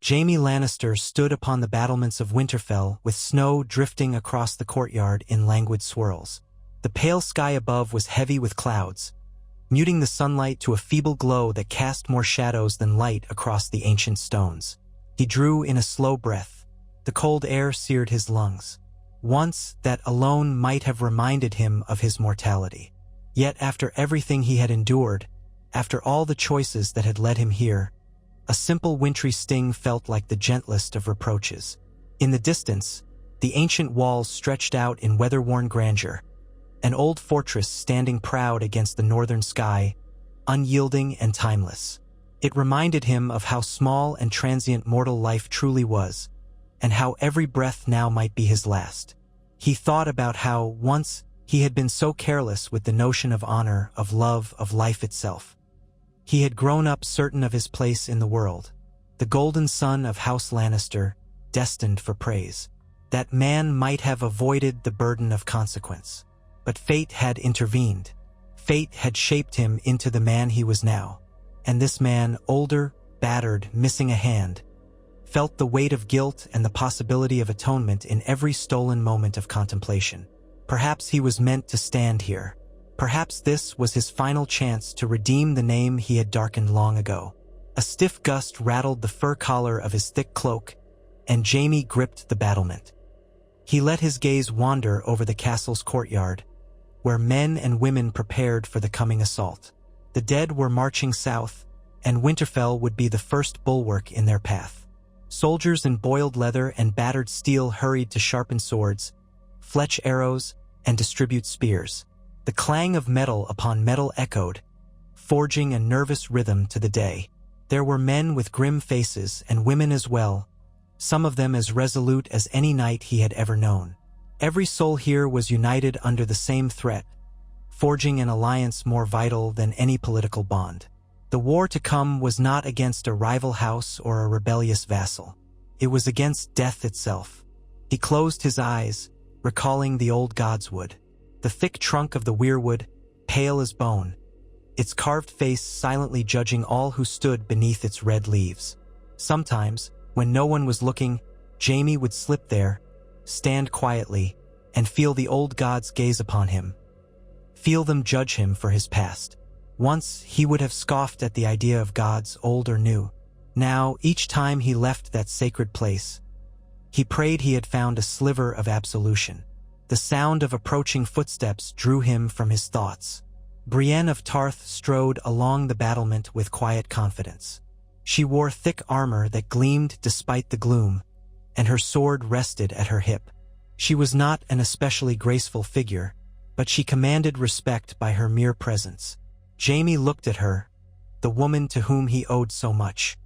Jaime Lannister stood upon the battlements of Winterfell with snow drifting across the courtyard in languid swirls. The pale sky above was heavy with clouds, muting the sunlight to a feeble glow that cast more shadows than light across the ancient stones. He drew in a slow breath. The cold air seared his lungs. Once, that alone might have reminded him of his mortality. Yet after everything he had endured, after all the choices that had led him here, a simple wintry sting felt like the gentlest of reproaches. In the distance, the ancient walls stretched out in weather-worn grandeur, an old fortress standing proud against the northern sky, unyielding and timeless. It reminded him of how small and transient mortal life truly was, and how every breath now might be his last. He thought about how, once, he had been so careless with the notion of honor, of love, of life itself. He had grown up certain of his place in the world, the golden son of House Lannister, destined for praise. That man might have avoided the burden of consequence. But fate had intervened. Fate had shaped him into the man he was now. And this man, older, battered, missing a hand, felt the weight of guilt and the possibility of atonement in every stolen moment of contemplation. Perhaps he was meant to stand here. Perhaps this was his final chance to redeem the name he had darkened long ago. A stiff gust rattled the fur collar of his thick cloak, and Jaime gripped the battlement. He let his gaze wander over the castle's courtyard, where men and women prepared for the coming assault. The dead were marching south, and Winterfell would be the first bulwark in their path. Soldiers in boiled leather and battered steel hurried to sharpen swords, fletch arrows, and distribute spears. The clang of metal upon metal echoed, forging a nervous rhythm to the day. There were men with grim faces and women as well, some of them as resolute as any knight he had ever known. Every soul here was united under the same threat, forging an alliance more vital than any political bond. The war to come was not against a rival house or a rebellious vassal. It was against death itself. He closed his eyes, recalling the old godswood. The thick trunk of the weirwood, pale as bone, its carved face silently judging all who stood beneath its red leaves. Sometimes, when no one was looking, Jaime would slip there, stand quietly, and feel the old gods gaze upon him. Feel them judge him for his past. Once, he would have scoffed at the idea of gods, old or new. Now, each time he left that sacred place, he prayed he had found a sliver of absolution. The sound of approaching footsteps drew him from his thoughts. Brienne of Tarth strode along the battlement with quiet confidence. She wore thick armor that gleamed despite the gloom, and her sword rested at her hip. She was not an especially graceful figure, but she commanded respect by her mere presence. Jaime looked at her, the woman to whom he owed so much.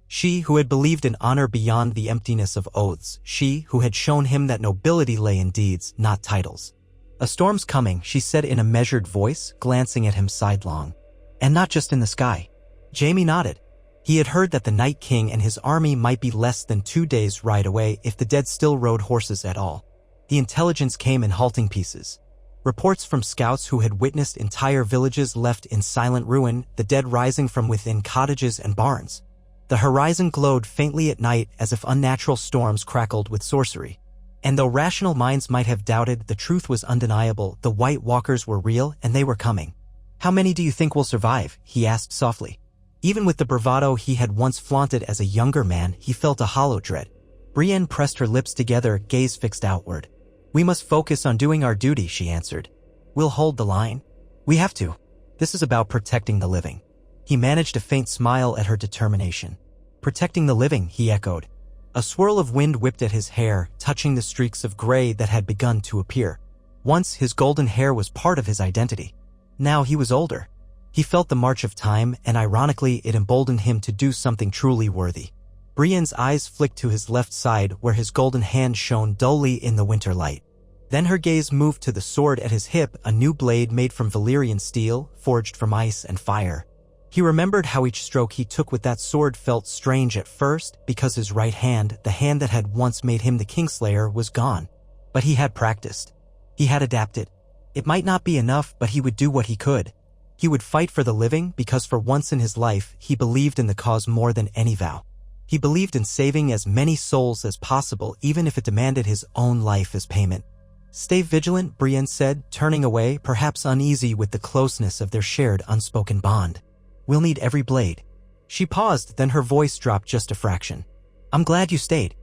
She who had believed in honor beyond the emptiness of oaths, she who had shown him that nobility lay in deeds, not titles. "A storm's coming," she said in a measured voice, glancing at him sidelong. "And not just in the sky." Jaime nodded. He had heard that the Night King and his army might be less than 2 days' ride away if the dead still rode horses at all. The intelligence came in halting pieces. Reports from scouts who had witnessed entire villages left in silent ruin, the dead rising from within cottages and barns. The horizon glowed faintly at night as if unnatural storms crackled with sorcery. And though rational minds might have doubted, the truth was undeniable. The White Walkers were real, and they were coming. "How many do you think will survive?" he asked softly. Even with the bravado he had once flaunted as a younger man, he felt a hollow dread. Brienne pressed her lips together, gaze fixed outward. "We must focus on doing our duty," she answered. "We'll hold the line. We have to. This is about protecting the living." He managed a faint smile at her determination. "Protecting the living," he echoed. A swirl of wind whipped at his hair, touching the streaks of gray that had begun to appear. Once his golden hair was part of his identity. Now he was older. He felt the march of time, and ironically it emboldened him to do something truly worthy. Brienne's eyes flicked to his left side where his golden hand shone dully in the winter light. Then her gaze moved to the sword at his hip, a new blade made from Valyrian steel, forged from ice and fire. He remembered how each stroke he took with that sword felt strange at first because his right hand, the hand that had once made him the Kingslayer, was gone. But he had practiced. He had adapted. It might not be enough, but he would do what he could. He would fight for the living because for once in his life he believed in the cause more than any vow. He believed in saving as many souls as possible, even if it demanded his own life as payment. "Stay vigilant," Brienne said, turning away, perhaps uneasy with the closeness of their shared unspoken bond. "We'll need every blade." She paused, then her voice dropped just a fraction. "I'm glad you stayed."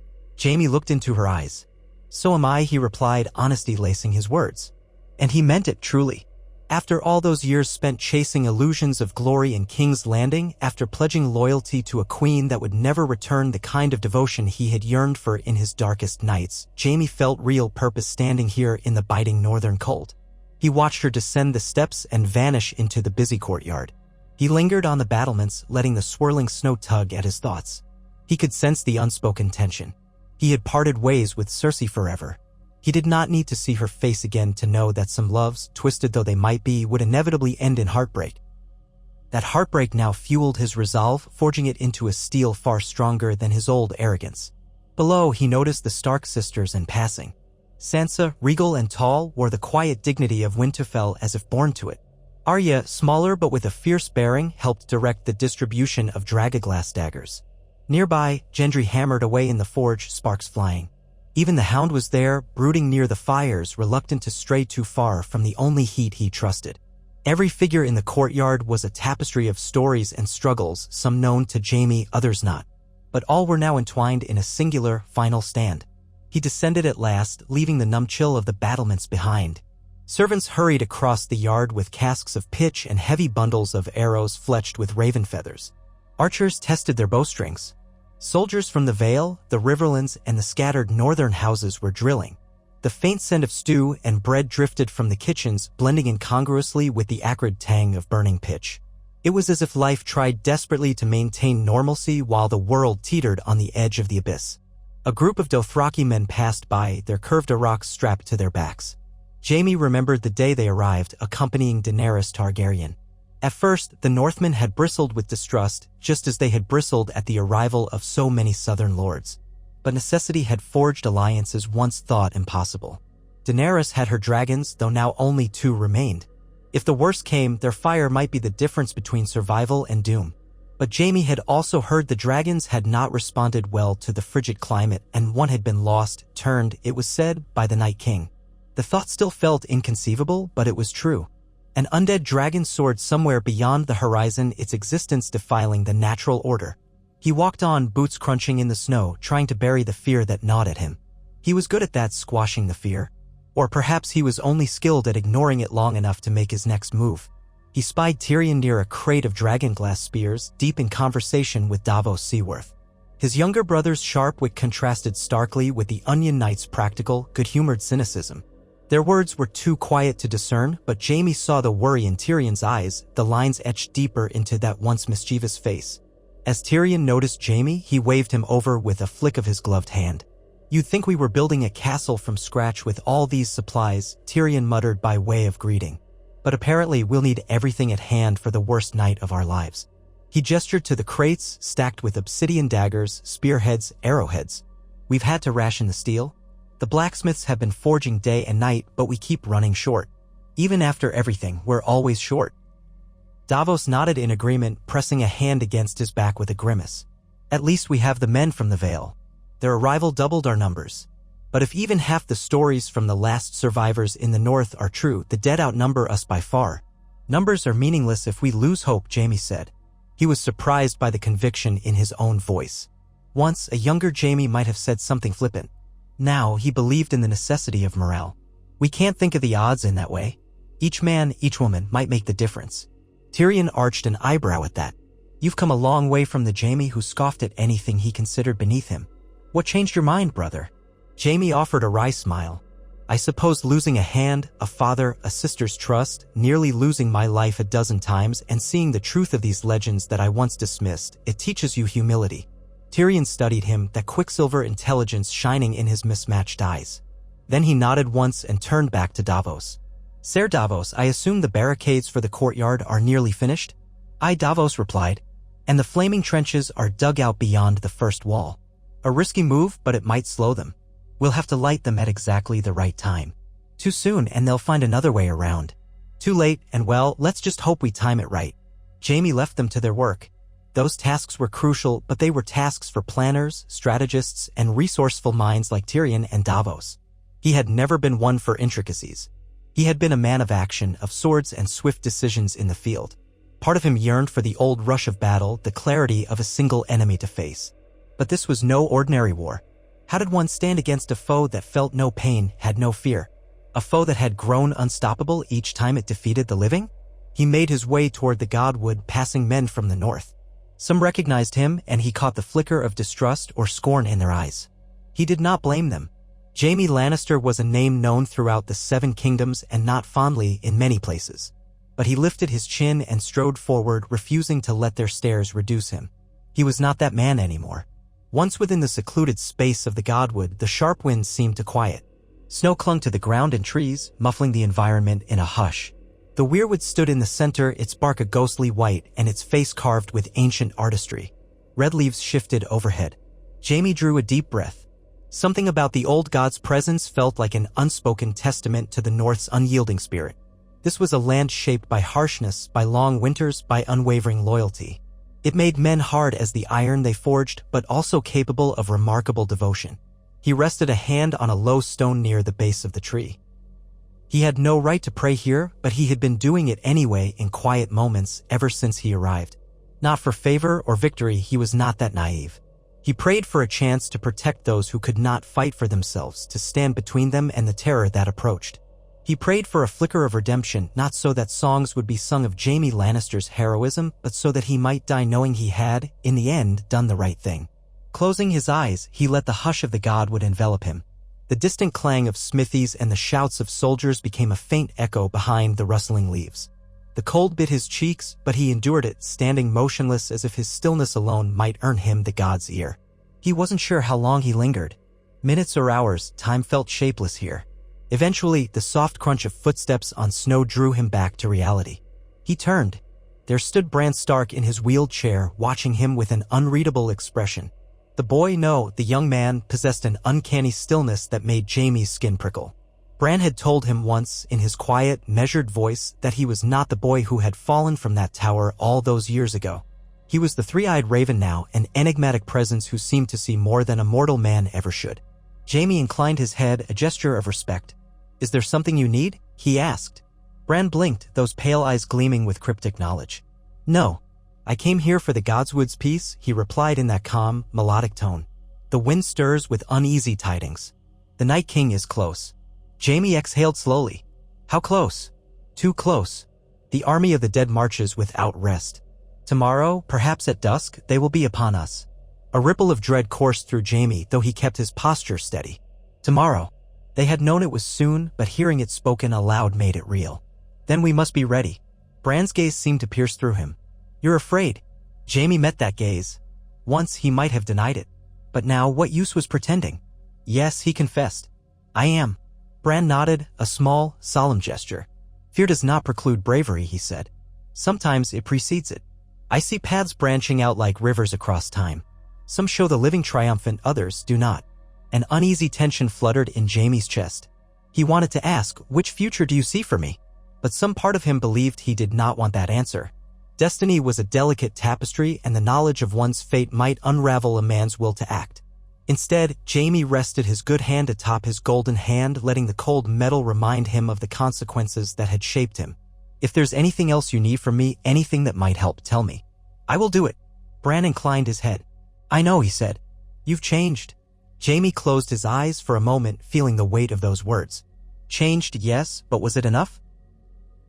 Jaime looked into her eyes. "So am I," he replied, honesty lacing his words. And he meant it truly. After all those years spent chasing illusions of glory in King's Landing, after pledging loyalty to a queen that would never return the kind of devotion he had yearned for in his darkest nights, Jaime felt real purpose standing here in the biting northern cold. He watched her descend the steps and vanish into the busy courtyard. He lingered on the battlements, letting the swirling snow tug at his thoughts. He could sense the unspoken tension. He had parted ways with Cersei forever. He did not need to see her face again to know that some loves, twisted though they might be, would inevitably end in heartbreak. That heartbreak now fueled his resolve, forging it into a steel far stronger than his old arrogance. Below, he noticed the Stark sisters in passing. Sansa, regal and tall, wore the quiet dignity of Winterfell as if born to it. Arya, smaller but with a fierce bearing, helped direct the distribution of dragoglass daggers. Nearby, Gendry hammered away in the forge, sparks flying. Even the Hound was there, brooding near the fires, reluctant to stray too far from the only heat he trusted. Every figure in the courtyard was a tapestry of stories and struggles, some known to Jaime, others not. But all were now entwined in a singular, final stand. He descended at last, leaving the numb chill of the battlements behind. Servants hurried across the yard with casks of pitch and heavy bundles of arrows fletched with raven feathers. Archers tested their bowstrings. Soldiers from the Vale, the Riverlands, and the scattered northern houses were drilling. The faint scent of stew and bread drifted from the kitchens, blending incongruously with the acrid tang of burning pitch. It was as if life tried desperately to maintain normalcy while the world teetered on the edge of the abyss. A group of Dothraki men passed by, their curved arcs strapped to their backs. Jaime remembered the day they arrived, accompanying Daenerys Targaryen. At first, the Northmen had bristled with distrust, just as they had bristled at the arrival of so many southern lords. But necessity had forged alliances once thought impossible. Daenerys had her dragons, though now only 2 remained. If the worst came, their fire might be the difference between survival and doom. But Jaime had also heard the dragons had not responded well to the frigid climate, and one had been lost, turned, it was said, by the Night King. The thought still felt inconceivable, but it was true. An undead dragon soared somewhere beyond the horizon, its existence defiling the natural order. He walked on, boots crunching in the snow, trying to bury the fear that gnawed at him. He was good at that, squashing the fear. Or perhaps he was only skilled at ignoring it long enough to make his next move. He spied Tyrion near a crate of dragonglass spears, deep in conversation with Davos Seaworth. His younger brother's sharp wit contrasted starkly with the Onion Knight's practical, good-humored cynicism. Their words were too quiet to discern, but Jaime saw the worry in Tyrion's eyes, the lines etched deeper into that once mischievous face. As Tyrion noticed Jaime, he waved him over with a flick of his gloved hand. "You'd think we were building a castle from scratch with all these supplies," Tyrion muttered by way of greeting. "But apparently we'll need everything at hand for the worst night of our lives." He gestured to the crates, stacked with obsidian daggers, spearheads, arrowheads. "We've had to ration the steel. The blacksmiths have been forging day and night, but we keep running short. Even after everything, we're always short." Davos nodded in agreement, pressing a hand against his back with a grimace. "At least we have the men from the Vale. Their arrival doubled our numbers. But if even half the stories from the last survivors in the north are true, the dead outnumber us by far. Numbers are meaningless if we lose hope," Jaime said. He was surprised by the conviction in his own voice. Once, a younger Jaime might have said something flippant. Now, he believed in the necessity of morale. "We can't think of the odds in that way. Each man, each woman might make the difference." Tyrion arched an eyebrow at that. "You've come a long way from the Jaime who scoffed at anything he considered beneath him. What changed your mind, brother?" Jaime offered a wry smile. "I suppose losing a hand, a father, a sister's trust, nearly losing my life a dozen times, and seeing the truth of these legends that I once dismissed, it teaches you humility." Tyrion studied him, that quicksilver intelligence shining in his mismatched eyes. Then he nodded once and turned back to Davos. "Ser Davos, I assume the barricades for the courtyard are nearly finished?" "Aye," Davos replied. "And the flaming trenches are dug out beyond the first wall. A risky move, but it might slow them. We'll have to light them at exactly the right time. Too soon, and they'll find another way around. Too late, and well, let's just hope we time it right." Jaime left them to their work. Those tasks were crucial, but they were tasks for planners, strategists, and resourceful minds like Tyrion and Davos. He had never been one for intricacies. He had been a man of action, of swords and swift decisions in the field. Part of him yearned for the old rush of battle, the clarity of a single enemy to face. But this was no ordinary war. How did one stand against a foe that felt no pain, had no fear? A foe that had grown unstoppable each time it defeated the living? He made his way toward the Godwood, passing men from the north. Some recognized him, and he caught the flicker of distrust or scorn in their eyes. He did not blame them. Jaime Lannister was a name known throughout the Seven Kingdoms and not fondly in many places. But he lifted his chin and strode forward, refusing to let their stares reduce him. He was not that man anymore. Once within the secluded space of the Godwood, the sharp winds seemed to quiet. Snow clung to the ground and trees, muffling the environment in a hush. The weirwood stood in the center, its bark a ghostly white and its face carved with ancient artistry. Red leaves shifted overhead. Jaime drew a deep breath. Something about the old god's presence felt like an unspoken testament to the North's unyielding spirit. This was a land shaped by harshness, by long winters, by unwavering loyalty. It made men hard as the iron they forged, but also capable of remarkable devotion. He rested a hand on a low stone near the base of the tree. He had no right to pray here, but he had been doing it anyway in quiet moments ever since he arrived. Not for favor or victory, he was not that naive. He prayed for a chance to protect those who could not fight for themselves, to stand between them and the terror that approached. He prayed for a flicker of redemption, not so that songs would be sung of Jaime Lannister's heroism, but so that he might die knowing he had, in the end, done the right thing. Closing his eyes, he let the hush of the Godwood envelop him. The distant clang of smithies and the shouts of soldiers became a faint echo behind the rustling leaves. The cold bit his cheeks, but he endured it, standing motionless as if his stillness alone might earn him the god's ear. He wasn't sure how long he lingered. Minutes or hours, time felt shapeless here. Eventually, the soft crunch of footsteps on snow drew him back to reality. He turned. There stood Bran Stark in his wheeled chair, watching him with an unreadable expression. The boy, no, the young man, possessed an uncanny stillness that made Jaime's skin prickle. Bran had told him once, in his quiet, measured voice, that he was not the boy who had fallen from that tower all those years ago. He was the three-eyed raven now, an enigmatic presence who seemed to see more than a mortal man ever should. Jaime inclined his head, a gesture of respect. "Is there something you need?" he asked. Bran blinked, those pale eyes gleaming with cryptic knowledge. "No. I came here for the Godswood's peace," he replied in that calm, melodic tone. "The wind stirs with uneasy tidings. The Night King is close." Jaime exhaled slowly. "How close?" "Too close. The army of the dead marches without rest. Tomorrow, perhaps at dusk, they will be upon us." A ripple of dread coursed through Jaime, though he kept his posture steady. Tomorrow. They had known it was soon, but hearing it spoken aloud made it real. "Then we must be ready." Bran's gaze seemed to pierce through him. "You're afraid." Jaime met that gaze. Once he might have denied it. But now what use was pretending? "Yes," he confessed. "I am." Bran nodded, a small, solemn gesture. "Fear does not preclude bravery," he said. "Sometimes it precedes it. I see paths branching out like rivers across time. Some show the living triumphant, others do not." An uneasy tension fluttered in Jaime's chest. He wanted to ask, "Which future do you see for me?" But some part of him believed he did not want that answer. Destiny was a delicate tapestry, and the knowledge of one's fate might unravel a man's will to act. Instead, Jaime rested his good hand atop his golden hand, letting the cold metal remind him of the consequences that had shaped him. "If there's anything else you need from me, anything that might help, tell me. I will do it." Bran inclined his head. "I know," he said. "You've changed." Jaime closed his eyes for a moment, feeling the weight of those words. Changed, yes, but was it enough?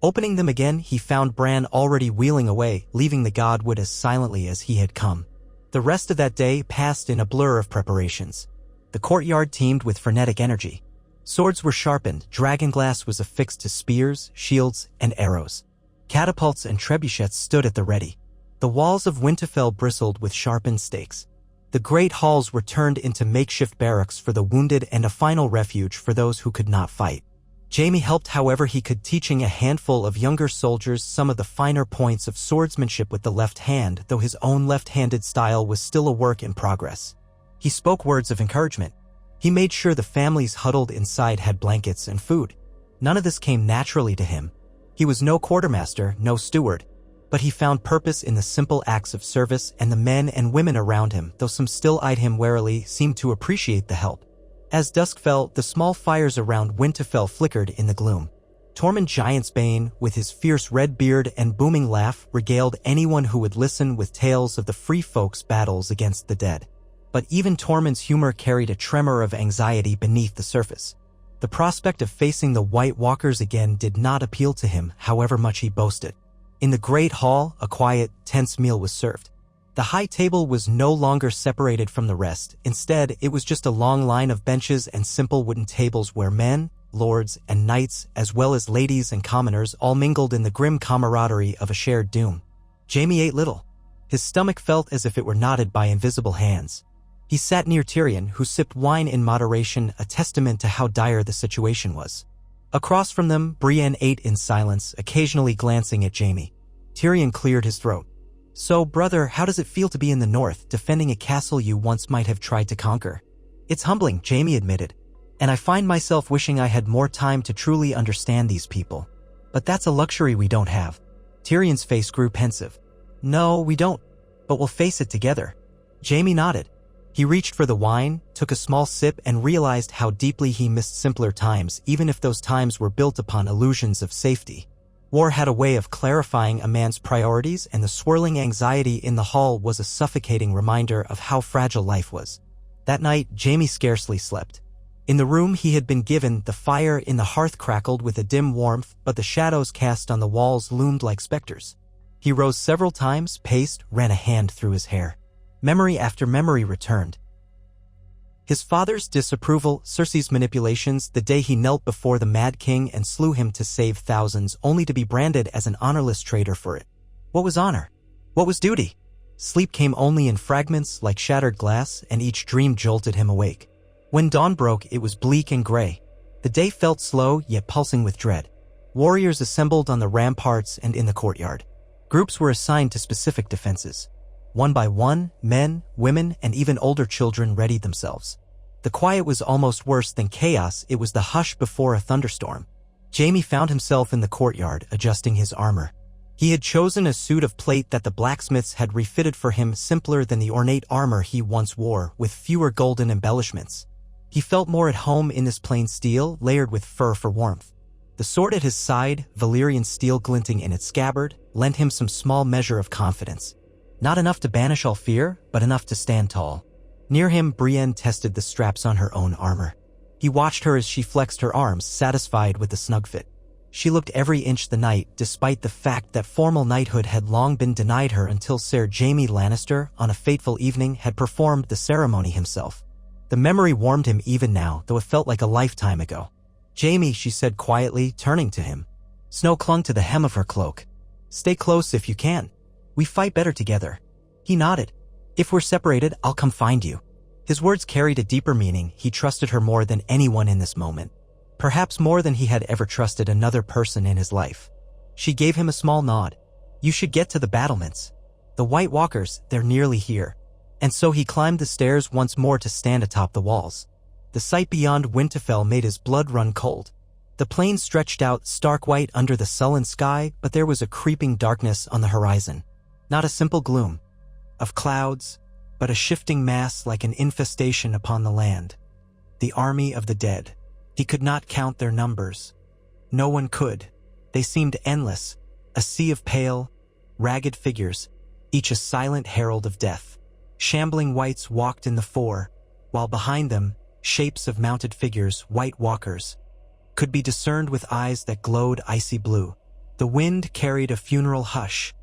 Opening them again, he found Bran already wheeling away, leaving the Godwood as silently as he had come. The rest of that day passed in a blur of preparations. The courtyard teemed with frenetic energy. Swords were sharpened, dragonglass was affixed to spears, shields, and arrows. Catapults and trebuchets stood at the ready. The walls of Winterfell bristled with sharpened stakes. The great halls were turned into makeshift barracks for the wounded and a final refuge for those who could not fight. Jaime helped however he could, teaching a handful of younger soldiers some of the finer points of swordsmanship with the left hand, though his own left-handed style was still a work in progress. He spoke words of encouragement. He made sure the families huddled inside had blankets and food. None of this came naturally to him. He was no quartermaster, no steward. But he found purpose in the simple acts of service, and the men and women around him, though some still eyed him warily, seemed to appreciate the help. As dusk fell, the small fires around Winterfell flickered in the gloom. Tormund Giantsbane, with his fierce red beard and booming laugh, regaled anyone who would listen with tales of the free folk's battles against the dead. But even Tormund's humor carried a tremor of anxiety beneath the surface. The prospect of facing the White Walkers again did not appeal to him, however much he boasted. In the great hall, a quiet, tense meal was served. The high table was no longer separated from the rest. Instead, it was just a long line of benches and simple wooden tables where men, lords, and knights, as well as ladies and commoners, all mingled in the grim camaraderie of a shared doom. Jaime ate little. His stomach felt as if it were knotted by invisible hands. He sat near Tyrion, who sipped wine in moderation, a testament to how dire the situation was. Across from them, Brienne ate in silence, occasionally glancing at Jaime. Tyrion cleared his throat. "So, brother, how does it feel to be in the north, defending a castle you once might have tried to conquer?" "It's humbling," Jaime admitted. "And I find myself wishing I had more time to truly understand these people. But that's a luxury we don't have." Tyrion's face grew pensive. "No, we don't. But we'll face it together." Jaime nodded. He reached for the wine, took a small sip, and realized how deeply he missed simpler times, even if those times were built upon illusions of safety. War had a way of clarifying a man's priorities, and the swirling anxiety in the hall was a suffocating reminder of how fragile life was. That night, Jaime scarcely slept. In the room he had been given, the fire in the hearth crackled with a dim warmth, but the shadows cast on the walls loomed like specters. He rose several times, paced, ran a hand through his hair. Memory after memory returned. His father's disapproval, Cersei's manipulations, the day he knelt before the Mad King and slew him to save thousands, only to be branded as an honorless traitor for it. What was honor? What was duty? Sleep came only in fragments, like shattered glass, and each dream jolted him awake. When dawn broke, it was bleak and gray. The day felt slow, yet pulsing with dread. Warriors assembled on the ramparts and in the courtyard. Groups were assigned to specific defenses. One by one, men, women, and even older children readied themselves. The quiet was almost worse than chaos. It was the hush before a thunderstorm. Jaime found himself in the courtyard, adjusting his armor. He had chosen a suit of plate that the blacksmiths had refitted for him, simpler than the ornate armor he once wore, with fewer golden embellishments. He felt more at home in this plain steel, layered with fur for warmth. The sword at his side, Valyrian steel glinting in its scabbard, lent him some small measure of confidence. Not enough to banish all fear, but enough to stand tall. Near him, Brienne tested the straps on her own armor. He watched her as she flexed her arms, satisfied with the snug fit. She looked every inch the knight, despite the fact that formal knighthood had long been denied her until Sir Jaime Lannister, on a fateful evening, had performed the ceremony himself. The memory warmed him even now, though it felt like a lifetime ago. "Jaime," she said quietly, turning to him. Snow clung to the hem of her cloak. "Stay close if you can. We fight better together." He nodded. "If we're separated, I'll come find you." His words carried a deeper meaning. He trusted her more than anyone in this moment. Perhaps more than he had ever trusted another person in his life. She gave him a small nod. "You should get to the battlements. The White Walkers, they're nearly here." And so he climbed the stairs once more to stand atop the walls. The sight beyond Winterfell made his blood run cold. The plain stretched out, stark white under the sullen sky, but there was a creeping darkness on the horizon. Not a simple gloom of clouds, but a shifting mass like an infestation upon the land. The army of the dead. He could not count their numbers. No one could. They seemed endless, a sea of pale, ragged figures, each a silent herald of death. Shambling wights walked in the fore, while behind them, shapes of mounted figures, White Walkers, could be discerned with eyes that glowed icy blue. The wind carried a funeral hush,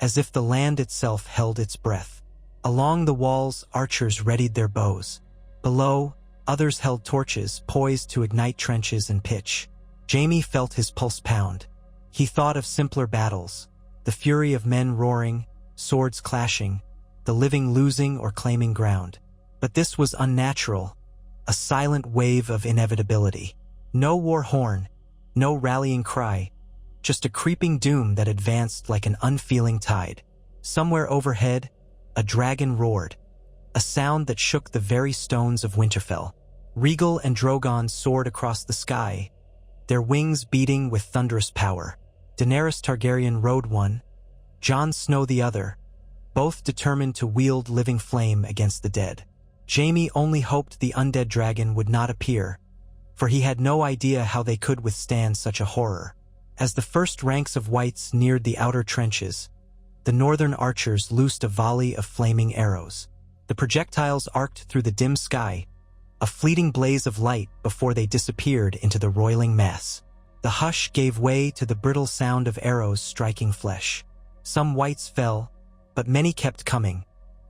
as if the land itself held its breath. Along the walls, archers readied their bows. Below, others held torches, poised to ignite trenches and pitch. Jaime felt his pulse pound. He thought of simpler battles, the fury of men roaring, swords clashing, the living losing or claiming ground. But this was unnatural, a silent wave of inevitability. No war horn, no rallying cry, just a creeping doom that advanced like an unfeeling tide. Somewhere overhead, a dragon roared, a sound that shook the very stones of Winterfell. Rhaegal and Drogon soared across the sky, their wings beating with thunderous power. Daenerys Targaryen rode one, Jon Snow the other, both determined to wield living flame against the dead. Jaime only hoped the undead dragon would not appear, for he had no idea how they could withstand such a horror. As the first ranks of wights neared the outer trenches, the northern archers loosed a volley of flaming arrows. The projectiles arced through the dim sky, a fleeting blaze of light before they disappeared into the roiling mass. The hush gave way to the brittle sound of arrows striking flesh. Some wights fell, but many kept coming,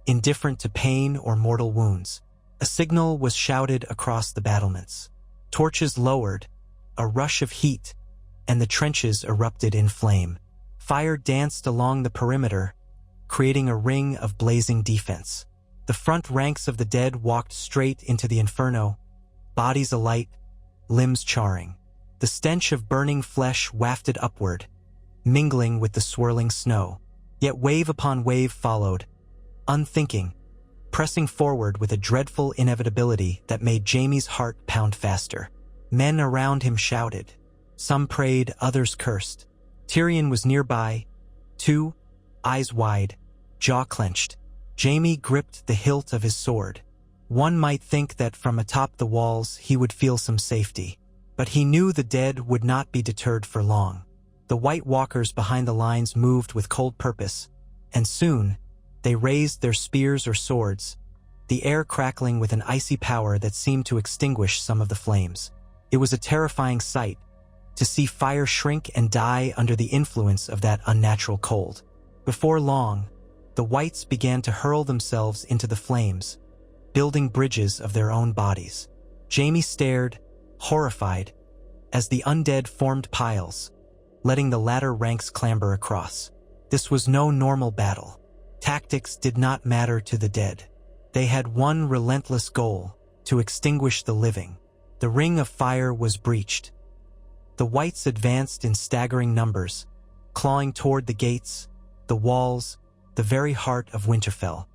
indifferent to pain or mortal wounds. A signal was shouted across the battlements. Torches lowered, a rush of heat, and the trenches erupted in flame. Fire danced along the perimeter, creating a ring of blazing defense. The front ranks of the dead walked straight into the inferno, bodies alight, limbs charring. The stench of burning flesh wafted upward, mingling with the swirling snow. Yet wave upon wave followed, unthinking, pressing forward with a dreadful inevitability that made Jaime's heart pound faster. Men around him shouted. Some prayed, others cursed. Tyrion was nearby, too, eyes wide, jaw clenched. Jaime gripped the hilt of his sword. One might think that from atop the walls he would feel some safety. But he knew the dead would not be deterred for long. The White Walkers behind the lines moved with cold purpose, and soon they raised their spears or swords, the air crackling with an icy power that seemed to extinguish some of the flames. It was a terrifying sight, to see fire shrink and die under the influence of that unnatural cold. Before long, the Whites began to hurl themselves into the flames, building bridges of their own bodies. Jaime stared, horrified, as the undead formed piles, letting the latter ranks clamber across. This was no normal battle. Tactics did not matter to the dead. They had one relentless goal: to extinguish the living. The ring of fire was breached. The Whites advanced in staggering numbers, clawing toward the gates, the walls, the very heart of Winterfell.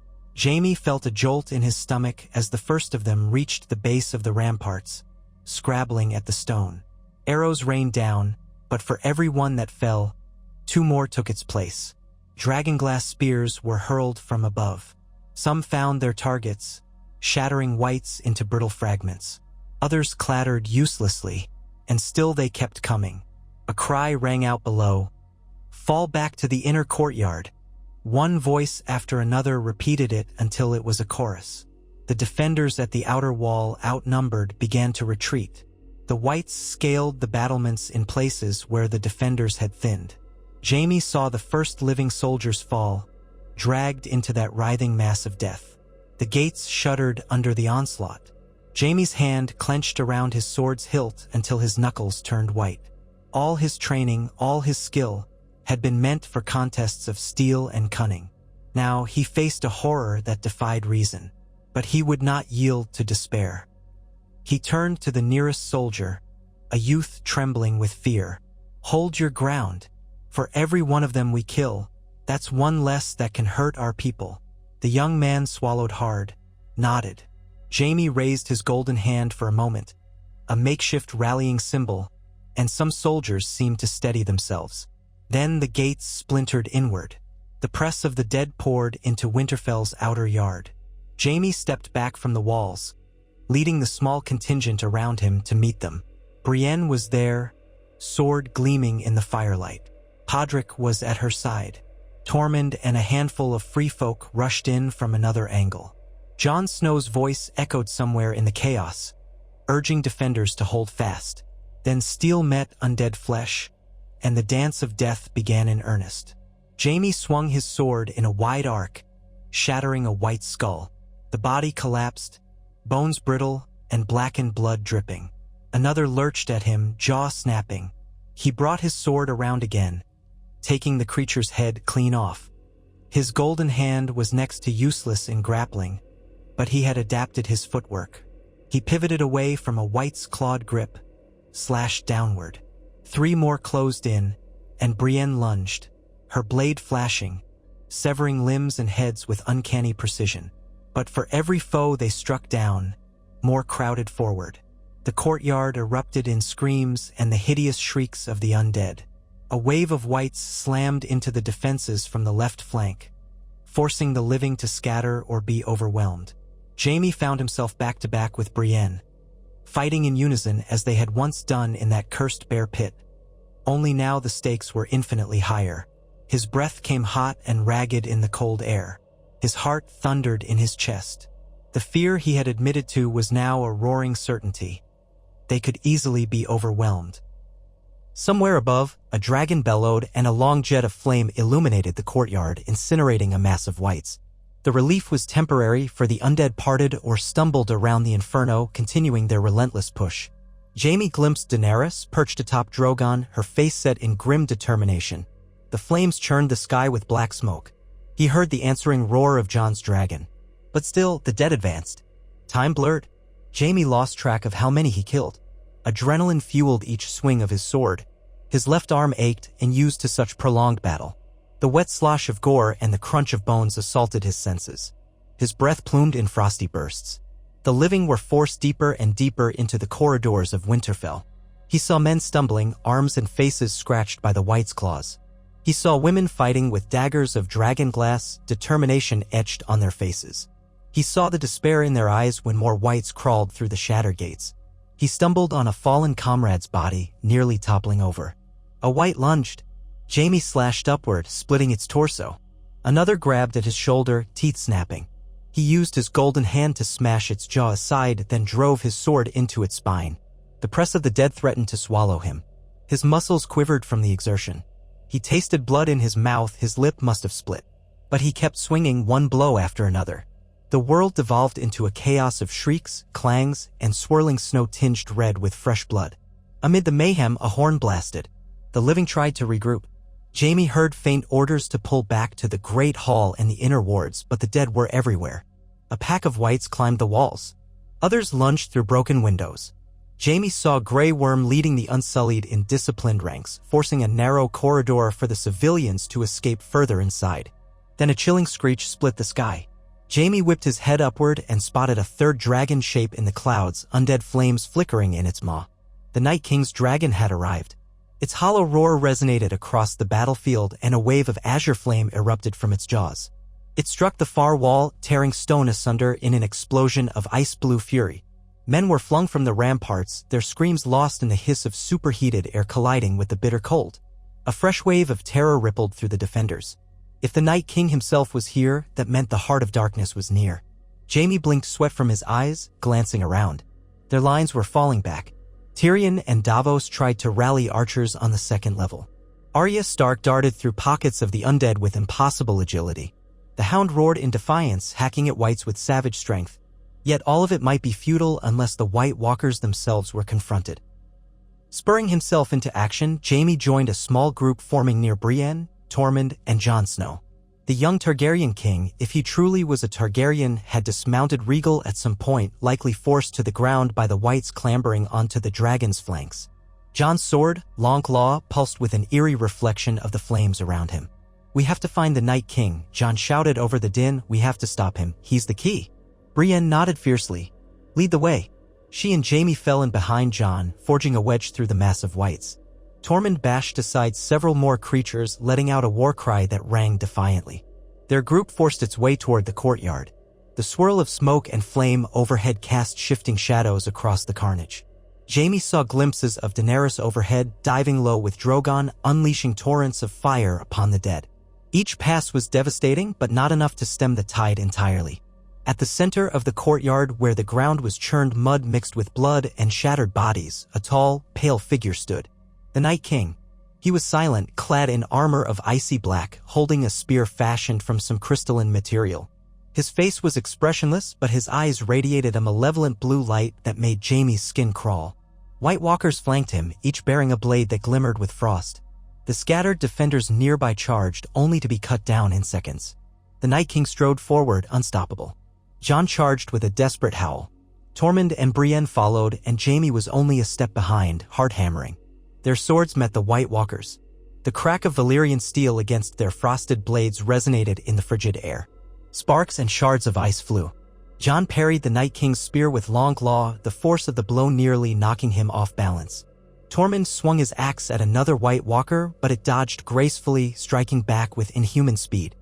Jaime felt a jolt in his stomach as the first of them reached the base of the ramparts, scrabbling at the stone. Arrows rained down, but for every one that fell, two more took its place. Dragonglass spears were hurled from above. Some found their targets, shattering Whites into brittle fragments. Others clattered uselessly, and still they kept coming. A cry rang out below. "Fall back to the inner courtyard." One voice after another repeated it until it was a chorus. The defenders at the outer wall, outnumbered, began to retreat. The Whites scaled the battlements in places where the defenders had thinned. Jaime saw the first living soldiers fall, dragged into that writhing mass of death. The gates shuddered under the onslaught. Jaime's hand clenched around his sword's hilt until his knuckles turned white. All his training, all his skill, had been meant for contests of steel and cunning. Now he faced a horror that defied reason, but he would not yield to despair. He turned to the nearest soldier, a youth trembling with fear. "Hold your ground. For every one of them we kill, that's one less that can hurt our people." The young man swallowed hard, nodded. Jaime raised his golden hand for a moment, a makeshift rallying symbol, and some soldiers seemed to steady themselves. Then the gates splintered inward. The press of the dead poured into Winterfell's outer yard. Jaime stepped back from the walls, leading the small contingent around him to meet them. Brienne was there, sword gleaming in the firelight. Podrick was at her side. Tormund and a handful of free folk rushed in from another angle. Jon Snow's voice echoed somewhere in the chaos, urging defenders to hold fast. Then steel met undead flesh, and the dance of death began in earnest. Jaime swung his sword in a wide arc, shattering a white skull. The body collapsed, bones brittle and blackened blood dripping. Another lurched at him, jaw snapping. He brought his sword around again, taking the creature's head clean off. His golden hand was next to useless in grappling, but he had adapted his footwork. He pivoted away from a White's clawed grip, slashed downward. 3 more closed in, and Brienne lunged, her blade flashing, severing limbs and heads with uncanny precision. But for every foe they struck down, more crowded forward. The courtyard erupted in screams and the hideous shrieks of the undead. A wave of whites slammed into the defenses from the left flank, forcing the living to scatter or be overwhelmed. Jaime found himself back-to-back with Brienne, fighting in unison as they had once done in that cursed bear pit. Only now the stakes were infinitely higher. His breath came hot and ragged in the cold air. His heart thundered in his chest. The fear he had admitted to was now a roaring certainty. They could easily be overwhelmed. Somewhere above, a dragon bellowed and a long jet of flame illuminated the courtyard, incinerating a mass of whites. The relief was temporary, for the undead parted or stumbled around the inferno, continuing their relentless push. Jaime glimpsed Daenerys, perched atop Drogon, her face set in grim determination. The flames churned the sky with black smoke. He heard the answering roar of Jon's dragon. But still, the dead advanced. Time blurred. Jaime lost track of how many he killed. Adrenaline fueled each swing of his sword. His left arm ached and used to such prolonged battle. The wet slosh of gore and the crunch of bones assaulted his senses. His breath plumed in frosty bursts. The living were forced deeper and deeper into the corridors of Winterfell. He saw men stumbling, arms and faces scratched by the white's claws. He saw women fighting with daggers of dragon glass, determination etched on their faces. He saw the despair in their eyes when more whites crawled through the shattered gates. He stumbled on a fallen comrade's body, nearly toppling over. A white lunged. Jaime slashed upward, splitting its torso. Another grabbed at his shoulder, teeth snapping. He used his golden hand to smash its jaw aside, then drove his sword into its spine. The press of the dead threatened to swallow him. His muscles quivered from the exertion. He tasted blood in his mouth, his lip must have split. But he kept swinging, one blow after another. The world devolved into a chaos of shrieks, clangs, and swirling snow tinged red with fresh blood. Amid the mayhem, a horn blasted. The living tried to regroup. Jaime heard faint orders to pull back to the Great Hall and the inner wards, but the dead were everywhere. A pack of whites climbed the walls. Others lunged through broken windows. Jaime saw Grey Worm leading the Unsullied in disciplined ranks, forcing a narrow corridor for the civilians to escape further inside. Then a chilling screech split the sky. Jaime whipped his head upward and spotted a third dragon shape in the clouds, undead flames flickering in its maw. The Night King's dragon had arrived. Its hollow roar resonated across the battlefield, and a wave of azure flame erupted from its jaws. It struck the far wall, tearing stone asunder in an explosion of ice-blue fury. Men were flung from the ramparts, their screams lost in the hiss of superheated air colliding with the bitter cold. A fresh wave of terror rippled through the defenders. If the Night King himself was here, that meant the heart of darkness was near. Jaime blinked sweat from his eyes, glancing around. Their lines were falling back. Tyrion and Davos tried to rally archers on the second level. Arya Stark darted through pockets of the undead with impossible agility. The Hound roared in defiance, hacking at whites with savage strength. Yet all of it might be futile unless the White Walkers themselves were confronted. Spurring himself into action, Jaime joined a small group forming near Brienne, Tormund, and Jon Snow. The young Targaryen king, if he truly was a Targaryen, had dismounted regal at some point, likely forced to the ground by the whites clambering onto the dragon's flanks. Jon's sword, Longclaw, pulsed with an eerie reflection of the flames around him. "We have to find the Night King," Jon shouted over the din. "We have to stop him. He's the key." Brienne nodded fiercely. "Lead the way." She and Jaime fell in behind Jon, forging a wedge through the mass of whites. Tormund bashed aside several more creatures, letting out a war cry that rang defiantly. Their group forced its way toward the courtyard. The swirl of smoke and flame overhead cast shifting shadows across the carnage. Jaime saw glimpses of Daenerys overhead, diving low with Drogon, unleashing torrents of fire upon the dead. Each pass was devastating, but not enough to stem the tide entirely. At the center of the courtyard, where the ground was churned mud mixed with blood and shattered bodies, a tall, pale figure stood. The Night King. He was silent, clad in armor of icy black, holding a spear fashioned from some crystalline material. His face was expressionless, but his eyes radiated a malevolent blue light that made Jaime's skin crawl. White Walkers flanked him, each bearing a blade that glimmered with frost. The scattered defenders nearby charged, only to be cut down in seconds. The Night King strode forward, unstoppable. Jon charged with a desperate howl. Tormund and Brienne followed, and Jaime was only a step behind, hard hammering. Their swords met the White Walkers. The crack of Valyrian steel against their frosted blades resonated in the frigid air. Sparks and shards of ice flew. Jon parried the Night King's spear with Longclaw, the force of the blow nearly knocking him off balance. Tormund swung his axe at another White Walker, but it dodged gracefully, striking back with inhuman speed.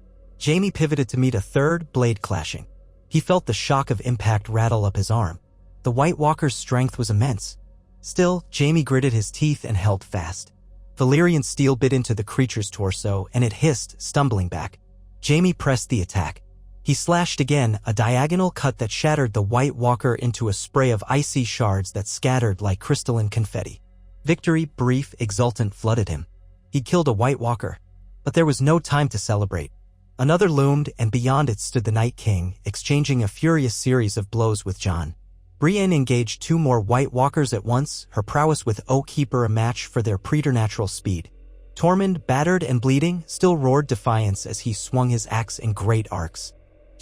Jaime pivoted to meet a third, blade clashing. He felt the shock of impact rattle up his arm. The White Walker's strength was immense. Still, Jaime gritted his teeth and held fast. Valyrian steel bit into the creature's torso, and it hissed, stumbling back. Jaime pressed the attack. He slashed again, a diagonal cut that shattered the White Walker into a spray of icy shards that scattered like crystalline confetti. Victory, brief, exultant, flooded him. He'd killed a White Walker. But there was no time to celebrate. Another loomed, and beyond it stood the Night King, exchanging a furious series of blows with Jon. Brienne engaged 2 more White Walkers at once, her prowess with Oathkeeper a match for their preternatural speed. Tormund, battered and bleeding, still roared defiance as he swung his axe in great arcs.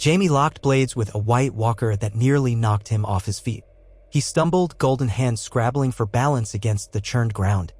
Jaime locked blades with a White Walker that nearly knocked him off his feet. He stumbled, golden hand scrabbling for balance against the churned ground.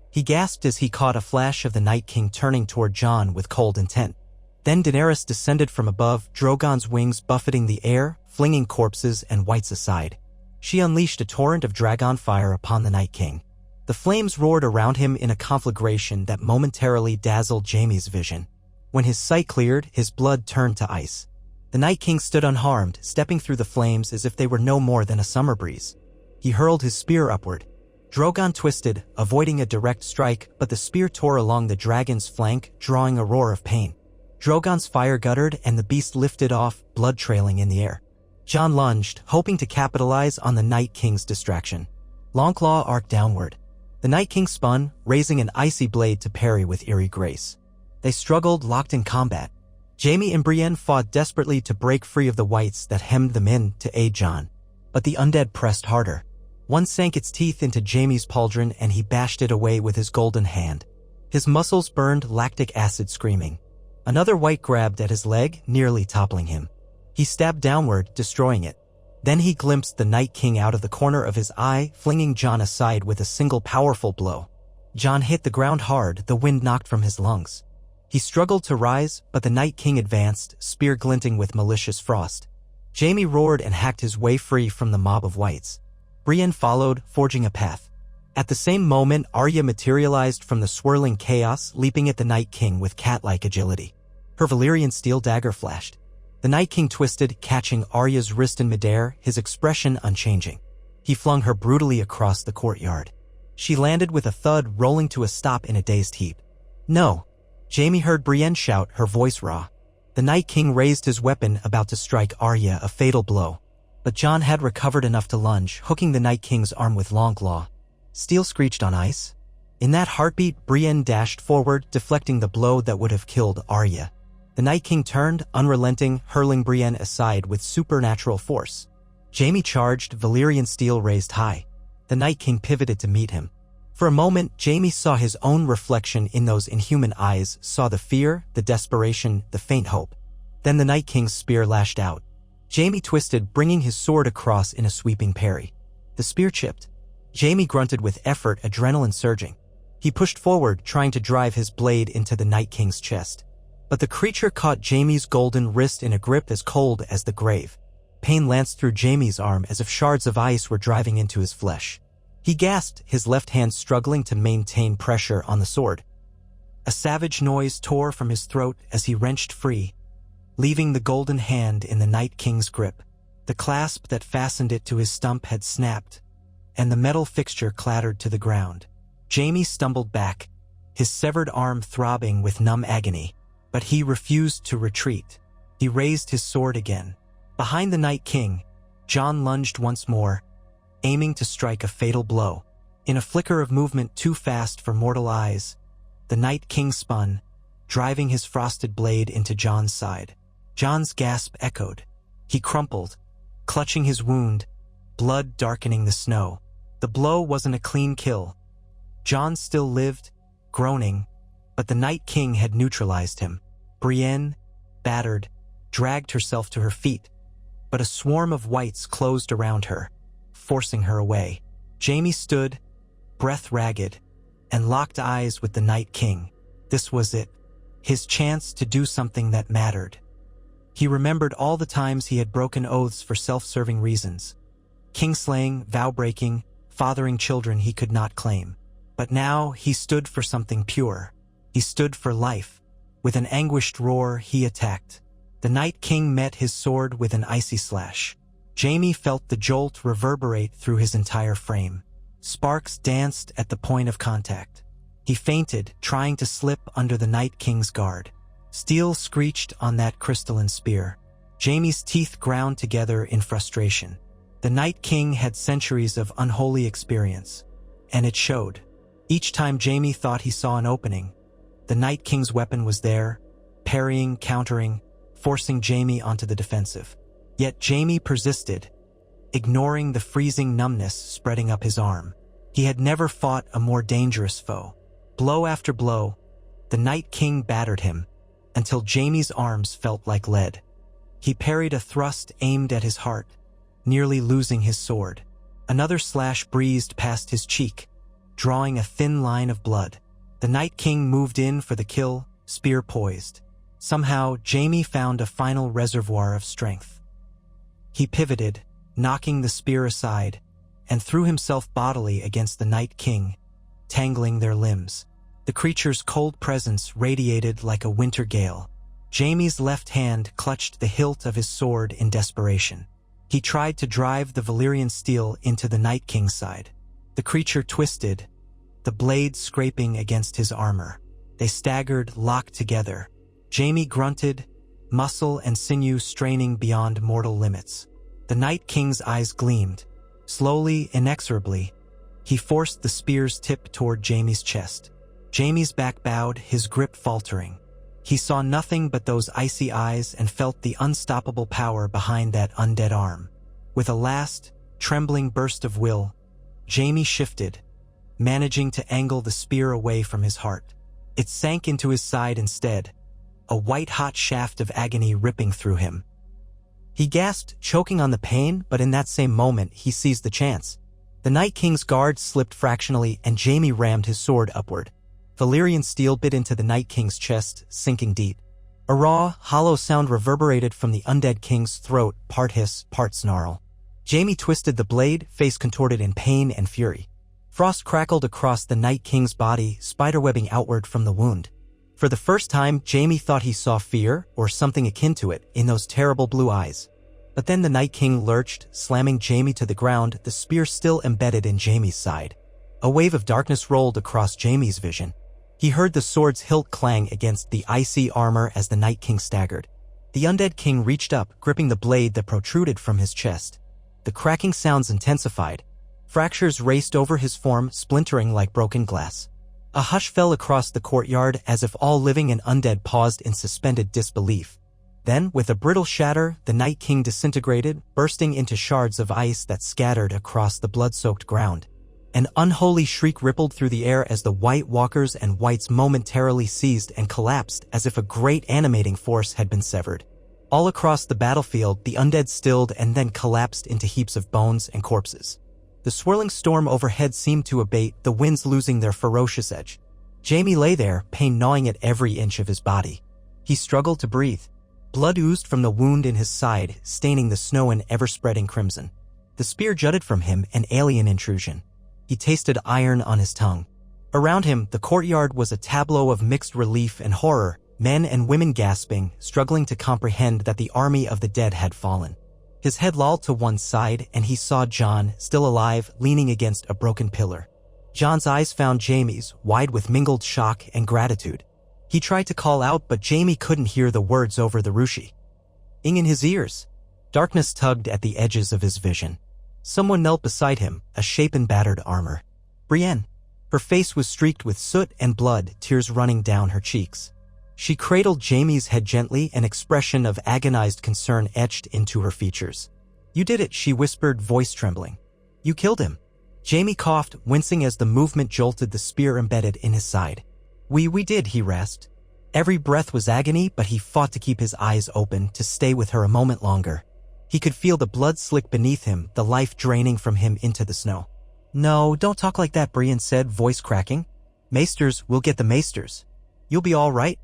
He gasped as he caught a flash of the Night King turning toward Jon with cold intent. Then Daenerys descended from above, Drogon's wings buffeting the air, flinging corpses and wights aside. She unleashed a torrent of dragon fire upon the Night King. The flames roared around him in a conflagration that momentarily dazzled Jaime's vision. When his sight cleared, his blood turned to ice. The Night King stood unharmed, stepping through the flames as if they were no more than a summer breeze. He hurled his spear upward. Drogon twisted, avoiding a direct strike, but the spear tore along the dragon's flank, drawing a roar of pain. Drogon's fire guttered, and the beast lifted off, blood trailing in the air. Jon lunged, hoping to capitalize on the Night King's distraction. Longclaw arced downward. The Night King spun, raising an icy blade to parry with eerie grace. They struggled, locked in combat. Jaime and Brienne fought desperately to break free of the wights that hemmed them in to aid Jon. But the undead pressed harder. One sank its teeth into Jaime's pauldron, and he bashed it away with his golden hand. His muscles burned, lactic acid screaming. Another wight grabbed at his leg, nearly toppling him. He stabbed downward, destroying it. Then he glimpsed the Night King out of the corner of his eye, flinging Jon aside with a single powerful blow. Jon hit the ground hard, the wind knocked from his lungs. He struggled to rise, but the Night King advanced, spear glinting with malicious frost. Jaime roared and hacked his way free from the mob of wights. Brienne followed, forging a path. At the same moment, Arya materialized from the swirling chaos, leaping at the Night King with cat-like agility. Her Valyrian steel dagger flashed. The Night King twisted, catching Arya's wrist in midair, his expression unchanging. He flung her brutally across the courtyard. She landed with a thud, rolling to a stop in a dazed heap. No! Jaime heard Brienne shout, her voice raw. The Night King raised his weapon, about to strike Arya a fatal blow. But Jon had recovered enough to lunge, hooking the Night King's arm with Longclaw. Steel screeched on ice. In that heartbeat, Brienne dashed forward, deflecting the blow that would have killed Arya. The Night King turned, unrelenting, hurling Brienne aside with supernatural force. Jaime charged, Valyrian steel raised high. The Night King pivoted to meet him. For a moment, Jaime saw his own reflection in those inhuman eyes, saw the fear, the desperation, the faint hope. Then the Night King's spear lashed out. Jaime twisted, bringing his sword across in a sweeping parry. The spear chipped. Jaime grunted with effort, adrenaline surging. He pushed forward, trying to drive his blade into the Night King's chest. But the creature caught Jaime's golden wrist in a grip as cold as the grave. Pain lanced through Jaime's arm as if shards of ice were driving into his flesh. He gasped, his left hand struggling to maintain pressure on the sword. A savage noise tore from his throat as he wrenched free, leaving the golden hand in the Night King's grip. The clasp that fastened it to his stump had snapped, and the metal fixture clattered to the ground. Jaime stumbled back, his severed arm throbbing with numb agony. But he refused to retreat. He raised his sword again. Behind the Night King, Jon lunged once more, aiming to strike a fatal blow. In a flicker of movement too fast for mortal eyes, the Night King spun, driving his frosted blade into Jon's side. Jon's gasp echoed. He crumpled, clutching his wound, blood darkening the snow. The blow wasn't a clean kill. Jon still lived, groaning, but the Night King had neutralized him. Brienne, battered, dragged herself to her feet, but a swarm of wights closed around her, forcing her away. Jaime stood, breath ragged, and locked eyes with the Night King. This was it, his chance to do something that mattered. He remembered all the times he had broken oaths for self-serving reasons. Kingslaying, vow-breaking, fathering children he could not claim. But now he stood for something pure. He stood for life. With an anguished roar, he attacked. The Night King met his sword with an icy slash. Jaime felt the jolt reverberate through his entire frame. Sparks danced at the point of contact. He fainted, trying to slip under the Night King's guard. Steel screeched on that crystalline spear. Jaime's teeth ground together in frustration. The Night King had centuries of unholy experience, and it showed. Each time Jaime thought he saw an opening, the Night King's weapon was there, parrying, countering, forcing Jaime onto the defensive. Yet Jaime persisted, ignoring the freezing numbness spreading up his arm. He had never fought a more dangerous foe. Blow after blow, the Night King battered him, until Jaime's arms felt like lead. He parried a thrust aimed at his heart, nearly losing his sword. Another slash breezed past his cheek, drawing a thin line of blood. The Night King moved in for the kill, spear poised. Somehow, Jaime found a final reservoir of strength. He pivoted, knocking the spear aside, and threw himself bodily against the Night King, tangling their limbs. The creature's cold presence radiated like a winter gale. Jaime's left hand clutched the hilt of his sword in desperation. He tried to drive the Valyrian steel into the Night King's side. The creature twisted, the blade scraping against his armor. They staggered, locked together. Jaime grunted, muscle and sinew straining beyond mortal limits. The Night King's eyes gleamed. Slowly, inexorably, he forced the spear's tip toward Jaime's chest. Jaime's back bowed, his grip faltering. He saw nothing but those icy eyes and felt the unstoppable power behind that undead arm. With a last, trembling burst of will, Jaime shifted, managing to angle the spear away from his heart. It sank into his side instead, a white-hot shaft of agony ripping through him. He gasped, choking on the pain, but in that same moment he seized the chance. The Night King's guard slipped fractionally and Jaime rammed his sword upward. Valyrian steel bit into the Night King's chest, sinking deep. A raw, hollow sound reverberated from the undead king's throat, part hiss, part snarl. Jaime twisted the blade, face contorted in pain and fury. Frost crackled across the Night King's body, spiderwebbing outward from the wound. For the first time, Jaime thought he saw fear, or something akin to it, in those terrible blue eyes. But then the Night King lurched, slamming Jaime to the ground, the spear still embedded in Jaime's side. A wave of darkness rolled across Jaime's vision. He heard the sword's hilt clang against the icy armor as the Night King staggered. The undead king reached up, gripping the blade that protruded from his chest. The cracking sounds intensified. Fractures raced over his form, splintering like broken glass. A hush fell across the courtyard as if all living and undead paused in suspended disbelief. Then, with a brittle shatter, the Night King disintegrated, bursting into shards of ice that scattered across the blood-soaked ground. An unholy shriek rippled through the air as the White Walkers and Whites momentarily seized and collapsed as if a great animating force had been severed. All across the battlefield, the undead stilled and then collapsed into heaps of bones and corpses. The swirling storm overhead seemed to abate, the winds losing their ferocious edge. Jaime lay there, pain gnawing at every inch of his body. He struggled to breathe. Blood oozed from the wound in his side, staining the snow in ever-spreading crimson. The spear jutted from him, an alien intrusion. He tasted iron on his tongue. Around him, the courtyard was a tableau of mixed relief and horror, men and women gasping, struggling to comprehend that the army of the dead had fallen. His head lolled to one side, and he saw Jon, still alive, leaning against a broken pillar. Jon's eyes found Jaime's, wide with mingled shock and gratitude. He tried to call out, but Jaime couldn't hear the words over the rushi. In his ears. Darkness tugged at the edges of his vision. Someone knelt beside him, a shape in battered armor. Brienne. Her face was streaked with soot and blood, tears running down her cheeks. She cradled Jaime's head gently, an expression of agonized concern etched into her features. "You did it," she whispered, voice trembling. "You killed him." Jaime coughed, wincing as the movement jolted the spear embedded in his side. We did," he rasped. Every breath was agony, but he fought to keep his eyes open, to stay with her a moment longer. He could feel the blood slick beneath him, the life draining from him into the snow. "No, don't talk like that," Brienne said, voice cracking. "Maesters, we'll get the maesters. You'll be all right."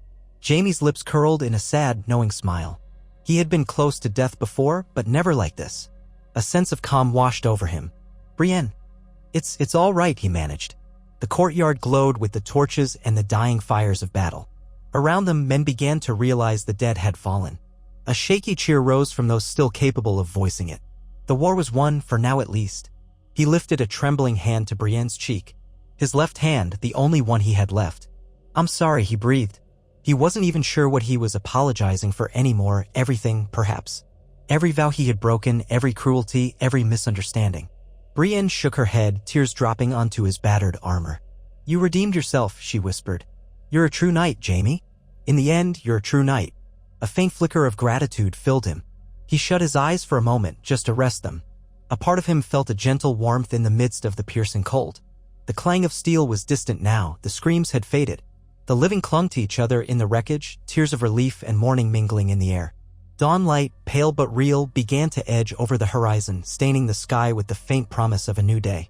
Jaime's lips curled in a sad, knowing smile. He had been close to death before, but never like this. A sense of calm washed over him. "Brienne." It's all right, he managed. The courtyard glowed with the torches and the dying fires of battle. Around them, men began to realize the dead had fallen. A shaky cheer rose from those still capable of voicing it. The war was won, for now at least. He lifted a trembling hand to Brienne's cheek. His left hand, the only one he had left. "I'm sorry," he breathed. He wasn't even sure what he was apologizing for anymore. Everything, perhaps. Every vow he had broken, every cruelty, every misunderstanding. Brienne shook her head, tears dropping onto his battered armor. "You redeemed yourself," she whispered. "You're a true knight, Jaime. In the end, you're a true knight." A faint flicker of gratitude filled him. He shut his eyes for a moment, just to rest them. A part of him felt a gentle warmth in the midst of the piercing cold. The clang of steel was distant now, the screams had faded. The living clung to each other in the wreckage, tears of relief and mourning mingling in the air. Dawn light, pale but real, began to edge over the horizon, staining the sky with the faint promise of a new day.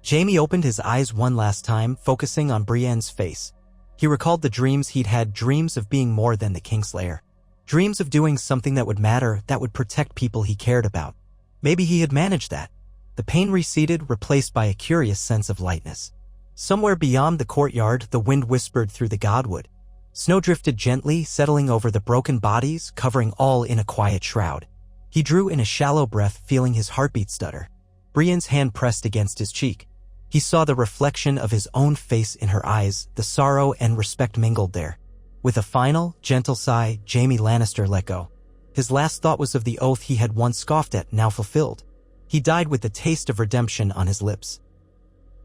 Jaime opened his eyes one last time, focusing on Brienne's face. He recalled the dreams he'd had, dreams of being more than the Kingslayer. Dreams of doing something that would matter, that would protect people he cared about. Maybe he had managed that. The pain receded, replaced by a curious sense of lightness. Somewhere beyond the courtyard, the wind whispered through the godwood. Snow drifted gently, settling over the broken bodies, covering all in a quiet shroud. He drew in a shallow breath, feeling his heartbeat stutter. Brienne's hand pressed against his cheek. He saw the reflection of his own face in her eyes, the sorrow and respect mingled there. With a final, gentle sigh, Jaime Lannister let go. His last thought was of the oath he had once scoffed at, now fulfilled. He died with the taste of redemption on his lips.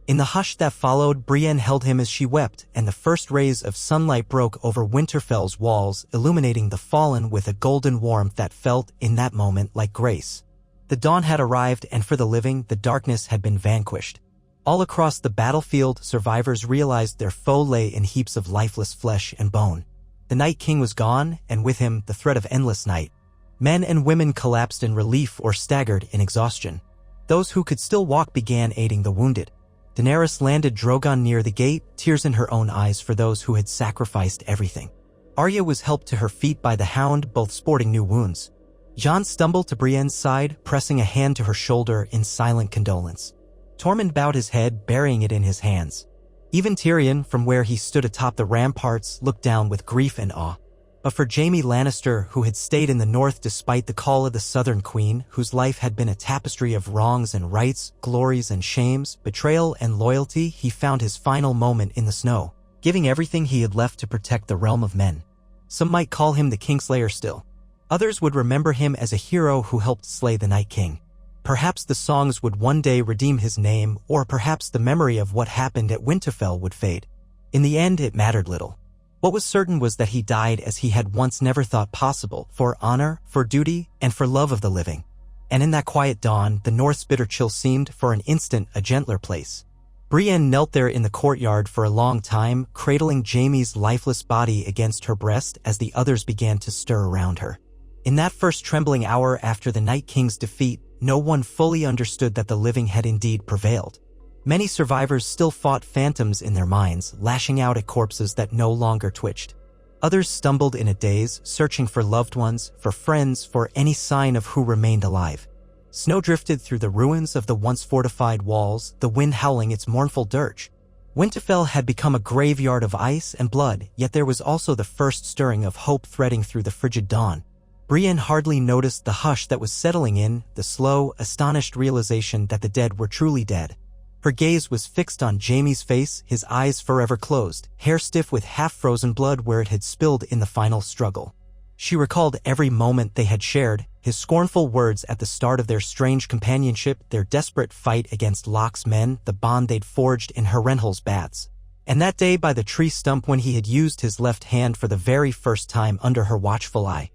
In the hush that followed, Brienne held him as she wept, and the first rays of sunlight broke over Winterfell's walls, illuminating the fallen with a golden warmth that felt, in that moment, like grace. The dawn had arrived, and for the living, the darkness had been vanquished. All across the battlefield, survivors realized their foe lay in heaps of lifeless flesh and bone. The Night King was gone, and with him, the threat of endless night. Men and women collapsed in relief or staggered in exhaustion. Those who could still walk began aiding the wounded. Daenerys landed Drogon near the gate, tears in her own eyes for those who had sacrificed everything. Arya was helped to her feet by the Hound, both sporting new wounds. Jon stumbled to Brienne's side, pressing a hand to her shoulder in silent condolence. Tormund bowed his head, burying it in his hands. Even Tyrion, from where he stood atop the ramparts, looked down with grief and awe. But for Jaime Lannister, who had stayed in the north despite the call of the Southern Queen, whose life had been a tapestry of wrongs and rights, glories and shames, betrayal and loyalty, he found his final moment in the snow, giving everything he had left to protect the realm of men. Some might call him the Kingslayer still. Others would remember him as a hero who helped slay the Night King. Perhaps the songs would one day redeem his name, or perhaps the memory of what happened at Winterfell would fade. In the end, it mattered little. What was certain was that he died as he had once never thought possible, for honor, for duty, and for love of the living. And in that quiet dawn, the North's bitter chill seemed, for an instant, a gentler place. Brienne knelt there in the courtyard for a long time, cradling Jaime's lifeless body against her breast as the others began to stir around her. In that first trembling hour after the Night King's defeat, no one fully understood that the living had indeed prevailed. Many survivors still fought phantoms in their minds, lashing out at corpses that no longer twitched. Others stumbled in a daze, searching for loved ones, for friends, for any sign of who remained alive. Snow drifted through the ruins of the once fortified walls, the wind howling its mournful dirge. Winterfell had become a graveyard of ice and blood, yet there was also the first stirring of hope threading through the frigid dawn. Brienne hardly noticed the hush that was settling in, the slow, astonished realization that the dead were truly dead. Her gaze was fixed on Jaime's face, his eyes forever closed, hair stiff with half-frozen blood where it had spilled in the final struggle. She recalled every moment they had shared, his scornful words at the start of their strange companionship, their desperate fight against Locke's men, the bond they'd forged in Harrenhal's baths. And that day by the tree stump when he had used his left hand for the very first time under her watchful eye.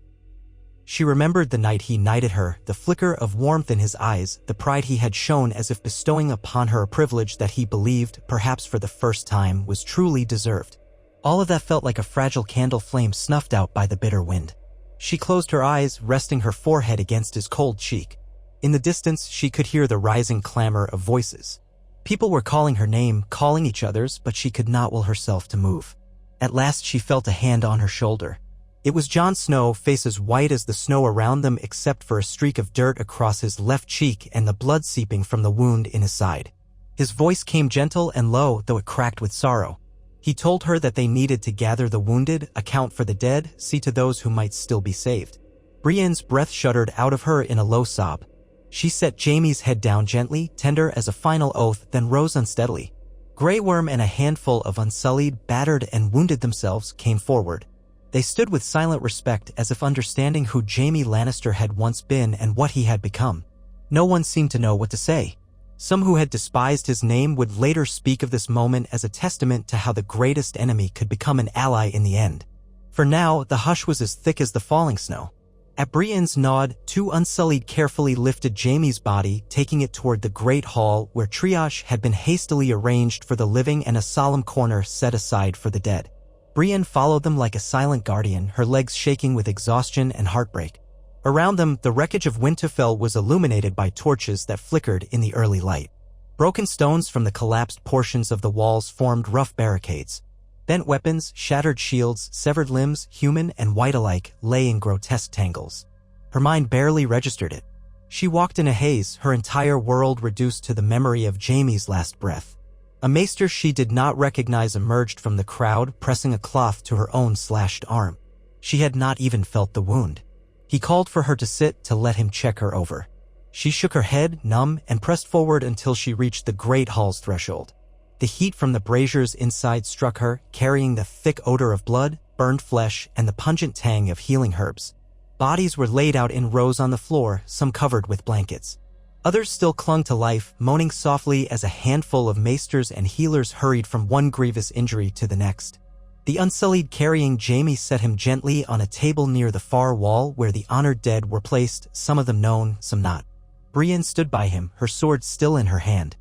She remembered the night he knighted her, the flicker of warmth in his eyes, the pride he had shown as if bestowing upon her a privilege that he believed, perhaps for the first time, was truly deserved. All of that felt like a fragile candle flame snuffed out by the bitter wind. She closed her eyes, resting her forehead against his cold cheek. In the distance, she could hear the rising clamor of voices. People were calling her name, calling each other's, but she could not will herself to move. At last she felt a hand on her shoulder. It was Jon Snow, face as white as the snow around them except for a streak of dirt across his left cheek and the blood seeping from the wound in his side. His voice came gentle and low, though it cracked with sorrow. He told her that they needed to gather the wounded, account for the dead, see to those who might still be saved. Brienne's breath shuddered out of her in a low sob. She set Jaime's head down gently, tender as a final oath, then rose unsteadily. Grey Worm and a handful of unsullied, battered, and wounded themselves came forward. They stood with silent respect, as if understanding who Jaime Lannister had once been and what he had become. No one seemed to know what to say. Some who had despised his name would later speak of this moment as a testament to how the greatest enemy could become an ally in the end. For now, the hush was as thick as the falling snow. At Brienne's nod, two Unsullied carefully lifted Jaime's body, taking it toward the great hall where triage had been hastily arranged for the living and a solemn corner set aside for the dead. Brienne followed them like a silent guardian, her legs shaking with exhaustion and heartbreak. Around them, the wreckage of Winterfell was illuminated by torches that flickered in the early light. Broken stones from the collapsed portions of the walls formed rough barricades. Bent weapons, shattered shields, severed limbs, human and white alike, lay in grotesque tangles. Her mind barely registered it. She walked in a haze, her entire world reduced to the memory of Jaime's last breath. A maester she did not recognize emerged from the crowd, pressing a cloth to her own slashed arm. She had not even felt the wound. He called for her to sit, to let him check her over. She shook her head, numb, and pressed forward until she reached the great hall's threshold. The heat from the braziers inside struck her, carrying the thick odor of blood, burned flesh, and the pungent tang of healing herbs. Bodies were laid out in rows on the floor, some covered with blankets. Others still clung to life, moaning softly as a handful of maesters and healers hurried from one grievous injury to the next. The Unsullied carrying Jaime set him gently on a table near the far wall where the honored dead were placed, some of them known, some not. Brienne stood by him, her sword still in her hand.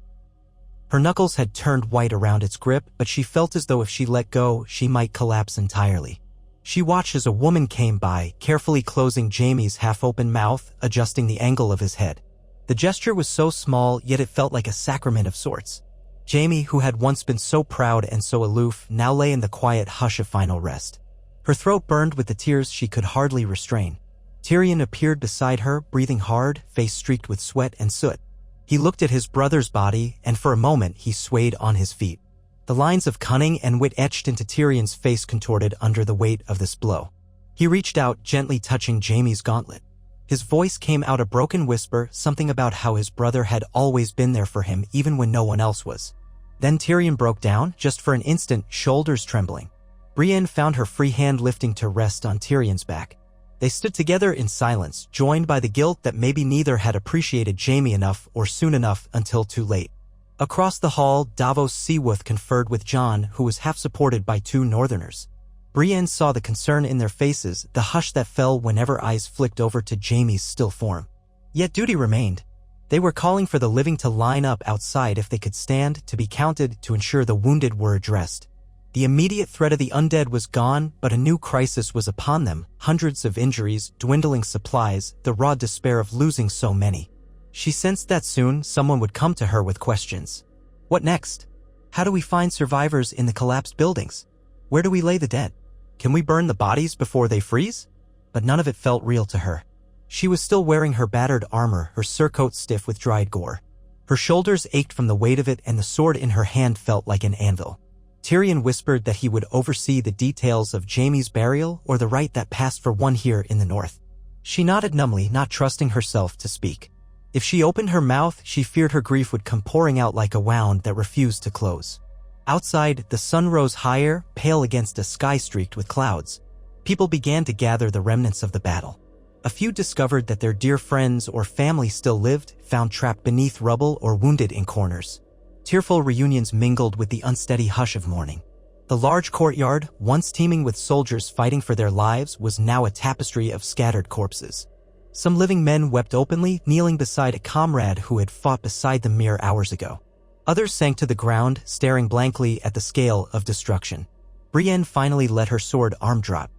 Her knuckles had turned white around its grip, but she felt as though if she let go, she might collapse entirely. She watched as a woman came by, carefully closing Jaime's half-open mouth, adjusting the angle of his head. The gesture was so small, yet it felt like a sacrament of sorts. Jaime, who had once been so proud and so aloof, now lay in the quiet hush of final rest. Her throat burned with the tears she could hardly restrain. Tyrion appeared beside her, breathing hard, face streaked with sweat and soot. He looked at his brother's body, and for a moment he swayed on his feet. The lines of cunning and wit etched into Tyrion's face contorted under the weight of this blow. He reached out, gently touching Jaime's gauntlet. His voice came out a broken whisper, something about how his brother had always been there for him even when no one else was. Then Tyrion broke down, just for an instant, shoulders trembling. Brienne found her free hand lifting to rest on Tyrion's back. They stood together in silence, joined by the guilt that maybe neither had appreciated Jaime enough or soon enough until too late. Across the hall, Davos Seaworth conferred with Jon, who was half supported by two northerners. Brienne saw the concern in their faces, the hush that fell whenever eyes flicked over to Jaime's still form. Yet duty remained. They were calling for the living to line up outside if they could stand, to be counted, to ensure the wounded were addressed. The immediate threat of the undead was gone, but a new crisis was upon them, hundreds of injuries, dwindling supplies, the raw despair of losing so many. She sensed that soon someone would come to her with questions. What next? How do we find survivors in the collapsed buildings? Where do we lay the dead? Can we burn the bodies before they freeze? But none of it felt real to her. She was still wearing her battered armor, her surcoat stiff with dried gore. Her shoulders ached from the weight of it, and the sword in her hand felt like an anvil. Tyrion whispered that he would oversee the details of Jaime's burial or the rite that passed for one here in the north. She nodded numbly, not trusting herself to speak. If she opened her mouth, she feared her grief would come pouring out like a wound that refused to close. Outside, the sun rose higher, pale against a sky streaked with clouds. People began to gather the remnants of the battle. A few discovered that their dear friends or family still lived, found trapped beneath rubble or wounded in corners. Tearful reunions mingled with the unsteady hush of mourning. The large courtyard, once teeming with soldiers fighting for their lives, was now a tapestry of scattered corpses. Some living men wept openly, kneeling beside a comrade who had fought beside them mere hours ago. Others sank to the ground, staring blankly at the scale of destruction. Brienne finally let her sword arm drop.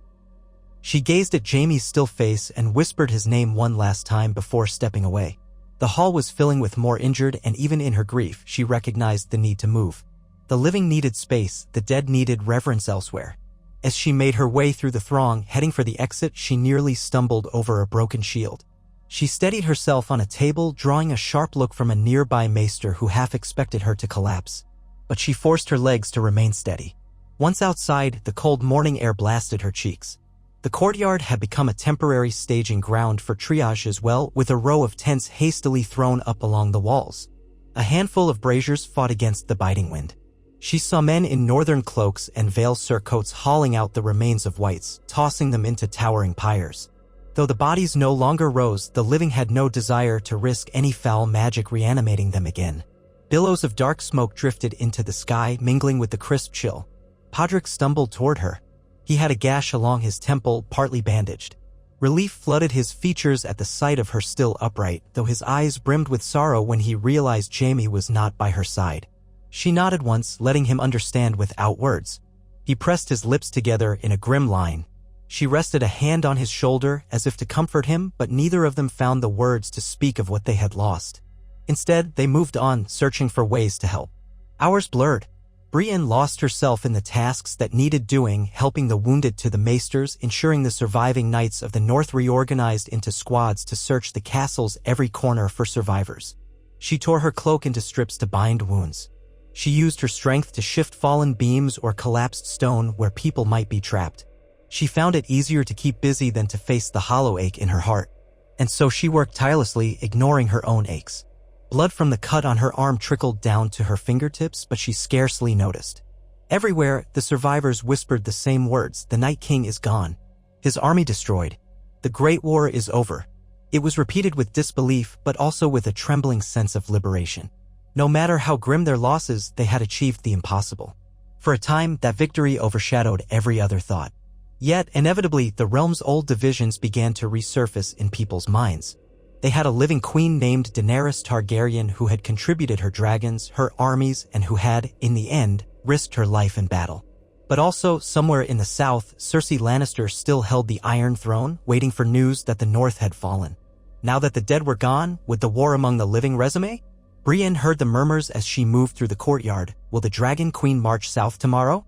She gazed at Jaime's still face and whispered his name one last time before stepping away. The hall was filling with more injured, and even in her grief, she recognized the need to move. The living needed space, the dead needed reverence elsewhere. As she made her way through the throng, heading for the exit, she nearly stumbled over a broken shield. She steadied herself on a table, drawing a sharp look from a nearby maester who half expected her to collapse. But she forced her legs to remain steady. Once outside, the cold morning air blasted her cheeks. The courtyard had become a temporary staging ground for triage as well, with a row of tents hastily thrown up along the walls. A handful of braziers fought against the biting wind. She saw men in northern cloaks and veil surcoats hauling out the remains of whites, tossing them into towering pyres. Though the bodies no longer rose, the living had no desire to risk any foul magic reanimating them again. Billows of dark smoke drifted into the sky, mingling with the crisp chill. Podrick stumbled toward her. He had a gash along his temple, partly bandaged. Relief flooded his features at the sight of her still upright, though his eyes brimmed with sorrow when he realized Jaime was not by her side. She nodded once, letting him understand without words. He pressed his lips together in a grim line. She rested a hand on his shoulder as if to comfort him, but neither of them found the words to speak of what they had lost. Instead, they moved on, searching for ways to help. Hours blurred. Brienne lost herself in the tasks that needed doing, helping the wounded to the maesters, ensuring the surviving knights of the north reorganized into squads to search the castle's every corner for survivors. She tore her cloak into strips to bind wounds. She used her strength to shift fallen beams or collapsed stone where people might be trapped. She found it easier to keep busy than to face the hollow ache in her heart. And so she worked tirelessly, ignoring her own aches. Blood from the cut on her arm trickled down to her fingertips, but she scarcely noticed. Everywhere, the survivors whispered the same words: the Night King is gone. His army destroyed. The Great War is over. It was repeated with disbelief, but also with a trembling sense of liberation. No matter how grim their losses, they had achieved the impossible. For a time, that victory overshadowed every other thought. Yet, inevitably, the realm's old divisions began to resurface in people's minds. They had a living queen named Daenerys Targaryen who had contributed her dragons, her armies, and who had, in the end, risked her life in battle. But also, somewhere in the south, Cersei Lannister still held the Iron Throne, waiting for news that the North had fallen. Now that the dead were gone, would the war among the living resume? Brienne heard the murmurs as she moved through the courtyard. Will the Dragon Queen march south tomorrow?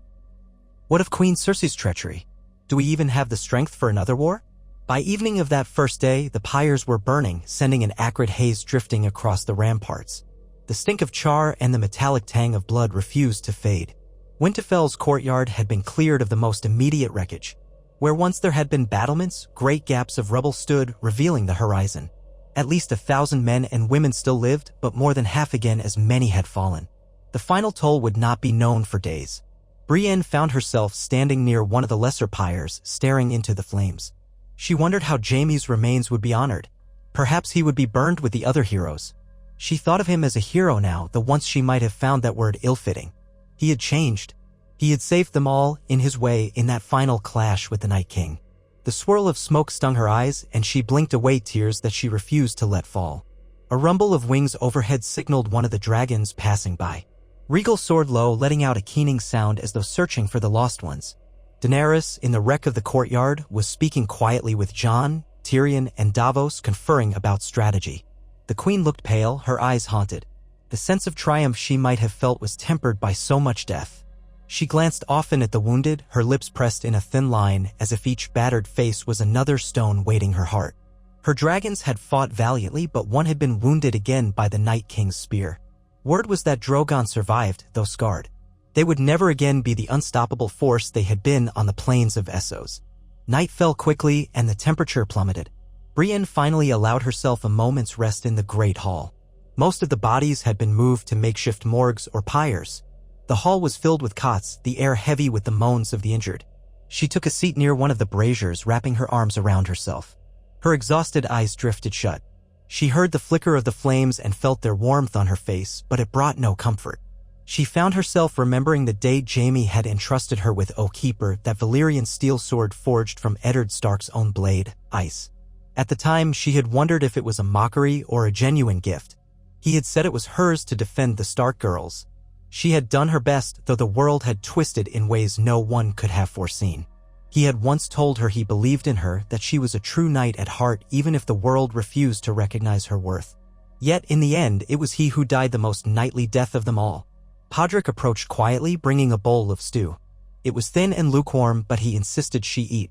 What of Queen Cersei's treachery? Do we even have the strength for another war? By evening of that first day, the pyres were burning, sending an acrid haze drifting across the ramparts. The stink of char and the metallic tang of blood refused to fade. Winterfell's courtyard had been cleared of the most immediate wreckage. Where once there had been battlements, great gaps of rubble stood, revealing the horizon. At least 1,000 men and women still lived, but more than half again as many had fallen. The final toll would not be known for days. Brienne found herself standing near one of the lesser pyres, staring into the flames. She wondered how Jaime's remains would be honored. Perhaps he would be burned with the other heroes. She thought of him as a hero now, though once she might have found that word ill-fitting. He had changed. He had saved them all, in his way, in that final clash with the Night King. The swirl of smoke stung her eyes, and she blinked away tears that she refused to let fall. A rumble of wings overhead signaled one of the dragons passing by. Rhaegal soared low, letting out a keening sound as though searching for the lost ones. Daenerys, in the wreck of the courtyard, was speaking quietly with Jon, Tyrion, and Davos, conferring about strategy. The queen looked pale, her eyes haunted. The sense of triumph she might have felt was tempered by so much death. She glanced often at the wounded, her lips pressed in a thin line, as if each battered face was another stone weighting her heart. Her dragons had fought valiantly, but one had been wounded again by the Night King's spear. Word was that Drogon survived, though scarred. They would never again be the unstoppable force they had been on the plains of Essos. Night fell quickly, and the temperature plummeted. Brienne finally allowed herself a moment's rest in the Great Hall. Most of the bodies had been moved to makeshift morgues or pyres. The hall was filled with cots, the air heavy with the moans of the injured. She took a seat near one of the braziers, wrapping her arms around herself. Her exhausted eyes drifted shut. She heard the flicker of the flames and felt their warmth on her face, but it brought no comfort. She found herself remembering the day Jaime had entrusted her with Oathkeeper, that Valyrian steel sword forged from Eddard Stark's own blade, Ice. At the time, she had wondered if it was a mockery or a genuine gift. He had said it was hers to defend the Stark girls. She had done her best, though the world had twisted in ways no one could have foreseen. He had once told her he believed in her, that she was a true knight at heart even if the world refused to recognize her worth. Yet, in the end, it was he who died the most knightly death of them all. Podrick approached quietly, bringing a bowl of stew. It was thin and lukewarm, but he insisted she eat.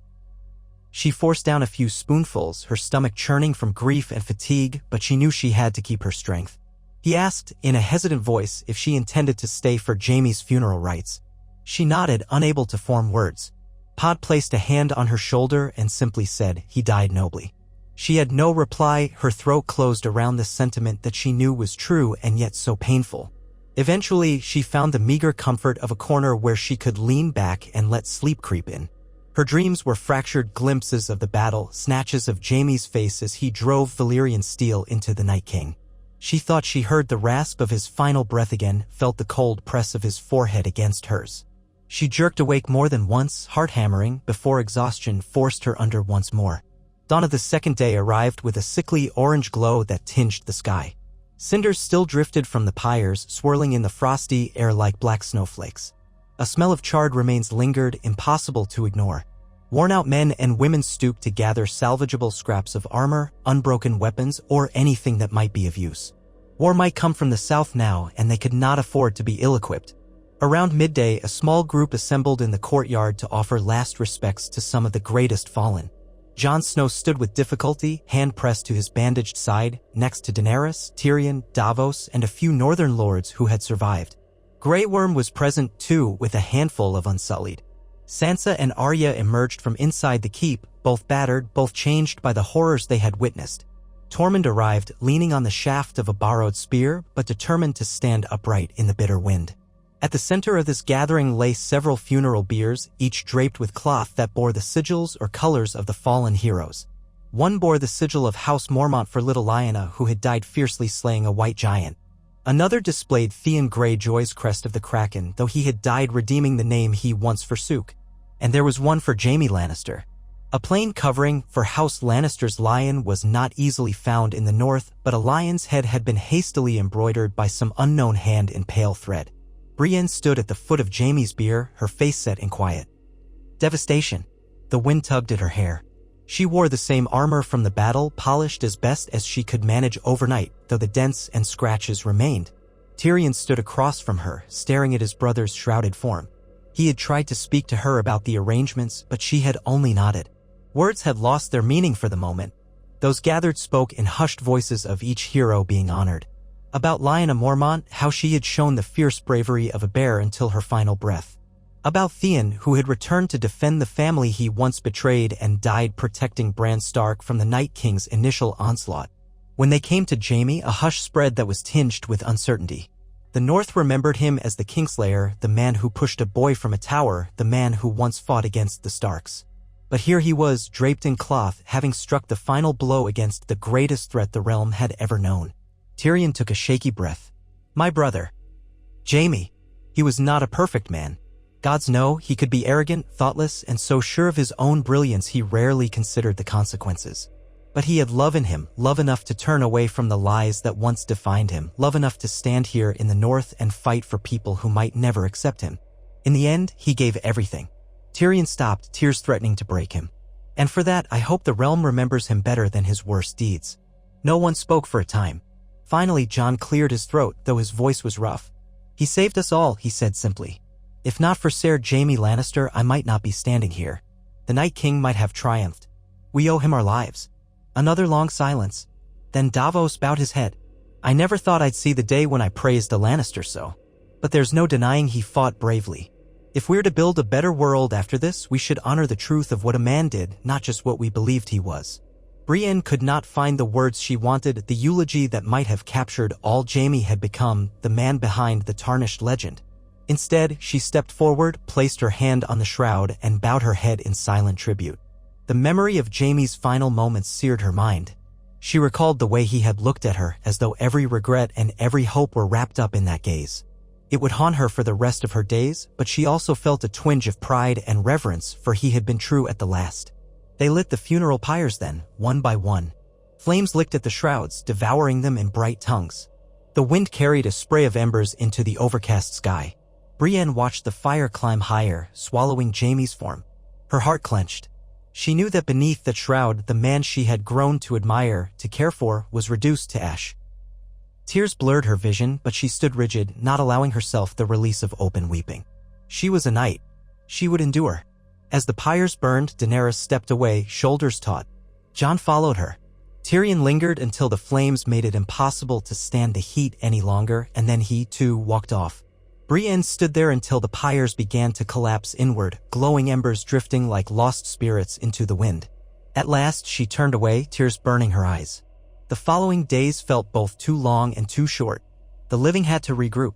She forced down a few spoonfuls, her stomach churning from grief and fatigue, but she knew she had to keep her strength. He asked, in a hesitant voice, if she intended to stay for Jaime's funeral rites. She nodded, unable to form words. Pod placed a hand on her shoulder and simply said, "He died nobly." She had no reply, her throat closed around the sentiment that she knew was true and yet so painful. Eventually, she found the meager comfort of a corner where she could lean back and let sleep creep in. Her dreams were fractured glimpses of the battle, snatches of Jaime's face as he drove Valyrian steel into the Night King. She thought she heard the rasp of his final breath again, felt the cold press of his forehead against hers. She jerked awake more than once, heart-hammering, before exhaustion forced her under once more. Dawn of the second day arrived with a sickly orange glow that tinged the sky. Cinders still drifted from the pyres, swirling in the frosty air like black snowflakes. A smell of charred remains lingered, impossible to ignore. Worn-out men and women stooped to gather salvageable scraps of armor, unbroken weapons, or anything that might be of use. War might come from the south now, and they could not afford to be ill-equipped. Around midday, a small group assembled in the courtyard to offer last respects to some of the greatest fallen. Jon Snow stood with difficulty, hand pressed to his bandaged side, next to Daenerys, Tyrion, Davos, and a few northern lords who had survived. Grey Worm was present too, with a handful of Unsullied. Sansa and Arya emerged from inside the keep, both battered, both changed by the horrors they had witnessed. Tormund arrived, leaning on the shaft of a borrowed spear, but determined to stand upright in the bitter wind. At the center of this gathering lay several funeral biers, each draped with cloth that bore the sigils or colors of the fallen heroes. One bore the sigil of House Mormont for little Lyanna, who had died fiercely slaying a white giant. Another displayed Theon Greyjoy's crest of the Kraken, though he had died redeeming the name he once forsook. And there was one for Jaime Lannister. A plain covering for House Lannister's lion was not easily found in the north, but a lion's head had been hastily embroidered by some unknown hand in pale thread. Brienne stood at the foot of Jaime's bier, her face set in quiet. Devastation. The wind tugged at her hair. She wore the same armor from the battle, polished as best as she could manage overnight, though the dents and scratches remained. Tyrion stood across from her, staring at his brother's shrouded form. He had tried to speak to her about the arrangements, but she had only nodded. Words had lost their meaning for the moment. Those gathered spoke in hushed voices of each hero being honored. About Lyanna Mormont, how she had shown the fierce bravery of a bear until her final breath. About Theon, who had returned to defend the family he once betrayed and died protecting Bran Stark from the Night King's initial onslaught. When they came to Jaime, a hush spread that was tinged with uncertainty. The North remembered him as the Kingslayer, the man who pushed a boy from a tower, the man who once fought against the Starks. But here he was, draped in cloth, having struck the final blow against the greatest threat the realm had ever known. Tyrion took a shaky breath. My brother. Jaime. He was not a perfect man. Gods know, he could be arrogant, thoughtless, and so sure of his own brilliance he rarely considered the consequences. But he had love in him, love enough to turn away from the lies that once defined him, love enough to stand here in the north and fight for people who might never accept him. In the end, he gave everything. Tyrion stopped, tears threatening to break him. And for that, I hope the realm remembers him better than his worst deeds. No one spoke for a time. Finally, Jon cleared his throat, though his voice was rough. He saved us all, he said simply. If not for Ser Jaime Lannister, I might not be standing here. The Night King might have triumphed. We owe him our lives. Another long silence. Then Davos bowed his head. I never thought I'd see the day when I praised a Lannister so. But there's no denying he fought bravely. If we're to build a better world after this, we should honor the truth of what a man did, not just what we believed he was. Brienne could not find the words she wanted, the eulogy that might have captured all Jaime had become, the man behind the tarnished legend. Instead, she stepped forward, placed her hand on the shroud, and bowed her head in silent tribute. The memory of Jaime's final moments seared her mind. She recalled the way he had looked at her, as though every regret and every hope were wrapped up in that gaze. It would haunt her for the rest of her days, but she also felt a twinge of pride and reverence, for he had been true at the last. They lit the funeral pyres then, one by one. Flames licked at the shrouds, devouring them in bright tongues. The wind carried a spray of embers into the overcast sky. Brienne watched the fire climb higher, swallowing Jaime's form. Her heart clenched. She knew that beneath that shroud, the man she had grown to admire, to care for, was reduced to ash. Tears blurred her vision, but she stood rigid, not allowing herself the release of open weeping. She was a knight. She would endure. As the pyres burned, Daenerys stepped away, shoulders taut. Jon followed her. Tyrion lingered until the flames made it impossible to stand the heat any longer, and then he, too, walked off. Brienne stood there until the pyres began to collapse inward, glowing embers drifting like lost spirits into the wind. At last, she turned away, tears burning her eyes. The following days felt both too long and too short. The living had to regroup.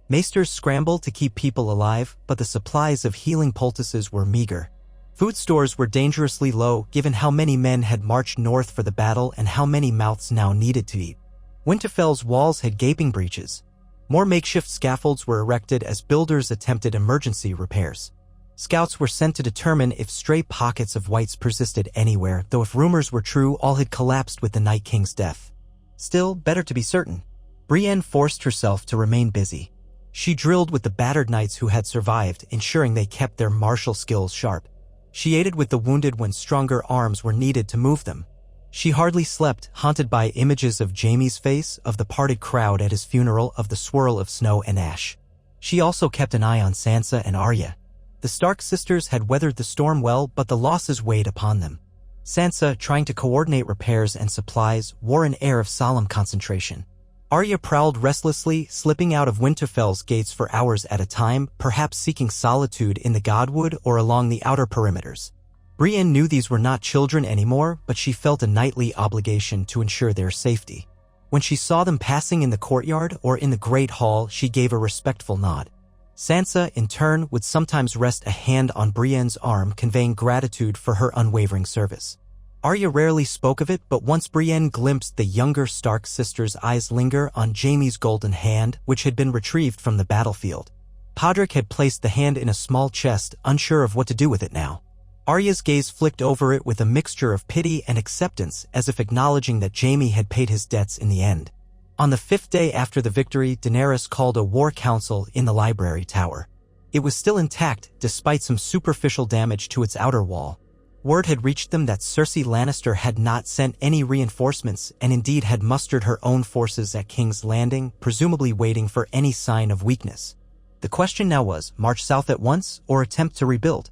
Maesters scrambled to keep people alive, but the supplies of healing poultices were meager. Food stores were dangerously low, given how many men had marched north for the battle and how many mouths now needed to eat. Winterfell's walls had gaping breaches. More makeshift scaffolds were erected as builders attempted emergency repairs. Scouts were sent to determine if stray pockets of whites persisted anywhere, though if rumors were true, all had collapsed with the Night King's death. Still, better to be certain. Brienne forced herself to remain busy. She drilled with the battered knights who had survived, ensuring they kept their martial skills sharp. She aided with the wounded when stronger arms were needed to move them. She hardly slept, haunted by images of Jaime's face, of the parted crowd at his funeral, of the swirl of snow and ash. She also kept an eye on Sansa and Arya. The Stark sisters had weathered the storm well, but the losses weighed upon them. Sansa, trying to coordinate repairs and supplies, wore an air of solemn concentration. Arya prowled restlessly, slipping out of Winterfell's gates for hours at a time, perhaps seeking solitude in the Godwood or along the outer perimeters. Brienne knew these were not children anymore, but she felt a knightly obligation to ensure their safety. When she saw them passing in the courtyard or in the Great Hall, she gave a respectful nod. Sansa, in turn, would sometimes rest a hand on Brienne's arm, conveying gratitude for her unwavering service. Arya rarely spoke of it, but once Brienne glimpsed the younger Stark sister's eyes linger on Jaime's golden hand, which had been retrieved from the battlefield. Podrick had placed the hand in a small chest, unsure of what to do with it now. Arya's gaze flicked over it with a mixture of pity and acceptance, as if acknowledging that Jaime had paid his debts in the end. On the 5th day after the victory, Daenerys called a war council in the library tower. It was still intact, despite some superficial damage to its outer wall. Word had reached them that Cersei Lannister had not sent any reinforcements and indeed had mustered her own forces at King's Landing, presumably waiting for any sign of weakness. The question now was, march south at once or attempt to rebuild?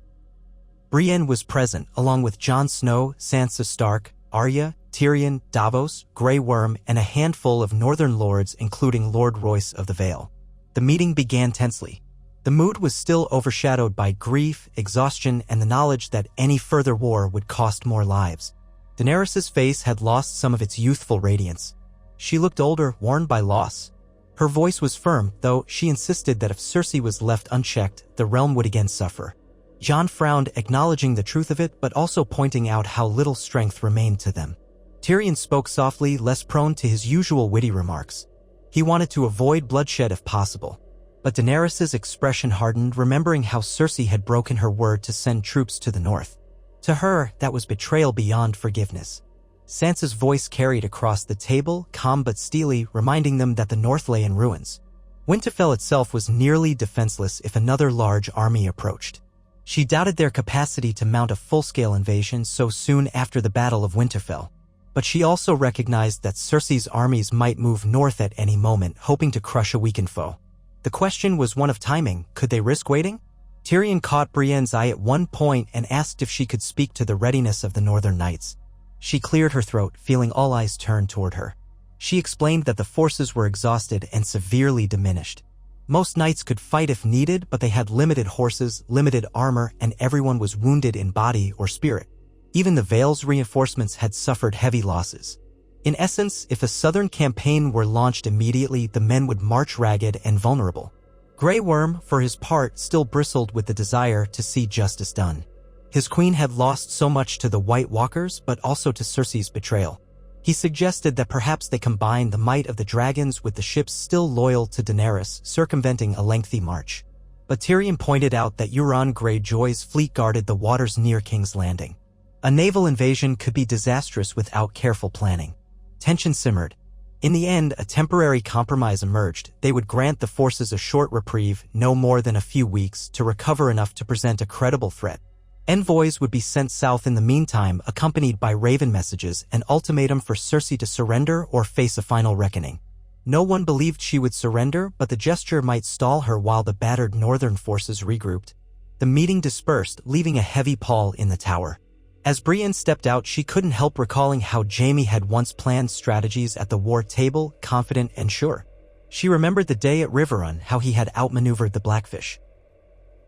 Brienne was present, along with Jon Snow, Sansa Stark, Arya, Tyrion, Davos, Grey Worm, and a handful of northern lords, including Lord Royce of the Vale. The meeting began tensely. The mood was still overshadowed by grief, exhaustion, and the knowledge that any further war would cost more lives. Daenerys' face had lost some of its youthful radiance. She looked older, worn by loss. Her voice was firm, though she insisted that if Cersei was left unchecked, the realm would again suffer. Jon frowned, acknowledging the truth of it, but also pointing out how little strength remained to them. Tyrion spoke softly, less prone to his usual witty remarks. He wanted to avoid bloodshed if possible. But Daenerys' expression hardened, remembering how Cersei had broken her word to send troops to the north. To her, that was betrayal beyond forgiveness. Sansa's voice carried across the table, calm but steely, reminding them that the north lay in ruins. Winterfell itself was nearly defenseless if another large army approached. She doubted their capacity to mount a full-scale invasion so soon after the Battle of Winterfell. But she also recognized that Cersei's armies might move north at any moment, hoping to crush a weakened foe. The question was one of timing. Could they risk waiting? Tyrion caught Brienne's eye at one point and asked if she could speak to the readiness of the Northern Knights. She cleared her throat, feeling all eyes turn toward her. She explained that the forces were exhausted and severely diminished. Most knights could fight if needed, but they had limited horses, limited armor, and everyone was wounded in body or spirit. Even the Vale's reinforcements had suffered heavy losses. In essence, if a southern campaign were launched immediately, the men would march ragged and vulnerable. Grey Worm, for his part, still bristled with the desire to see justice done. His queen had lost so much to the White Walkers, but also to Cersei's betrayal. He suggested that perhaps they combine the might of the dragons with the ships still loyal to Daenerys, circumventing a lengthy march. But Tyrion pointed out that Euron Greyjoy's fleet guarded the waters near King's Landing. A naval invasion could be disastrous without careful planning. Tension simmered. In the end, a temporary compromise emerged. They would grant the forces a short reprieve, no more than a few weeks, to recover enough to present a credible threat. Envoys would be sent south in the meantime, accompanied by raven messages, an ultimatum for Cersei to surrender or face a final reckoning. No one believed she would surrender, but the gesture might stall her while the battered northern forces regrouped. The meeting dispersed, leaving a heavy pall in the tower. As Brienne stepped out, she couldn't help recalling how Jaime had once planned strategies at the war table, confident and sure. She remembered the day at Riverrun, how he had outmaneuvered the Blackfish.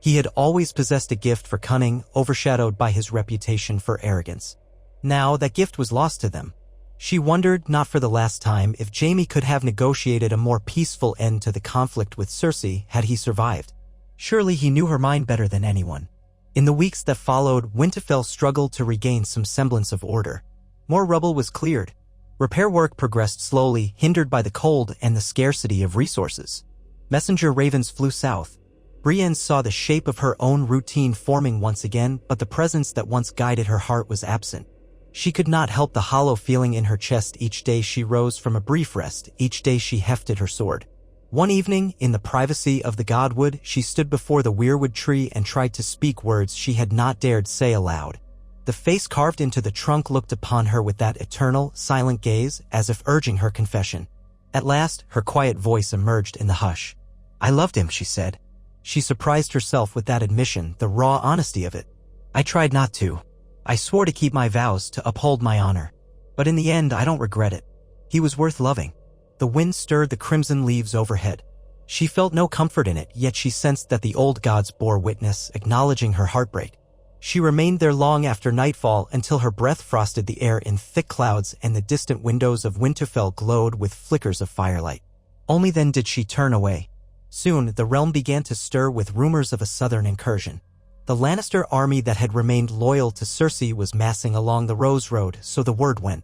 He had always possessed a gift for cunning, overshadowed by his reputation for arrogance. Now that gift was lost to them. She wondered, not for the last time, if Jaime could have negotiated a more peaceful end to the conflict with Cersei had he survived. Surely he knew her mind better than anyone. In the weeks that followed, Winterfell struggled to regain some semblance of order. More rubble was cleared. Repair work progressed slowly, hindered by the cold and the scarcity of resources. Messenger ravens flew south. Brienne saw the shape of her own routine forming once again, but the presence that once guided her heart was absent. She could not help the hollow feeling in her chest each day she rose from a brief rest, each day she hefted her sword. One evening, in the privacy of the Godwood, she stood before the weirwood tree and tried to speak words she had not dared say aloud. The face carved into the trunk looked upon her with that eternal, silent gaze, as if urging her confession. At last, her quiet voice emerged in the hush. "I loved him," she said. She surprised herself with that admission, the raw honesty of it. "I tried not to. I swore to keep my vows, to uphold my honor. But in the end, I don't regret it. He was worth loving." The wind stirred the crimson leaves overhead. She felt no comfort in it, yet she sensed that the old gods bore witness, acknowledging her heartbreak. She remained there long after nightfall until her breath frosted the air in thick clouds and the distant windows of Winterfell glowed with flickers of firelight. Only then did she turn away. Soon, the realm began to stir with rumors of a southern incursion. The Lannister army that had remained loyal to Cersei was massing along the Rose Road, so the word went.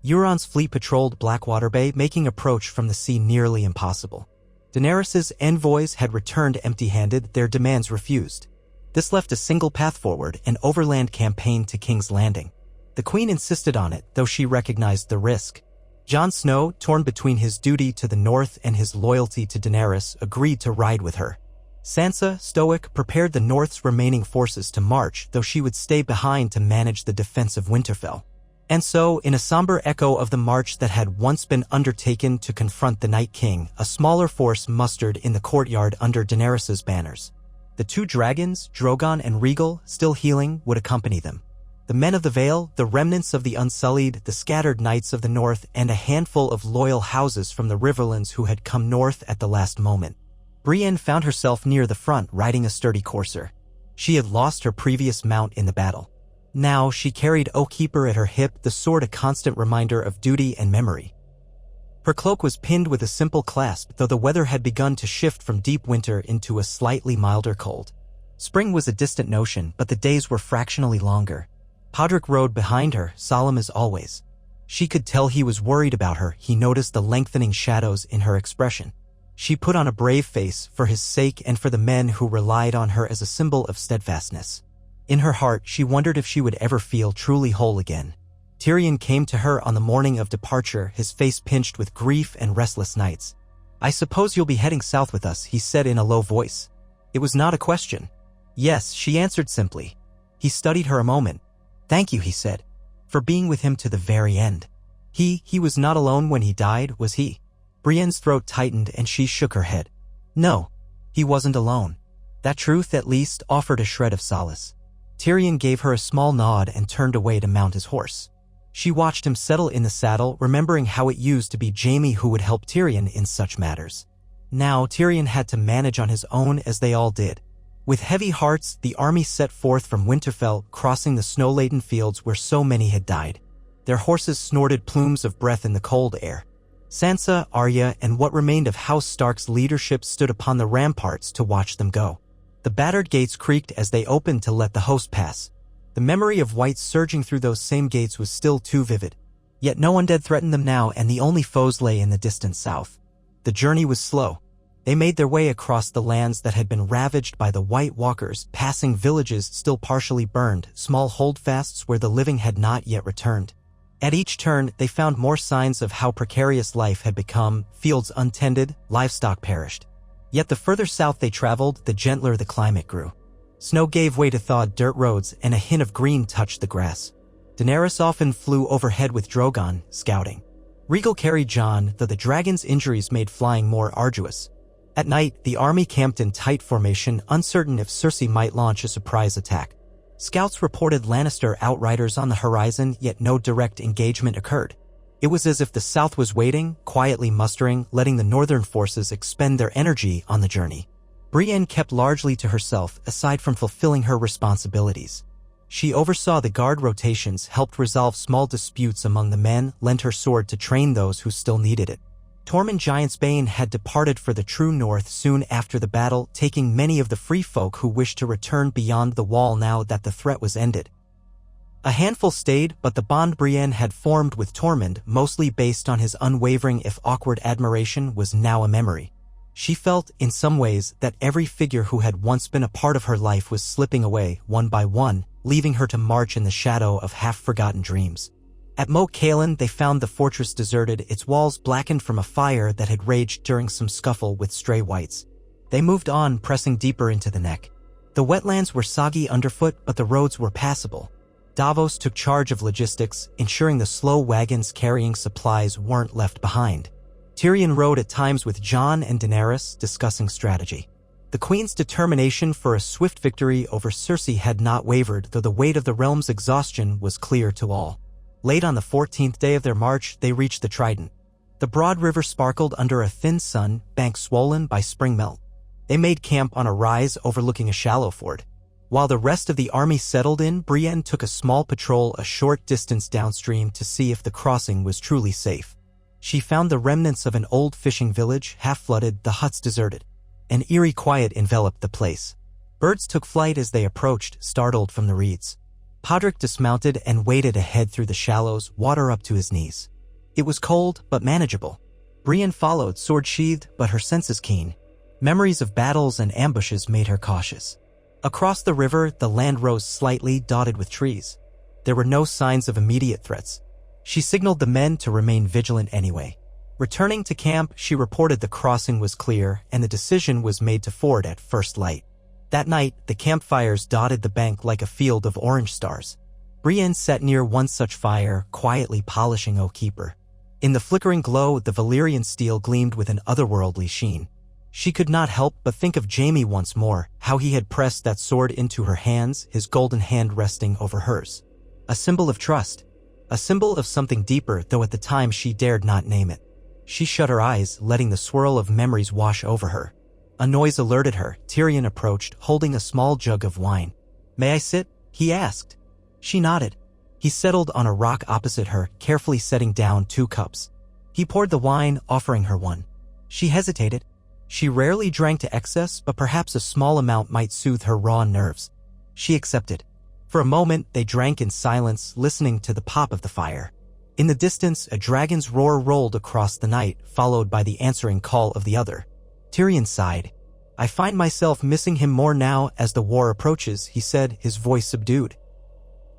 Euron's fleet patrolled Blackwater Bay, making approach from the sea nearly impossible. Daenerys's envoys had returned empty-handed, their demands refused. This left a single path forward, an overland campaign to King's Landing. The Queen insisted on it, though she recognized the risk. Jon Snow, torn between his duty to the north and his loyalty to Daenerys, agreed to ride with her. Sansa, stoic, prepared the North's remaining forces to march, though she would stay behind to manage the defense of Winterfell. And so, in a somber echo of the march that had once been undertaken to confront the Night King, a smaller force mustered in the courtyard under Daenerys's banners. The two dragons, Drogon and Rhaegal, still healing, would accompany them. The men of the Vale, the remnants of the Unsullied, the scattered knights of the North, and a handful of loyal houses from the Riverlands who had come north at the last moment. Brienne found herself near the front, riding a sturdy courser. She had lost her previous mount in the battle. Now she carried Oathkeeper at her hip, the sword a constant reminder of duty and memory. Her cloak was pinned with a simple clasp, though the weather had begun to shift from deep winter into a slightly milder cold. Spring was a distant notion, but the days were fractionally longer. Podrick rode behind her, solemn as always. She could tell he was worried about her. He noticed the lengthening shadows in her expression. She put on a brave face, for his sake and for the men who relied on her as a symbol of steadfastness. In her heart, she wondered if she would ever feel truly whole again. Tyrion came to her on the morning of departure, his face pinched with grief and restless nights. "I suppose you'll be heading south with us," he said in a low voice. It was not a question. "Yes," she answered simply. He studied her a moment. "Thank you," he said, "for being with him to the very end." He was not alone when he died, was he? Brienne's throat tightened and she shook her head. No, he wasn't alone. That truth, at least, offered a shred of solace. Tyrion gave her a small nod and turned away to mount his horse. She watched him settle in the saddle, remembering how it used to be Jaime who would help Tyrion in such matters. Now Tyrion had to manage on his own, as they all did. With heavy hearts, the army set forth from Winterfell, crossing the snow-laden fields where so many had died. Their horses snorted plumes of breath in the cold air. Sansa, Arya, and what remained of House Stark's leadership stood upon the ramparts to watch them go. The battered gates creaked as they opened to let the host pass. The memory of white surging through those same gates was still too vivid. Yet no undead threatened them now, and the only foes lay in the distant south. The journey was slow. They made their way across the lands that had been ravaged by the White Walkers, passing villages still partially burned, small holdfasts where the living had not yet returned. At each turn, they found more signs of how precarious life had become, fields untended, livestock perished. Yet the further south they traveled, the gentler the climate grew. Snow gave way to thawed dirt roads, and a hint of green touched the grass. Daenerys often flew overhead with Drogon, scouting. Rhaegal carried Jon, though the dragon's injuries made flying more arduous. At night, the army camped in tight formation, uncertain if Cersei might launch a surprise attack. Scouts reported Lannister outriders on the horizon, yet no direct engagement occurred. It was as if the South was waiting, quietly mustering, letting the Northern forces expend their energy on the journey. Brienne kept largely to herself, aside from fulfilling her responsibilities. She oversaw the guard rotations, helped resolve small disputes among the men, lent her sword to train those who still needed it. Tormund Giantsbane had departed for the true north soon after the battle, taking many of the free folk who wished to return beyond the wall now that the threat was ended. A handful stayed, but the bond Brienne had formed with Tormund, mostly based on his unwavering if awkward admiration, was now a memory. She felt, in some ways, that every figure who had once been a part of her life was slipping away, one by one, leaving her to march in the shadow of half-forgotten dreams. At Moat Cailin, they found the fortress deserted, its walls blackened from a fire that had raged during some scuffle with stray wights. They moved on, pressing deeper into the neck. The wetlands were soggy underfoot, but the roads were passable. Davos took charge of logistics, ensuring the slow wagons carrying supplies weren't left behind. Tyrion rode at times with Jon and Daenerys, discussing strategy. The Queen's determination for a swift victory over Cersei had not wavered, though the weight of the realm's exhaustion was clear to all. Late on the 14th day of their march, they reached the Trident. The broad river sparkled under a thin sun, banks swollen by spring melt. They made camp on a rise overlooking a shallow ford. While the rest of the army settled in, Brienne took a small patrol a short distance downstream to see if the crossing was truly safe. She found the remnants of an old fishing village, half-flooded, the huts deserted. An eerie quiet enveloped the place. Birds took flight as they approached, startled from the reeds. Podrick dismounted and waded ahead through the shallows, water up to his knees. It was cold, but manageable. Brienne followed, sword sheathed, but her senses keen. Memories of battles and ambushes made her cautious. Across the river, the land rose slightly, dotted with trees. There were no signs of immediate threats. She signaled the men to remain vigilant anyway. Returning to camp, she reported the crossing was clear, and the decision was made to ford at first light. That night, the campfires dotted the bank like a field of orange stars. Brienne sat near one such fire, quietly polishing Oak Keeper. In the flickering glow, the Valyrian steel gleamed with an otherworldly sheen. She could not help but think of Jaime once more, how he had pressed that sword into her hands, his golden hand resting over hers. A symbol of trust. A symbol of something deeper, though at the time she dared not name it. She shut her eyes, letting the swirl of memories wash over her. A noise alerted her. Tyrion approached, holding a small jug of wine. "May I sit?" he asked. She nodded. He settled on a rock opposite her, carefully setting down 2 cups. He poured the wine, offering her one. She hesitated. She rarely drank to excess, but perhaps a small amount might soothe her raw nerves. She accepted. For a moment, they drank in silence, listening to the pop of the fire. In the distance, a dragon's roar rolled across the night, followed by the answering call of the other. Tyrion sighed. "I find myself missing him more now as the war approaches," he said, his voice subdued.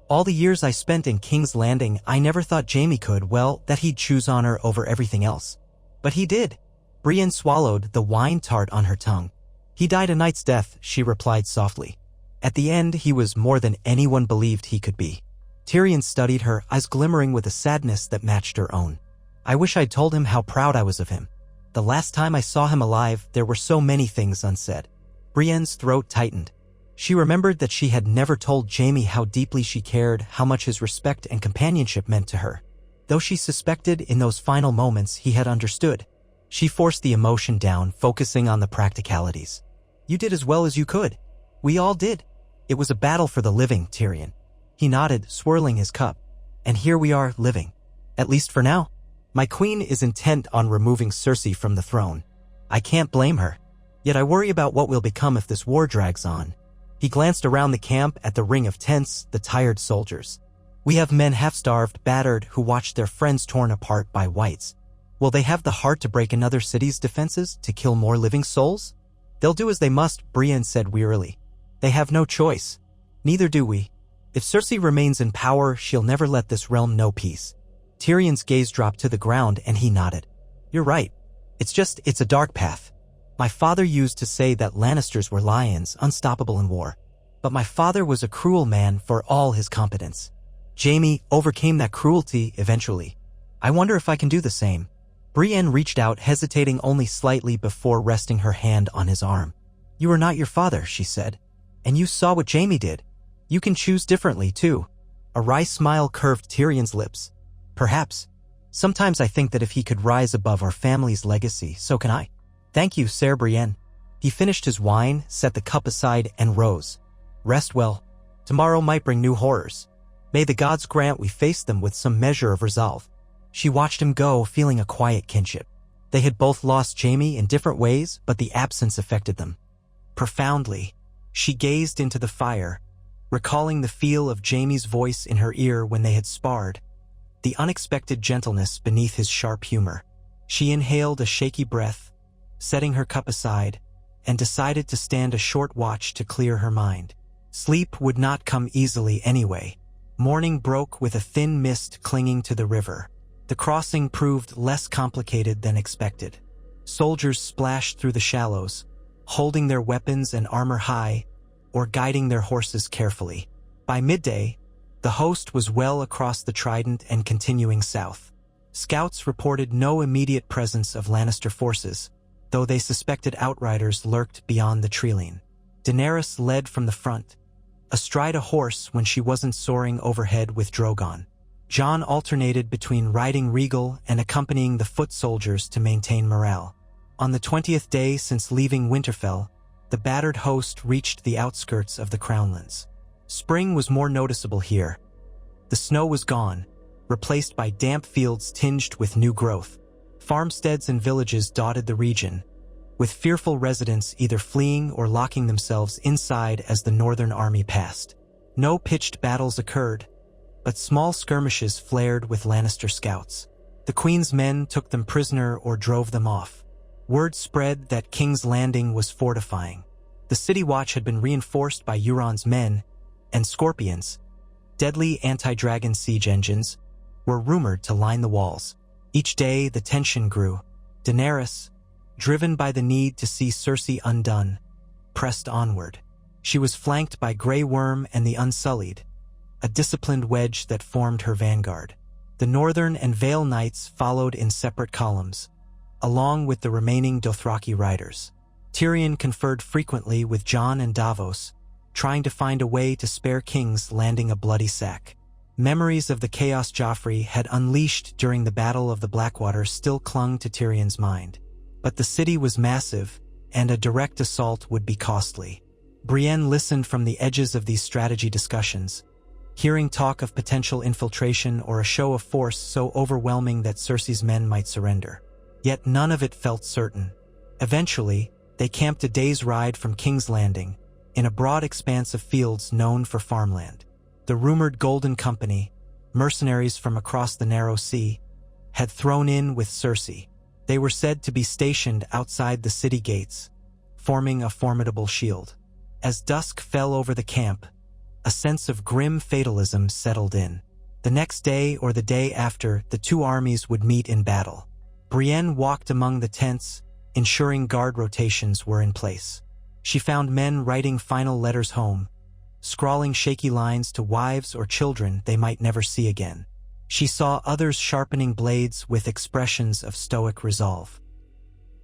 "All the years I spent in King's Landing, I never thought Jaime could, well, that he'd choose honor over everything else. But he did." Brienne swallowed, the wine tart on her tongue. "He died a knight's death," she replied softly. At the end, he was more than anyone believed he could be. Tyrion studied her, eyes glimmering with a sadness that matched her own. "I wish I'd told him how proud I was of him. The last time I saw him alive, there were so many things unsaid." Brienne's throat tightened. She remembered that she had never told Jaime how deeply she cared, how much his respect and companionship meant to her. Though she suspected in those final moments he had understood. She forced the emotion down, focusing on the practicalities. "You did as well as you could. We all did. It was a battle for the living, Tyrion." He nodded, swirling his cup. "And here we are, living. At least for now. My queen is intent on removing Cersei from the throne. I can't blame her. Yet I worry about what will become if this war drags on." He glanced around the camp at the ring of tents, the tired soldiers. "We have men half-starved, battered, who watch their friends torn apart by wights. Will they have the heart to break another city's defenses, to kill more living souls?" "They'll do as they must," Brienne said wearily. "They have no choice. Neither do we. If Cersei remains in power, she'll never let this realm know peace." Tyrion's gaze dropped to the ground and he nodded. "You're right. It's a dark path. My father used to say that Lannisters were lions, unstoppable in war. But my father was a cruel man for all his competence. Jaime overcame that cruelty eventually. I wonder if I can do the same." Brienne reached out, hesitating only slightly before resting her hand on his arm. "You are not your father," she said. "And you saw what Jaime did. You can choose differently, too." A wry smile curved Tyrion's lips. "Perhaps. Sometimes I think that if he could rise above our family's legacy, so can I." "Thank you, Ser Brienne." He finished his wine, set the cup aside, and rose. "Rest well. Tomorrow might bring new horrors. May the gods grant we face them with some measure of resolve." She watched him go, feeling a quiet kinship. They had both lost Jaime in different ways, but the absence affected them profoundly. She gazed into the fire, recalling the feel of Jaime's voice in her ear when they had sparred, the unexpected gentleness beneath his sharp humor. She inhaled a shaky breath, setting her cup aside, and decided to stand a short watch to clear her mind. Sleep would not come easily anyway. Morning broke with a thin mist clinging to the river. The crossing proved less complicated than expected. Soldiers splashed through the shallows, holding their weapons and armor high, or guiding their horses carefully. By midday, the host was well across the Trident and continuing south. Scouts reported no immediate presence of Lannister forces, though they suspected outriders lurked beyond the treeline. Daenerys led from the front, astride a horse when she wasn't soaring overhead with Drogon. Jon alternated between riding regal and accompanying the foot soldiers to maintain morale. On the 20th day since leaving Winterfell, the battered host reached the outskirts of the Crownlands. Spring was more noticeable here. The snow was gone, replaced by damp fields tinged with new growth. Farmsteads and villages dotted the region, with fearful residents either fleeing or locking themselves inside as the Northern Army passed. No pitched battles occurred, but small skirmishes flared with Lannister scouts. The Queen's men took them prisoner or drove them off. Word spread that King's Landing was fortifying. The City Watch had been reinforced by Euron's men, and Scorpions, deadly anti-dragon siege engines, were rumored to line the walls. Each day the tension grew. Daenerys, driven by the need to see Cersei undone, pressed onward. She was flanked by Grey Worm and the Unsullied, a disciplined wedge that formed her vanguard. The Northern and Vale Knights followed in separate columns, along with the remaining Dothraki riders. Tyrion conferred frequently with Jon and Davos, trying to find a way to spare King's Landing a bloody sack. Memories of the chaos Joffrey had unleashed during the Battle of the Blackwater still clung to Tyrion's mind. But the city was massive, and a direct assault would be costly. Brienne listened from the edges of these strategy discussions, hearing talk of potential infiltration or a show of force so overwhelming that Cersei's men might surrender. Yet none of it felt certain. Eventually, they camped a day's ride from King's Landing, in a broad expanse of fields known for farmland. The rumored Golden Company, mercenaries from across the Narrow Sea, had thrown in with Cersei. They were said to be stationed outside the city gates, forming a formidable shield. As dusk fell over the camp, a sense of grim fatalism settled in. The next day or the day after, the two armies would meet in battle. Brienne walked among the tents, ensuring guard rotations were in place. She found men writing final letters home, scrawling shaky lines to wives or children they might never see again. She saw others sharpening blades with expressions of stoic resolve.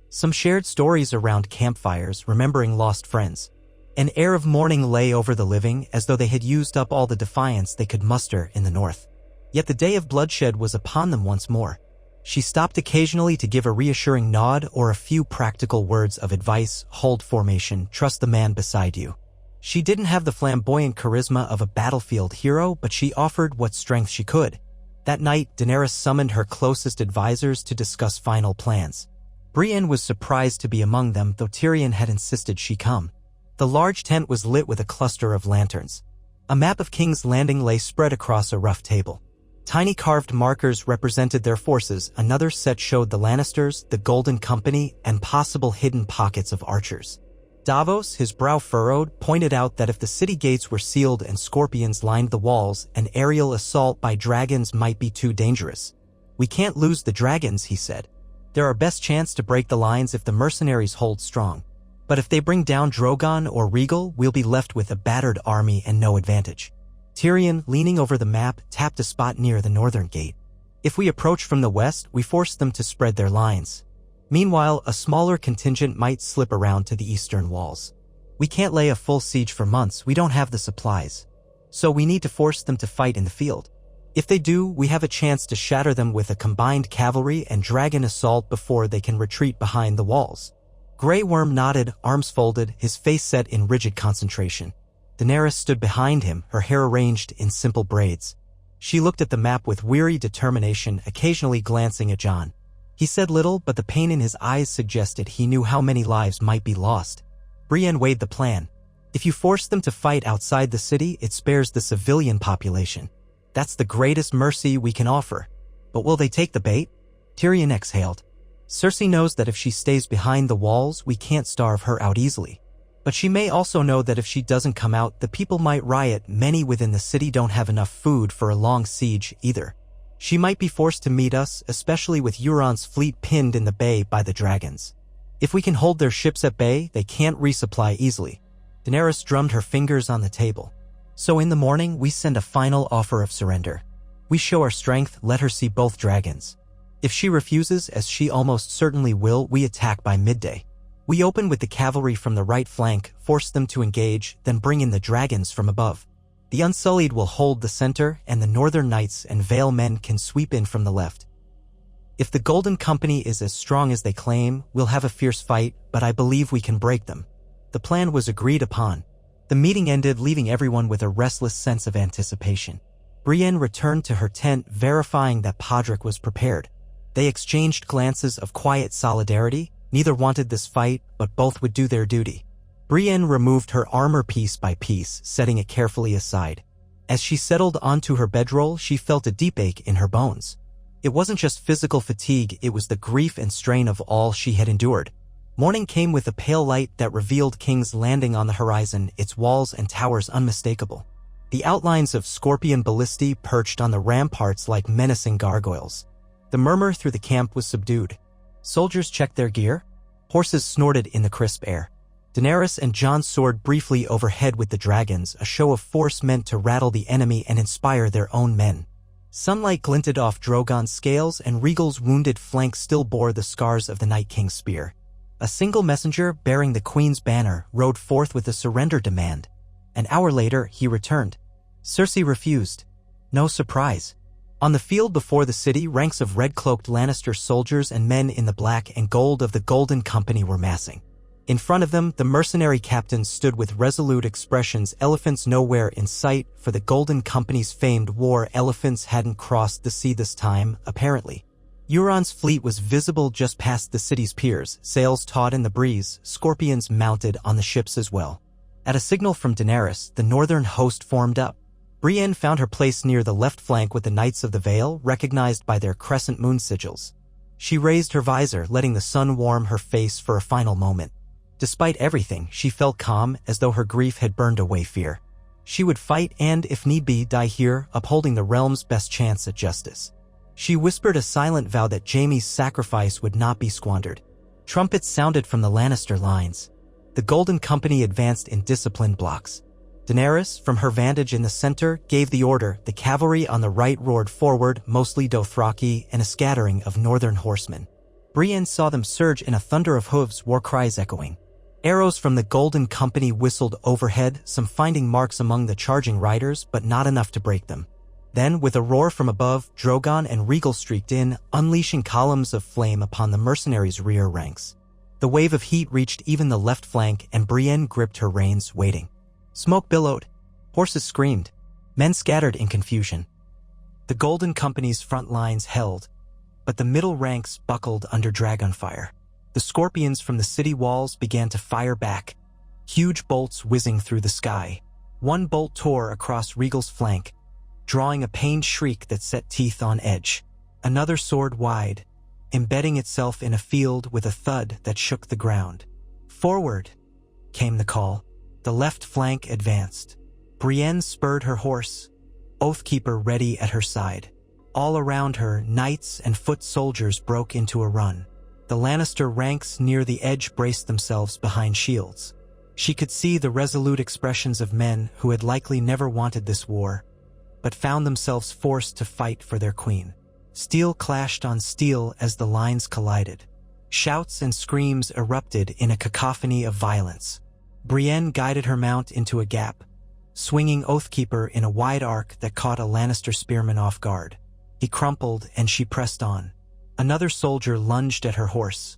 Some shared stories around campfires, remembering lost friends. An air of mourning lay over the living, as though they had used up all the defiance they could muster in the north. Yet the day of bloodshed was upon them once more. She stopped occasionally to give a reassuring nod or a few practical words of advice: hold formation, trust the man beside you. She didn't have the flamboyant charisma of a battlefield hero, but she offered what strength she could. That night, Daenerys summoned her closest advisors to discuss final plans. Brienne was surprised to be among them, though Tyrion had insisted she come. The large tent was lit with a cluster of lanterns. A map of King's Landing lay spread across a rough table. Tiny carved markers represented their forces. Another set showed the Lannisters, the Golden Company, and possible hidden pockets of archers. Davos, his brow furrowed, pointed out that if the city gates were sealed and scorpions lined the walls, an aerial assault by dragons might be too dangerous. We can't lose the dragons, he said. They're our best chance to break the lines if the mercenaries hold strong. But if they bring down Drogon or Regal, we'll be left with a battered army and no advantage. Tyrion, leaning over the map, tapped a spot near the northern gate. If we approach from the west, we force them to spread their lines. Meanwhile, a smaller contingent might slip around to the eastern walls. We can't lay a full siege for months, we don't have the supplies. So we need to force them to fight in the field. If they do, we have a chance to shatter them with a combined cavalry and dragon assault before they can retreat behind the walls. Grey Worm nodded, arms folded, his face set in rigid concentration. Daenerys stood behind him, her hair arranged in simple braids. She looked at the map with weary determination, occasionally glancing at Jon. He said little, but the pain in his eyes suggested he knew how many lives might be lost. Brienne weighed the plan. If you force them to fight outside the city, it spares the civilian population. That's the greatest mercy we can offer. But will they take the bait? Tyrion exhaled. Cersei knows that if she stays behind the walls, we can't starve her out easily. But she may also know that if she doesn't come out, the people might riot. Many within the city don't have enough food for a long siege either. She might be forced to meet us, especially with Euron's fleet pinned in the bay by the dragons. If we can hold their ships at bay, they can't resupply easily. Daenerys drummed her fingers on the table. So in the morning, we send a final offer of surrender. We show our strength, let her see both dragons. If she refuses, as she almost certainly will, we attack by midday. We open with the cavalry from the right flank, force them to engage, then bring in the dragons from above. The Unsullied will hold the center, and the Northern Knights and Vale men can sweep in from the left. If the Golden Company is as strong as they claim, we'll have a fierce fight, but I believe we can break them. The plan was agreed upon. The meeting ended, leaving everyone with a restless sense of anticipation. Brienne returned to her tent, verifying that Podrick was prepared. They exchanged glances of quiet solidarity. Neither wanted this fight, but both would do their duty. Brienne removed her armor piece by piece, setting it carefully aside. As she settled onto her bedroll, she felt a deep ache in her bones. It wasn't just physical fatigue, it was the grief and strain of all she had endured. Morning came with a pale light that revealed King's Landing on the horizon, its walls and towers unmistakable. The outlines of Scorpion ballistae perched on the ramparts like menacing gargoyles. The murmur through the camp was subdued. Soldiers checked their gear. Horses snorted in the crisp air. Daenerys and Jon soared briefly overhead with the dragons, a show of force meant to rattle the enemy and inspire their own men. Sunlight glinted off Drogon's scales, and Rhaegal's wounded flank still bore the scars of the Night King's spear. A single messenger, bearing the Queen's banner, rode forth with a surrender demand. An hour later, he returned. Cersei refused. No surprise. On the field before the city, ranks of red-cloaked Lannister soldiers and men in the black and gold of the Golden Company were massing. In front of them, the mercenary captains stood with resolute expressions, elephants nowhere in sight. For the Golden Company's famed war, elephants hadn't crossed the sea this time, apparently. Euron's fleet was visible just past the city's piers, sails taut in the breeze, scorpions mounted on the ships as well. At a signal from Daenerys, the northern host formed up. Brienne found her place near the left flank with the Knights of the Vale, recognized by their crescent moon sigils. She raised her visor, letting the sun warm her face for a final moment. Despite everything, she felt calm, as though her grief had burned away fear. She would fight and, if need be, die here, upholding the realm's best chance at justice. She whispered a silent vow that Jaime's sacrifice would not be squandered. Trumpets sounded from the Lannister lines. The Golden Company advanced in disciplined blocks. Daenerys, from her vantage in the center, gave the order. The cavalry on the right roared forward, mostly Dothraki, and a scattering of northern horsemen. Brienne saw them surge in a thunder of hooves, war cries echoing. Arrows from the Golden Company whistled overhead, some finding marks among the charging riders, but not enough to break them. Then, with a roar from above, Drogon and Rhaegal streaked in, unleashing columns of flame upon the mercenaries' rear ranks. The wave of heat reached even the left flank, and Brienne gripped her reins, waiting. Smoke billowed. Horses screamed. Men scattered in confusion. The Golden Company's front lines held, but the middle ranks buckled under dragon fire. The scorpions from the city walls began to fire back, huge bolts whizzing through the sky. One bolt tore across Rhaegal's flank, drawing a pained shriek that set teeth on edge. Another soared wide, embedding itself in a field with a thud that shook the ground. Forward, came the call. The left flank advanced. Brienne spurred her horse, Oathkeeper ready at her side. All around her, knights and foot soldiers broke into a run. The Lannister ranks near the edge braced themselves behind shields. She could see the resolute expressions of men who had likely never wanted this war, but found themselves forced to fight for their queen. Steel clashed on steel as the lines collided. Shouts and screams erupted in a cacophony of violence. Brienne guided her mount into a gap, swinging Oathkeeper in a wide arc that caught a Lannister spearman off guard. He crumpled and she pressed on. Another soldier lunged at her horse.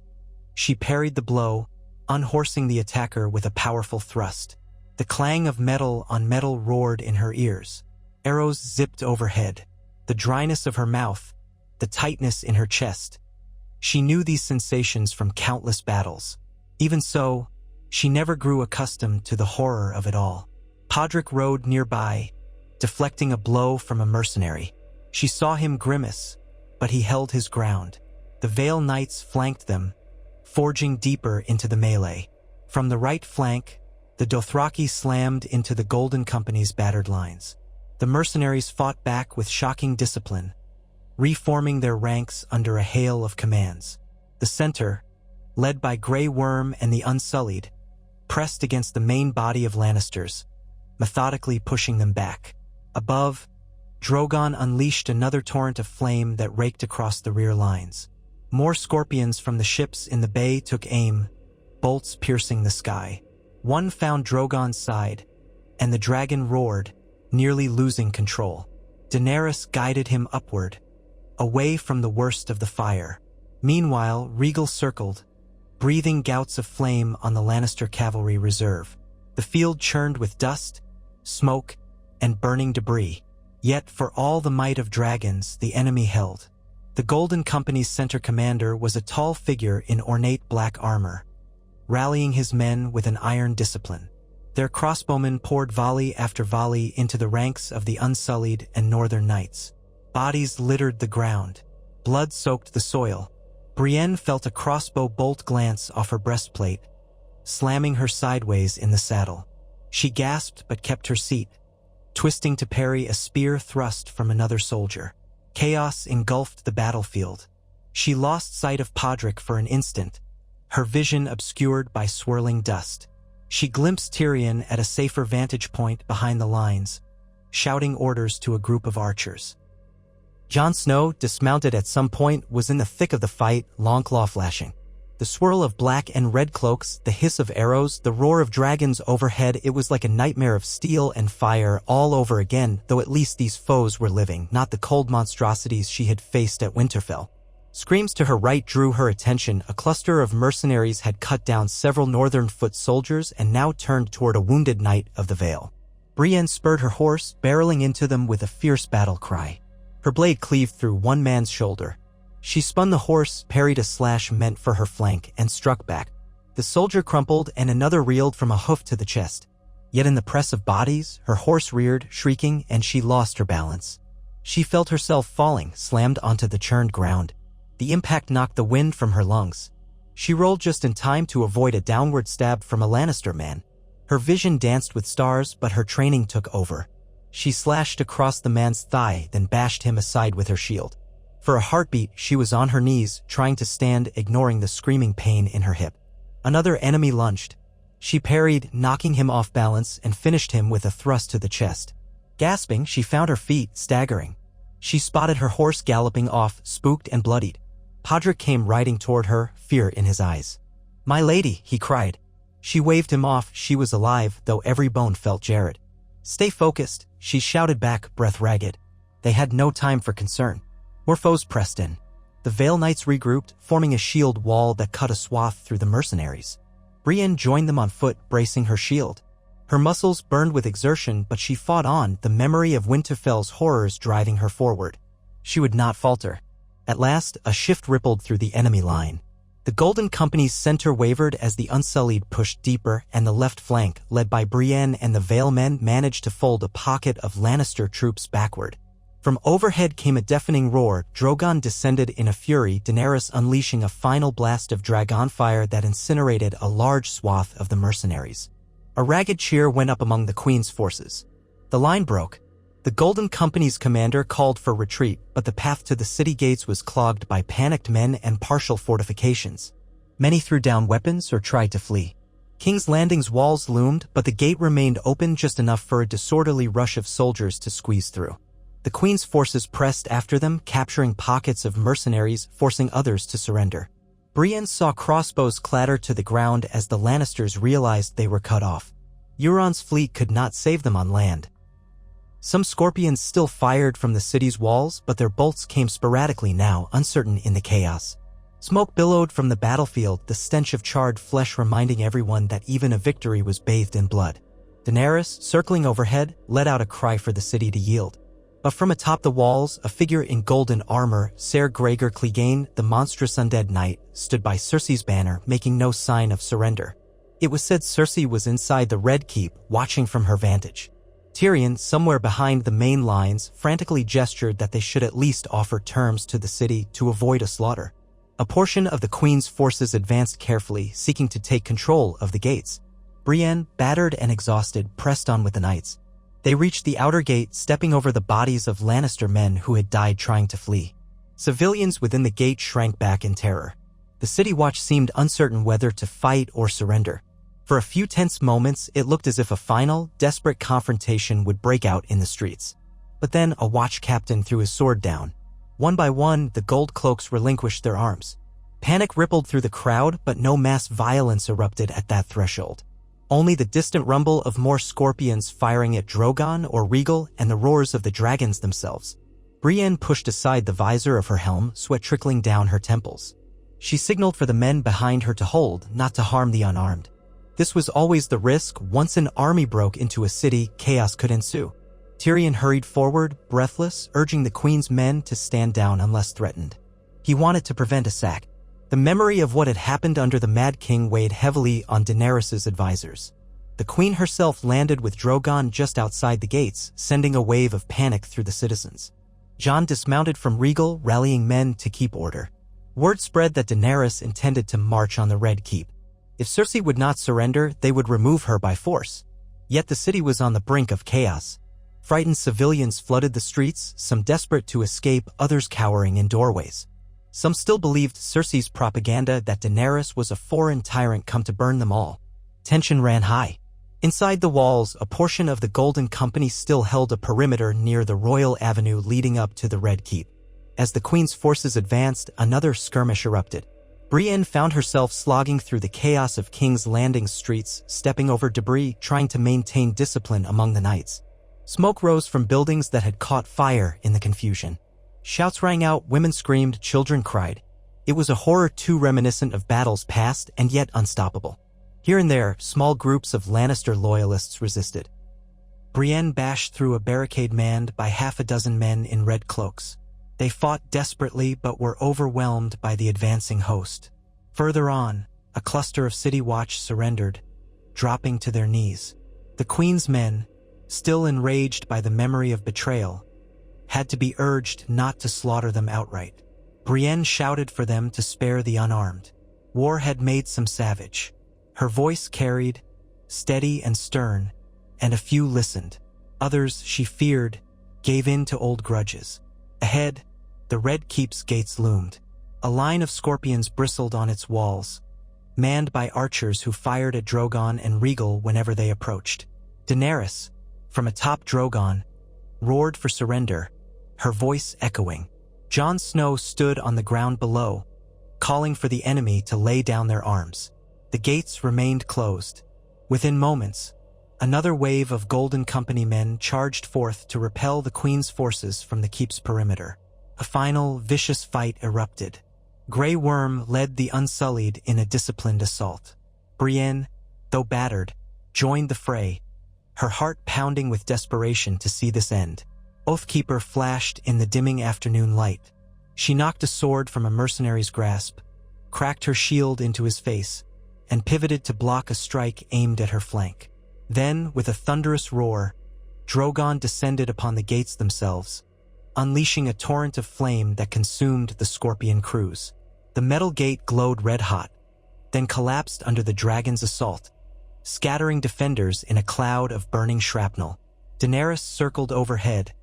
She parried the blow, unhorsing the attacker with a powerful thrust. The clang of metal on metal roared in her ears. Arrows zipped overhead. The dryness of her mouth, the tightness in her chest. She knew these sensations from countless battles. Even so, she never grew accustomed to the horror of it all. Podrick rode nearby, deflecting a blow from a mercenary. She saw him grimace, but he held his ground. The Vale Knights flanked them, forging deeper into the melee. From the right flank, the Dothraki slammed into the Golden Company's battered lines. The mercenaries fought back with shocking discipline, reforming their ranks under a hail of commands. The center, led by Grey Worm and the Unsullied, pressed against the main body of Lannisters, methodically pushing them back. Above, Drogon unleashed another torrent of flame that raked across the rear lines. More scorpions from the ships in the bay took aim, bolts piercing the sky. One found Drogon's side, and the dragon roared, nearly losing control. Daenerys guided him upward, away from the worst of the fire. Meanwhile, Rhaegal circled, breathing gouts of flame on the Lannister cavalry reserve. The field churned with dust, smoke, and burning debris. Yet, for all the might of dragons, the enemy held. The Golden Company's center commander was a tall figure in ornate black armor, rallying his men with an iron discipline. Their crossbowmen poured volley after volley into the ranks of the Unsullied and Northern Knights. Bodies littered the ground. Blood soaked the soil. Brienne felt a crossbow bolt glance off her breastplate, slamming her sideways in the saddle. She gasped but kept her seat, twisting to parry a spear thrust from another soldier. Chaos engulfed the battlefield. She lost sight of Podrick for an instant, her vision obscured by swirling dust. She glimpsed Tyrion at a safer vantage point behind the lines, shouting orders to a group of archers. Jon Snow, dismounted at some point, was in the thick of the fight, longclaw flashing. The swirl of black and red cloaks, the hiss of arrows, the roar of dragons overhead, it was like a nightmare of steel and fire all over again, though at least these foes were living, not the cold monstrosities she had faced at Winterfell. Screams to her right drew her attention. A cluster of mercenaries had cut down several northern foot soldiers and now turned toward a wounded knight of the Vale. Brienne spurred her horse, barreling into them with a fierce battle cry. Her blade cleaved through one man's shoulder. She spun the horse, parried a slash meant for her flank, and struck back. The soldier crumpled and another reeled from a hoof to the chest. Yet in the press of bodies, her horse reared, shrieking, and she lost her balance. She felt herself falling, slammed onto the churned ground. The impact knocked the wind from her lungs. She rolled just in time to avoid a downward stab from a Lannister man. Her vision danced with stars, but her training took over. She slashed across the man's thigh, then bashed him aside with her shield. For a heartbeat, she was on her knees, trying to stand, ignoring the screaming pain in her hip. Another enemy lunged. She parried, knocking him off balance, and finished him with a thrust to the chest. Gasping, she found her feet, staggering. She spotted her horse galloping off, spooked and bloodied. Podrick came riding toward her, fear in his eyes. "My lady," he cried. She waved him off. She was alive, though every bone felt jarred. "Stay focused," she shouted back, breath ragged. They had no time for concern. More foes pressed in. The Vale Knights regrouped, forming a shield wall that cut a swath through the mercenaries. Brienne joined them on foot, bracing her shield. Her muscles burned with exertion, but she fought on, the memory of Winterfell's horrors driving her forward. She would not falter. At last, a shift rippled through the enemy line. The Golden Company's center wavered as the Unsullied pushed deeper, and the left flank, led by Brienne and the Vale men, managed to fold a pocket of Lannister troops backward. From overhead came a deafening roar. Drogon descended in a fury, Daenerys unleashing a final blast of dragonfire that incinerated a large swath of the mercenaries. A ragged cheer went up among the Queen's forces. The line broke. The Golden Company's commander called for retreat, but the path to the city gates was clogged by panicked men and partial fortifications. Many threw down weapons or tried to flee. King's Landing's walls loomed, but the gate remained open just enough for a disorderly rush of soldiers to squeeze through. The Queen's forces pressed after them, capturing pockets of mercenaries, forcing others to surrender. Brienne saw crossbows clatter to the ground as the Lannisters realized they were cut off. Euron's fleet could not save them on land. Some scorpions still fired from the city's walls, but their bolts came sporadically now, uncertain in the chaos. Smoke billowed from the battlefield, the stench of charred flesh reminding everyone that even a victory was bathed in blood. Daenerys, circling overhead, let out a cry for the city to yield. But from atop the walls, a figure in golden armor, Ser Gregor Clegane, the monstrous undead knight, stood by Cersei's banner, making no sign of surrender. It was said Cersei was inside the Red Keep, watching from her vantage. Tyrion, somewhere behind the main lines, frantically gestured that they should at least offer terms to the city to avoid a slaughter. A portion of the Queen's forces advanced carefully, seeking to take control of the gates. Brienne, battered and exhausted, pressed on with the knights. They reached the outer gate, stepping over the bodies of Lannister men who had died trying to flee. Civilians within the gate shrank back in terror. The City Watch seemed uncertain whether to fight or surrender. For a few tense moments, it looked as if a final, desperate confrontation would break out in the streets. But then a watch captain threw his sword down. One by one, the gold cloaks relinquished their arms. Panic rippled through the crowd, but no mass violence erupted at that threshold. Only the distant rumble of more scorpions firing at Drogon or Rhaegal and the roars of the dragons themselves. Brienne pushed aside the visor of her helm, sweat trickling down her temples. She signaled for the men behind her to hold, not to harm the unarmed. This was always the risk. Once an army broke into a city, chaos could ensue. Tyrion hurried forward, breathless, urging the Queen's men to stand down unless threatened. He wanted to prevent a sack. The memory of what had happened under the Mad King weighed heavily on Daenerys' advisors. The Queen herself landed with Drogon just outside the gates, sending a wave of panic through the citizens. Jon dismounted from Rhaegal, rallying men to keep order. Word spread that Daenerys intended to march on the Red Keep. If Cersei would not surrender, they would remove her by force. Yet the city was on the brink of chaos. Frightened civilians flooded the streets, some desperate to escape, others cowering in doorways. Some still believed Cersei's propaganda that Daenerys was a foreign tyrant come to burn them all. Tension ran high. Inside the walls, a portion of the Golden Company still held a perimeter near the Royal Avenue leading up to the Red Keep. As the Queen's forces advanced, another skirmish erupted. Brienne found herself slogging through the chaos of King's Landing streets, stepping over debris, trying to maintain discipline among the knights. Smoke rose from buildings that had caught fire in the confusion. Shouts rang out, women screamed, children cried. It was a horror too reminiscent of battles past and yet unstoppable. Here and there, small groups of Lannister loyalists resisted. Brienne bashed through a barricade manned by half a dozen men in red cloaks. They fought desperately but were overwhelmed by the advancing host. Further on, a cluster of City Watch surrendered, dropping to their knees. The Queen's men, still enraged by the memory of betrayal, had to be urged not to slaughter them outright. Brienne shouted for them to spare the unarmed. War had made some savage. Her voice carried, steady and stern, and a few listened. Others, she feared, gave in to old grudges. Ahead, the Red Keep's gates loomed. A line of scorpions bristled on its walls, manned by archers who fired at Drogon and Rhaegal whenever they approached. Daenerys, from atop Drogon, roared for surrender, her voice echoing. Jon Snow stood on the ground below, calling for the enemy to lay down their arms. The gates remained closed. Within moments, another wave of Golden Company men charged forth to repel the Queen's forces from the keep's perimeter. A final, vicious fight erupted. Grey Worm led the Unsullied in a disciplined assault. Brienne, though battered, joined the fray, her heart pounding with desperation to see this end. Oathkeeper flashed in the dimming afternoon light. She knocked a sword from a mercenary's grasp, cracked her shield into his face, and pivoted to block a strike aimed at her flank. Then, with a thunderous roar, Drogon descended upon the gates themselves, unleashing a torrent of flame that consumed the Scorpion crews. The metal gate glowed red-hot, then collapsed under the dragon's assault, scattering defenders in a cloud of burning shrapnel. Daenerys circled overhead,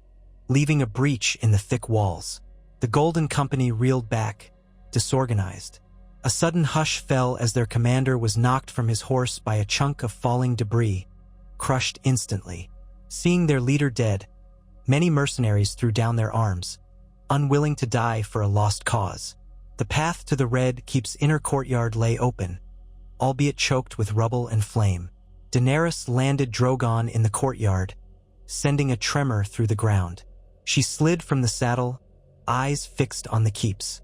leaving a breach in the thick walls. The Golden Company reeled back, disorganized. A sudden hush fell as their commander was knocked from his horse by a chunk of falling debris, crushed instantly. Seeing their leader dead, Many mercenaries threw down their arms, unwilling to die for a lost cause. The path to the Red Keep's inner courtyard lay open, albeit choked with rubble and flame. Daenerys landed Drogon in the courtyard, sending a tremor through the ground. She slid from the saddle, eyes fixed on the keep's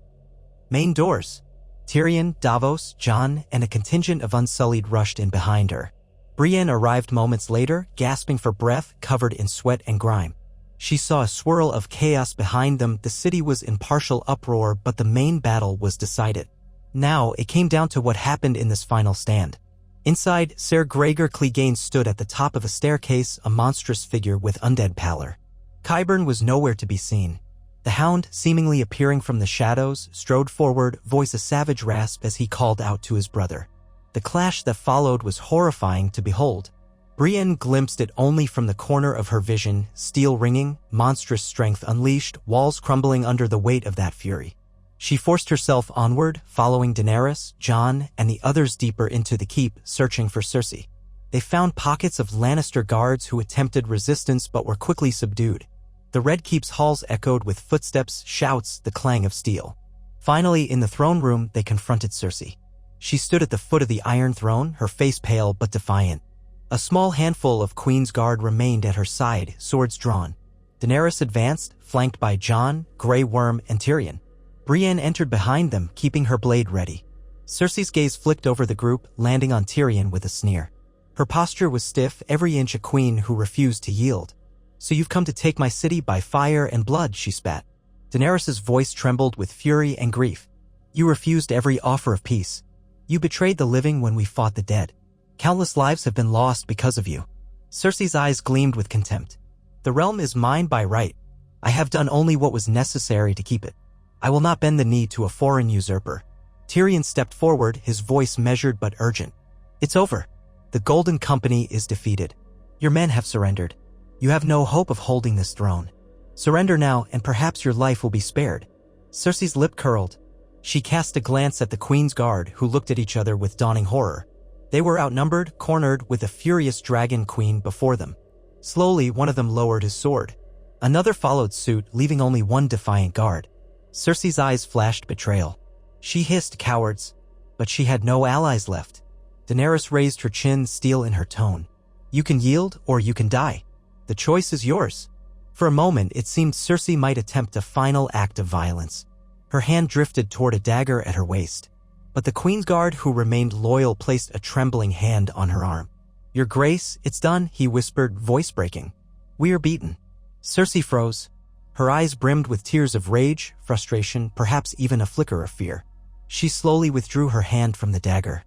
main doors. Tyrion, Davos, Jon, and a contingent of Unsullied rushed in behind her. Brienne arrived moments later, gasping for breath, covered in sweat and grime. She saw a swirl of chaos behind them. The city was in partial uproar, but the main battle was decided. Now it came down to what happened in this final stand. Inside, Ser Gregor Clegane stood at the top of a staircase, a monstrous figure with undead pallor. Qyburn was nowhere to be seen. The Hound, seemingly appearing from the shadows, strode forward, voice a savage rasp as he called out to his brother. The clash that followed was horrifying to behold. Brienne glimpsed it only from the corner of her vision, steel ringing, monstrous strength unleashed, walls crumbling under the weight of that fury. She forced herself onward, following Daenerys, Jon, and the others deeper into the keep, searching for Cersei. They found pockets of Lannister guards who attempted resistance but were quickly subdued. The Red Keep's halls echoed with footsteps, shouts, the clang of steel. Finally, in the throne room, they confronted Cersei. She stood at the foot of the Iron Throne, her face pale but defiant. A small handful of Queen's Guard remained at her side, swords drawn. Daenerys advanced, flanked by Jon, Grey Worm, and Tyrion. Brienne entered behind them, keeping her blade ready. Cersei's gaze flicked over the group, landing on Tyrion with a sneer. Her posture was stiff, every inch a queen who refused to yield. "So you've come to take my city by fire and blood," she spat. Daenerys' voice trembled with fury and grief. "You refused every offer of peace. You betrayed the living when we fought the dead. Countless lives have been lost because of you." Cersei's eyes gleamed with contempt. "The realm is mine by right. I have done only what was necessary to keep it. I will not bend the knee to a foreign usurper." Tyrion stepped forward, his voice measured but urgent. "It's over. The Golden Company is defeated. Your men have surrendered. You have no hope of holding this throne. Surrender now, and perhaps your life will be spared." Cersei's lip curled. She cast a glance at the Queen's Guard, who looked at each other with dawning horror. They were outnumbered, cornered, with a furious dragon queen before them. Slowly, one of them lowered his sword. Another followed suit, leaving only one defiant guard. Cersei's eyes flashed betrayal. She hissed, "Cowards," but she had no allies left. Daenerys raised her chin, steel in her tone. "You can yield, or you can die. The choice is yours." For a moment, it seemed Cersei might attempt a final act of violence. Her hand drifted toward a dagger at her waist. But the Queen's Guard, who remained loyal, placed a trembling hand on her arm. "Your Grace, it's done," he whispered, voice breaking. "We are beaten." Cersei froze. Her eyes brimmed with tears of rage, frustration, perhaps even a flicker of fear. She slowly withdrew her hand from the dagger.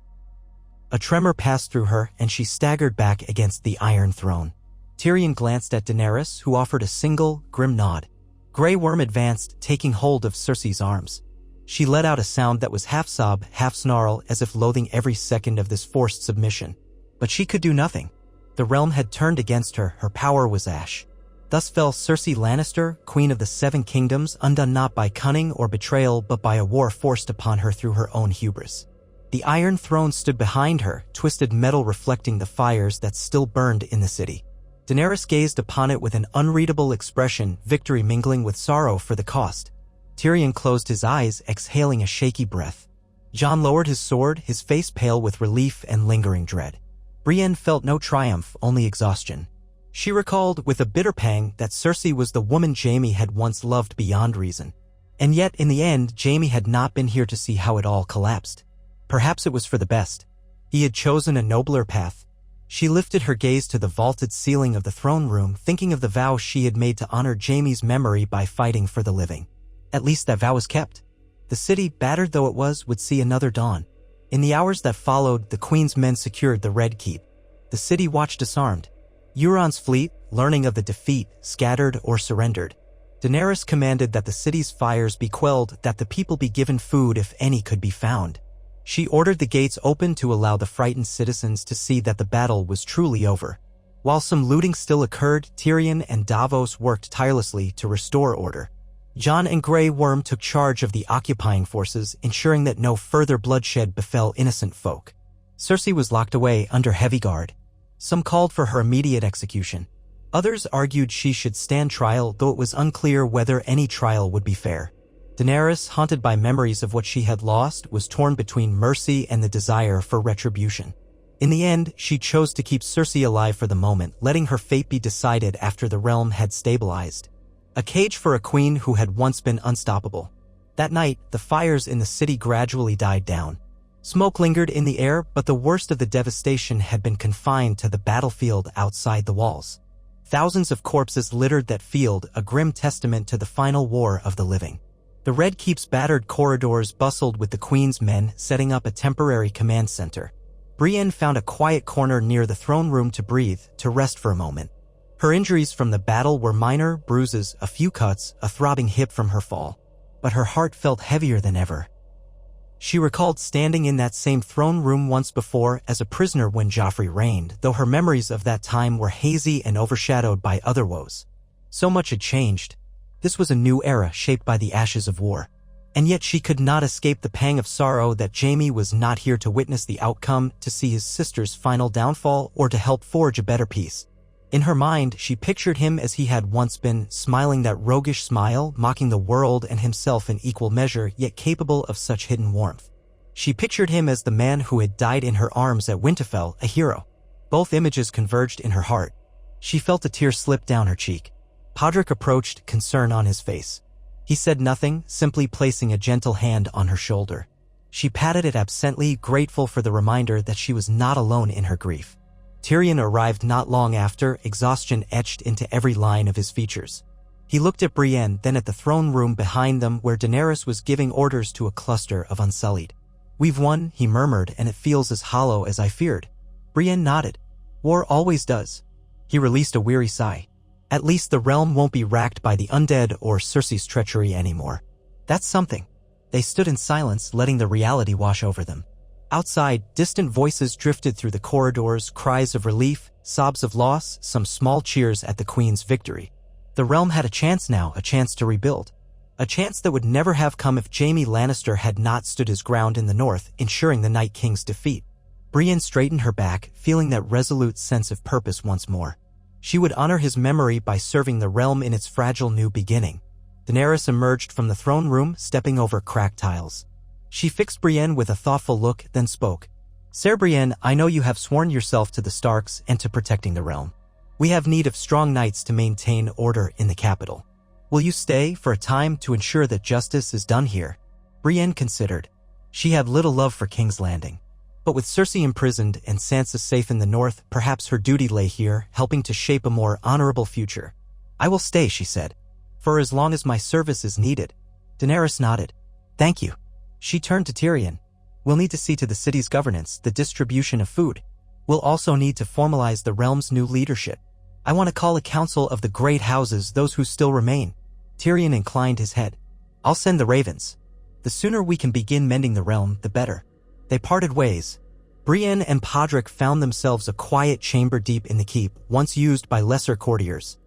A tremor passed through her, and she staggered back against the Iron Throne. Tyrion glanced at Daenerys, who offered a single, grim nod. Grey Worm advanced, taking hold of Cersei's arms. She let out a sound that was half sob, half snarl, as if loathing every second of this forced submission. But she could do nothing. The realm had turned against her, her power was ash. Thus fell Cersei Lannister, Queen of the Seven Kingdoms, undone not by cunning or betrayal, but by a war forced upon her through her own hubris. The Iron Throne stood behind her, twisted metal reflecting the fires that still burned in the city. Daenerys gazed upon it with an unreadable expression, victory mingling with sorrow for the cost. Tyrion closed his eyes, exhaling a shaky breath. Jon lowered his sword, his face pale with relief and lingering dread. Brienne felt no triumph, only exhaustion. She recalled, with a bitter pang, that Cersei was the woman Jaime had once loved beyond reason. And yet, in the end, Jaime had not been here to see how it all collapsed. Perhaps it was for the best. He had chosen a nobler path. She lifted her gaze to the vaulted ceiling of the throne room, thinking of the vow she had made to honor Jaime's memory by fighting for the living. At least that vow was kept. The city, battered though it was, would see another dawn. In the hours that followed, the Queen's men secured the Red Keep. The city watched disarmed. Euron's fleet, learning of the defeat, scattered or surrendered. Daenerys commanded that the city's fires be quelled, that the people be given food if any could be found. She ordered the gates open to allow the frightened citizens to see that the battle was truly over. While some looting still occurred, Tyrion and Davos worked tirelessly to restore order. Jon and Grey Worm took charge of the occupying forces, ensuring that no further bloodshed befell innocent folk. Cersei was locked away under heavy guard. Some called for her immediate execution. Others argued she should stand trial, though it was unclear whether any trial would be fair. Daenerys, haunted by memories of what she had lost, was torn between mercy and the desire for retribution. In the end, she chose to keep Cersei alive for the moment, letting her fate be decided after the realm had stabilized. A cage for a queen who had once been unstoppable. That night, the fires in the city gradually died down. Smoke lingered in the air, but the worst of the devastation had been confined to the battlefield outside the walls. Thousands of corpses littered that field, a grim testament to the final war of the living. The Red Keep's battered corridors bustled with the Queen's men setting up a temporary command center. Brienne found a quiet corner near the throne room to breathe, to rest for a moment. Her injuries from the battle were minor, bruises, a few cuts, a throbbing hip from her fall. But her heart felt heavier than ever. She recalled standing in that same throne room once before as a prisoner when Joffrey reigned, though her memories of that time were hazy and overshadowed by other woes. So much had changed. This was a new era shaped by the ashes of war. And yet she could not escape the pang of sorrow that Jaime was not here to witness the outcome, to see his sister's final downfall, or to help forge a better peace. In her mind, she pictured him as he had once been, smiling that roguish smile, mocking the world and himself in equal measure, yet capable of such hidden warmth. She pictured him as the man who had died in her arms at Winterfell, a hero. Both images converged in her heart. She felt a tear slip down her cheek. Podrick approached, concern on his face. He said nothing, simply placing a gentle hand on her shoulder. She patted it absently, grateful for the reminder that she was not alone in her grief. Tyrion arrived not long after, exhaustion etched into every line of his features. He looked at Brienne, then at the throne room behind them where Daenerys was giving orders to a cluster of Unsullied. "We've won," he murmured, "and it feels as hollow as I feared." Brienne nodded. "War always does." He released a weary sigh. At least the realm won't be racked by the undead or Cersei's treachery anymore. That's something. They stood in silence, letting the reality wash over them. Outside, distant voices drifted through the corridors, cries of relief, sobs of loss, some small cheers at the Queen's victory. The realm had a chance now, a chance to rebuild. A chance that would never have come if Jaime Lannister had not stood his ground in the north, ensuring the Night King's defeat. Brienne straightened her back, feeling that resolute sense of purpose once more. She would honor his memory by serving the realm in its fragile new beginning. Daenerys emerged from the throne room, stepping over cracked tiles. She fixed Brienne with a thoughtful look, then spoke. "Sir Brienne, I know you have sworn yourself to the Starks and to protecting the realm. We have need of strong knights to maintain order in the capital. Will you stay for a time to ensure that justice is done here?" Brienne considered. She had little love for King's Landing. But with Cersei imprisoned and Sansa safe in the north, perhaps her duty lay here, helping to shape a more honorable future. "I will stay," she said, "for as long as my service is needed." Daenerys nodded. "Thank you." She turned to Tyrion. "We'll need to see to the city's governance, the distribution of food. We'll also need to formalize the realm's new leadership. I want to call a council of the great houses, those who still remain." Tyrion inclined his head. "I'll send the ravens. The sooner we can begin mending the realm, the better." They parted ways. Brienne and Podrick found themselves a quiet chamber deep in the keep, once used by lesser courtiers.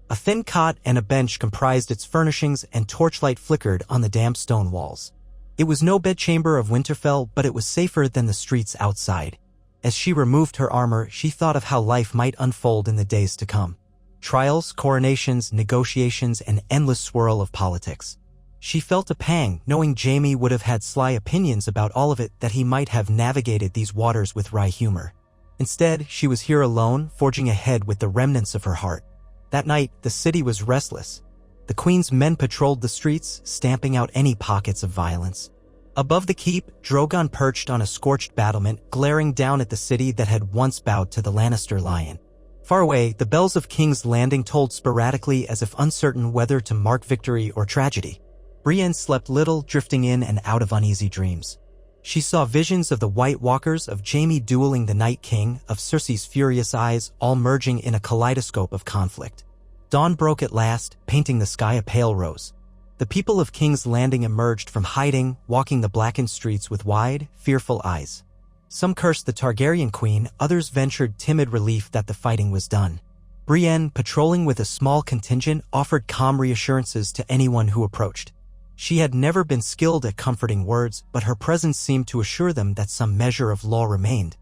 A thin cot and a bench comprised its furnishings, and torchlight flickered on the damp stone walls. It was no bedchamber of Winterfell, but it was safer than the streets outside. As she removed her armor, she thought of how life might unfold in the days to come. Trials, coronations, negotiations, an endless swirl of politics. She felt a pang, knowing Jaime would have had sly opinions about all of it, that he might have navigated these waters with wry humor. Instead, she was here alone, forging ahead with the remnants of her heart. That night, the city was restless. The Queen's men patrolled the streets, stamping out any pockets of violence. Above the keep, Drogon perched on a scorched battlement, glaring down at the city that had once bowed to the Lannister lion. Far away, the bells of King's Landing tolled sporadically, as if uncertain whether to mark victory or tragedy. Brienne slept little, drifting in and out of uneasy dreams. She saw visions of the White Walkers, of Jaime dueling the Night King, of Cersei's furious eyes, all merging in a kaleidoscope of conflict. Dawn broke at last, painting the sky a pale rose. The people of King's Landing emerged from hiding, walking the blackened streets with wide, fearful eyes. Some cursed the Targaryen queen, others ventured timid relief that the fighting was done. Brienne, patrolling with a small contingent, offered calm reassurances to anyone who approached. She had never been skilled at comforting words, but her presence seemed to assure them that some measure of law remained.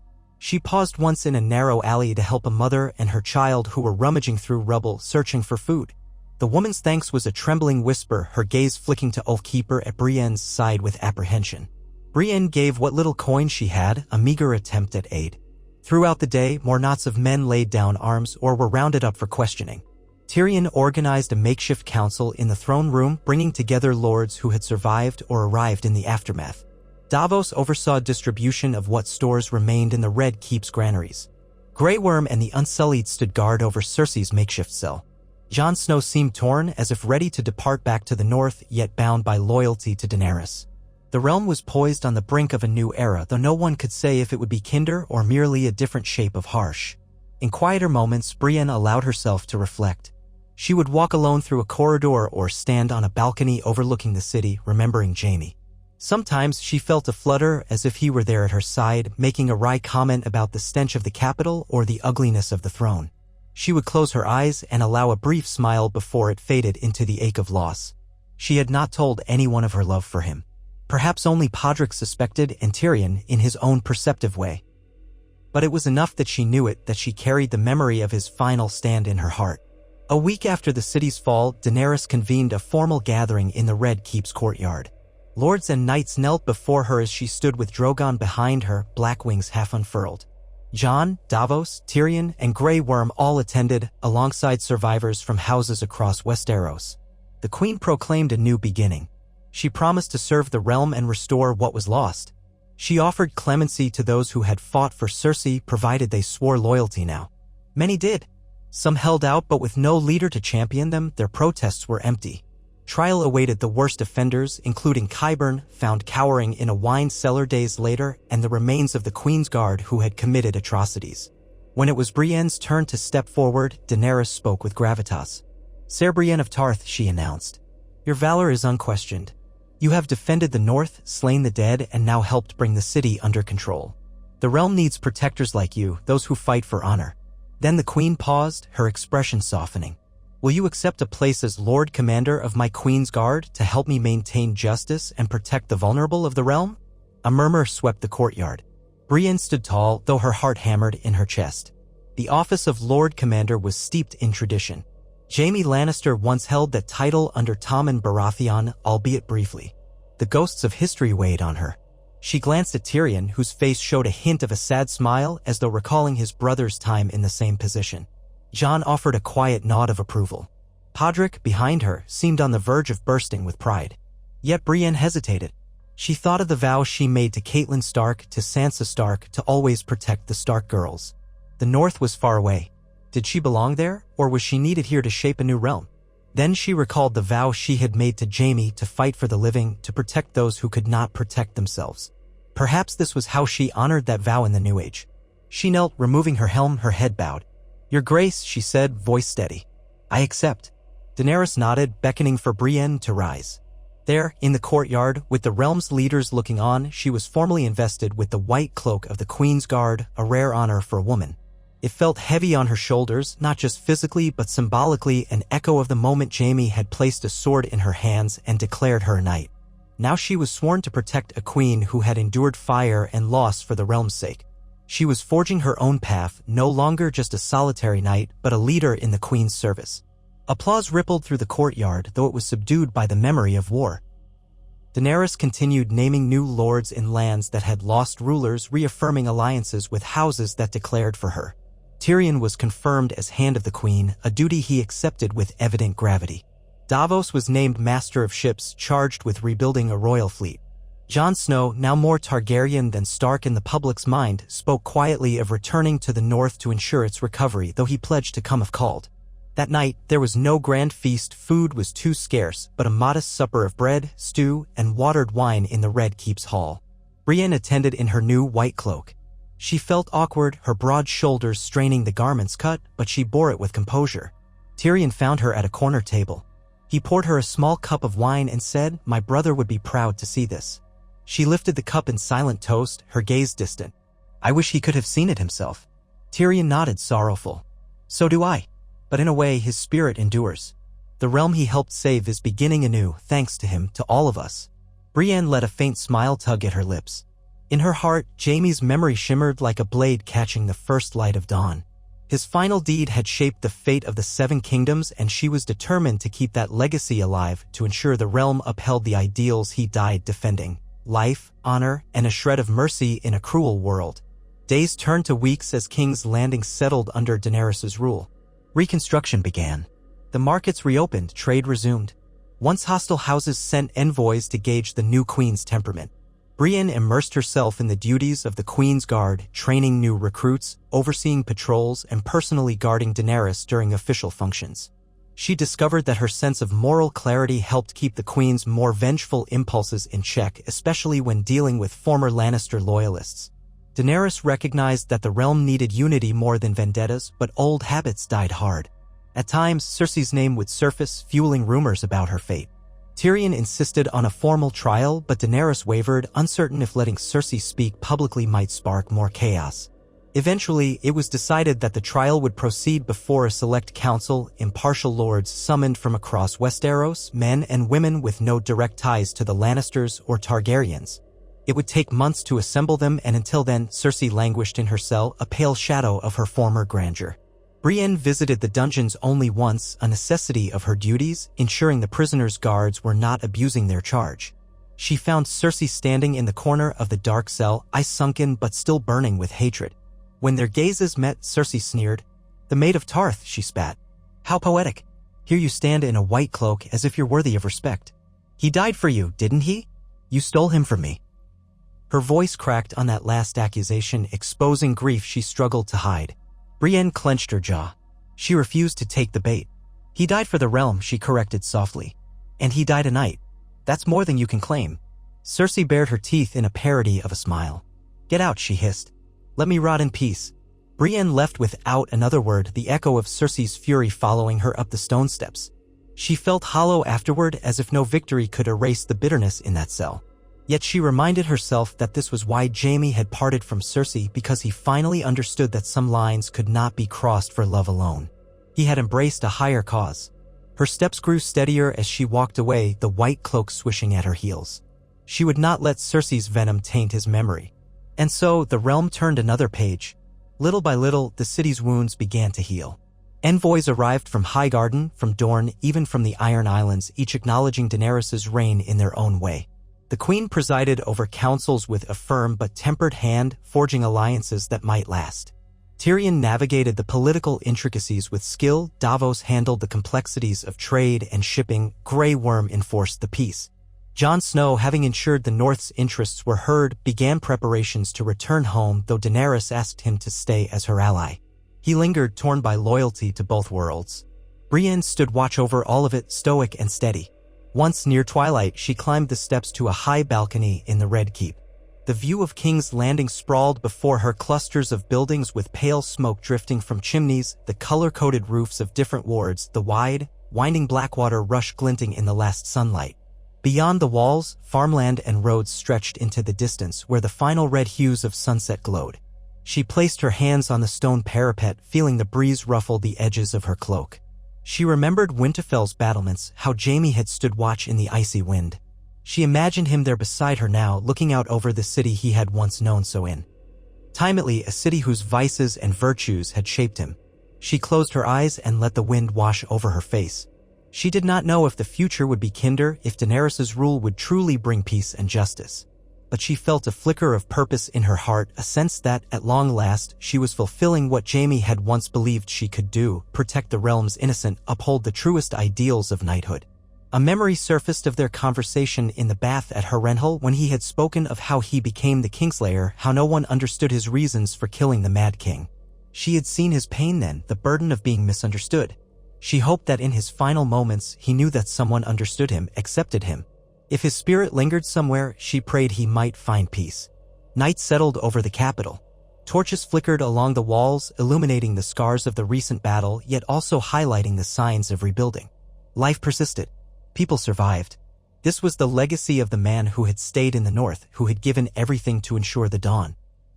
She paused once in a narrow alley to help a mother and her child who were rummaging through rubble searching for food. The woman's thanks was a trembling whisper, her gaze flicking to Keeper at Brienne's side with apprehension. Brienne gave what little coin she had, a meager attempt at aid. Throughout the day, more knots of men laid down arms or were rounded up for questioning. Tyrion organized a makeshift council in the throne room, bringing together lords who had survived or arrived in the aftermath. Davos oversaw distribution of what stores remained in the Red Keep's granaries. Grey Worm and the Unsullied stood guard over Cersei's makeshift cell. Jon Snow seemed torn, as if ready to depart back to the north, yet bound by loyalty to Daenerys. The realm was poised on the brink of a new era, though no one could say if it would be kinder or merely a different shape of harsh. In quieter moments, Brienne allowed herself to reflect. She would walk alone through a corridor or stand on a balcony overlooking the city, remembering Jaime. Sometimes she felt a flutter, as if he were there at her side, making a wry comment about the stench of the capital or the ugliness of the throne. She would close her eyes and allow a brief smile before it faded into the ache of loss. She had not told anyone of her love for him. Perhaps only Podrick suspected, and Tyrion in his own perceptive way. But it was enough that she knew it, that she carried the memory of his final stand in her heart. A week after the city's fall, Daenerys convened a formal gathering in the Red Keep's courtyard. Lords and knights knelt before her as she stood with Drogon behind her, black wings half unfurled. Jon, Davos, Tyrion, and Grey Worm all attended, alongside survivors from houses across Westeros. The Queen proclaimed a new beginning. She promised to serve the realm and restore what was lost. She offered clemency to those who had fought for Cersei, provided they swore loyalty now. Many did. Some held out, but with no leader to champion them, their protests were empty. Trial awaited the worst offenders, including Qyburn, found cowering in a wine cellar days later, and the remains of the Queen's Guard who had committed atrocities. When it was Brienne's turn to step forward, Daenerys spoke with gravitas. "Ser Brienne of Tarth," she announced. "Your valor is unquestioned. You have defended the North, slain the dead, and now helped bring the city under control. The realm needs protectors like you, those who fight for honor." Then the Queen paused, her expression softening. "Will you accept a place as Lord Commander of my Queen's Guard to help me maintain justice and protect the vulnerable of the realm?" A murmur swept the courtyard. Brienne stood tall, though her heart hammered in her chest. The office of Lord Commander was steeped in tradition. Jaime Lannister once held that title under Tommen Baratheon, albeit briefly. The ghosts of history weighed on her. She glanced at Tyrion, whose face showed a hint of a sad smile, as though recalling his brother's time in the same position. Jon offered a quiet nod of approval. Podrick, behind her, seemed on the verge of bursting with pride. Yet Brienne hesitated. She thought of the vow she made to Catelyn Stark, to Sansa Stark, to always protect the Stark girls. The North was far away. Did she belong there, or was she needed here to shape a new realm? Then she recalled the vow she had made to Jaime to fight for the living, to protect those who could not protect themselves. Perhaps this was how she honored that vow in the New Age. She knelt, removing her helm, her head bowed. "Your Grace," she said, voice steady. "I accept." Daenerys nodded, beckoning for Brienne to rise. There, in the courtyard, with the realm's leaders looking on, she was formally invested with the white cloak of the Queen's Guard, a rare honor for a woman. It felt heavy on her shoulders, not just physically but symbolically, an echo of the moment Jaime had placed a sword in her hands and declared her a knight. Now she was sworn to protect a queen who had endured fire and loss for the realm's sake. She was forging her own path, no longer just a solitary knight, but a leader in the Queen's service. Applause rippled through the courtyard, though it was subdued by the memory of war. Daenerys continued naming new lords in lands that had lost rulers, reaffirming alliances with houses that declared for her. Tyrion was confirmed as Hand of the Queen, a duty he accepted with evident gravity. Davos was named Master of Ships, charged with rebuilding a royal fleet. Jon Snow, now more Targaryen than Stark in the public's mind, spoke quietly of returning to the North to ensure its recovery, though he pledged to come if called. That night, there was no grand feast, food was too scarce, but a modest supper of bread, stew, and watered wine in the Red Keep's hall. Brienne attended in her new white cloak. She felt awkward, her broad shoulders straining the garment's cut, but she bore it with composure. Tyrion found her at a corner table. He poured her a small cup of wine and said, "My brother would be proud to see this." She lifted the cup in silent toast, her gaze distant. "I wish he could have seen it himself." Tyrion nodded, sorrowful. "So do I. But in a way, his spirit endures. The realm he helped save is beginning anew, thanks to him, to all of us." Brienne let a faint smile tug at her lips. In her heart, Jaime's memory shimmered like a blade catching the first light of dawn. His final deed had shaped the fate of the Seven Kingdoms, and she was determined to keep that legacy alive to ensure the realm upheld the ideals he died defending: life, honor, and a shred of mercy in a cruel world. Days turned to weeks as King's Landing settled under Daenerys' rule. Reconstruction began. The markets reopened, trade resumed. Once hostile houses sent envoys to gauge the new queen's temperament. Brienne immersed herself in the duties of the Queen's Guard, training new recruits, overseeing patrols, and personally guarding Daenerys during official functions. She discovered that her sense of moral clarity helped keep the Queen's more vengeful impulses in check, especially when dealing with former Lannister loyalists. Daenerys recognized that the realm needed unity more than vendettas, but old habits died hard. At times, Cersei's name would surface, fueling rumors about her fate. Tyrion insisted on a formal trial, but Daenerys wavered, uncertain if letting Cersei speak publicly might spark more chaos. Eventually, it was decided that the trial would proceed before a select council, impartial lords summoned from across Westeros, men and women with no direct ties to the Lannisters or Targaryens. It would take months to assemble them, and until then, Cersei languished in her cell, a pale shadow of her former grandeur. Brienne visited the dungeons only once, a necessity of her duties, ensuring the prisoners' guards were not abusing their charge. She found Cersei standing in the corner of the dark cell, eyes sunken but still burning with hatred. When their gazes met, Cersei sneered. "The Maid of Tarth," she spat. "How poetic. Here you stand in a white cloak as if you're worthy of respect. He died for you, didn't he? You stole him from me." Her voice cracked on that last accusation, exposing grief she struggled to hide. Brienne clenched her jaw. She refused to take the bait. "He died for the realm," she corrected softly. "And he died a knight. That's more than you can claim." Cersei bared her teeth in a parody of a smile. "Get out," she hissed. "Let me rot in peace." Brienne left without another word, the echo of Cersei's fury following her up the stone steps. She felt hollow afterward, as if no victory could erase the bitterness in that cell. Yet she reminded herself that this was why Jaime had parted from Cersei, because he finally understood that some lines could not be crossed for love alone. He had embraced a higher cause. Her steps grew steadier as she walked away, the white cloak swishing at her heels. She would not let Cersei's venom taint his memory. And so, the realm turned another page. Little by little, the city's wounds began to heal. Envoys arrived from Highgarden, from Dorne, even from the Iron Islands, each acknowledging Daenerys' reign in their own way. The Queen presided over councils with a firm but tempered hand, forging alliances that might last. Tyrion navigated the political intricacies with skill, Davos handled the complexities of trade and shipping, Grey Worm enforced the peace. Jon Snow, having ensured the North's interests were heard, began preparations to return home, though Daenerys asked him to stay as her ally. He lingered, torn by loyalty to both worlds. Brienne stood watch over all of it, stoic and steady. Once near twilight, she climbed the steps to a high balcony in the Red Keep. The view of King's Landing sprawled before her, clusters of buildings with pale smoke drifting from chimneys, the color-coded roofs of different wards, the wide, winding Blackwater rush glinting in the last sunlight. Beyond the walls, farmland and roads stretched into the distance where the final red hues of sunset glowed. She placed her hands on the stone parapet, feeling the breeze ruffle the edges of her cloak. She remembered Winterfell's battlements, how Jaime had stood watch in the icy wind. She imagined him there beside her now, looking out over the city he had once known so intimately, a city whose vices and virtues had shaped him. She closed her eyes and let the wind wash over her face. She did not know if the future would be kinder, if Daenerys' rule would truly bring peace and justice. But she felt a flicker of purpose in her heart, a sense that, at long last, she was fulfilling what Jaime had once believed she could do: protect the realm's innocent, uphold the truest ideals of knighthood. A memory surfaced of their conversation in the bath at Harrenhal, when he had spoken of how he became the Kingslayer, how no one understood his reasons for killing the Mad King. She had seen his pain then, the burden of being misunderstood. She hoped that in his final moments he knew that someone understood him, accepted him. If his spirit lingered somewhere, she prayed he might find peace. Night settled over the capital. Torches flickered along the walls, illuminating the scars of the recent battle, yet also highlighting the signs of rebuilding. Life persisted. People survived. This was the legacy of the man who had stayed in the North, who had given everything to ensure the dawn.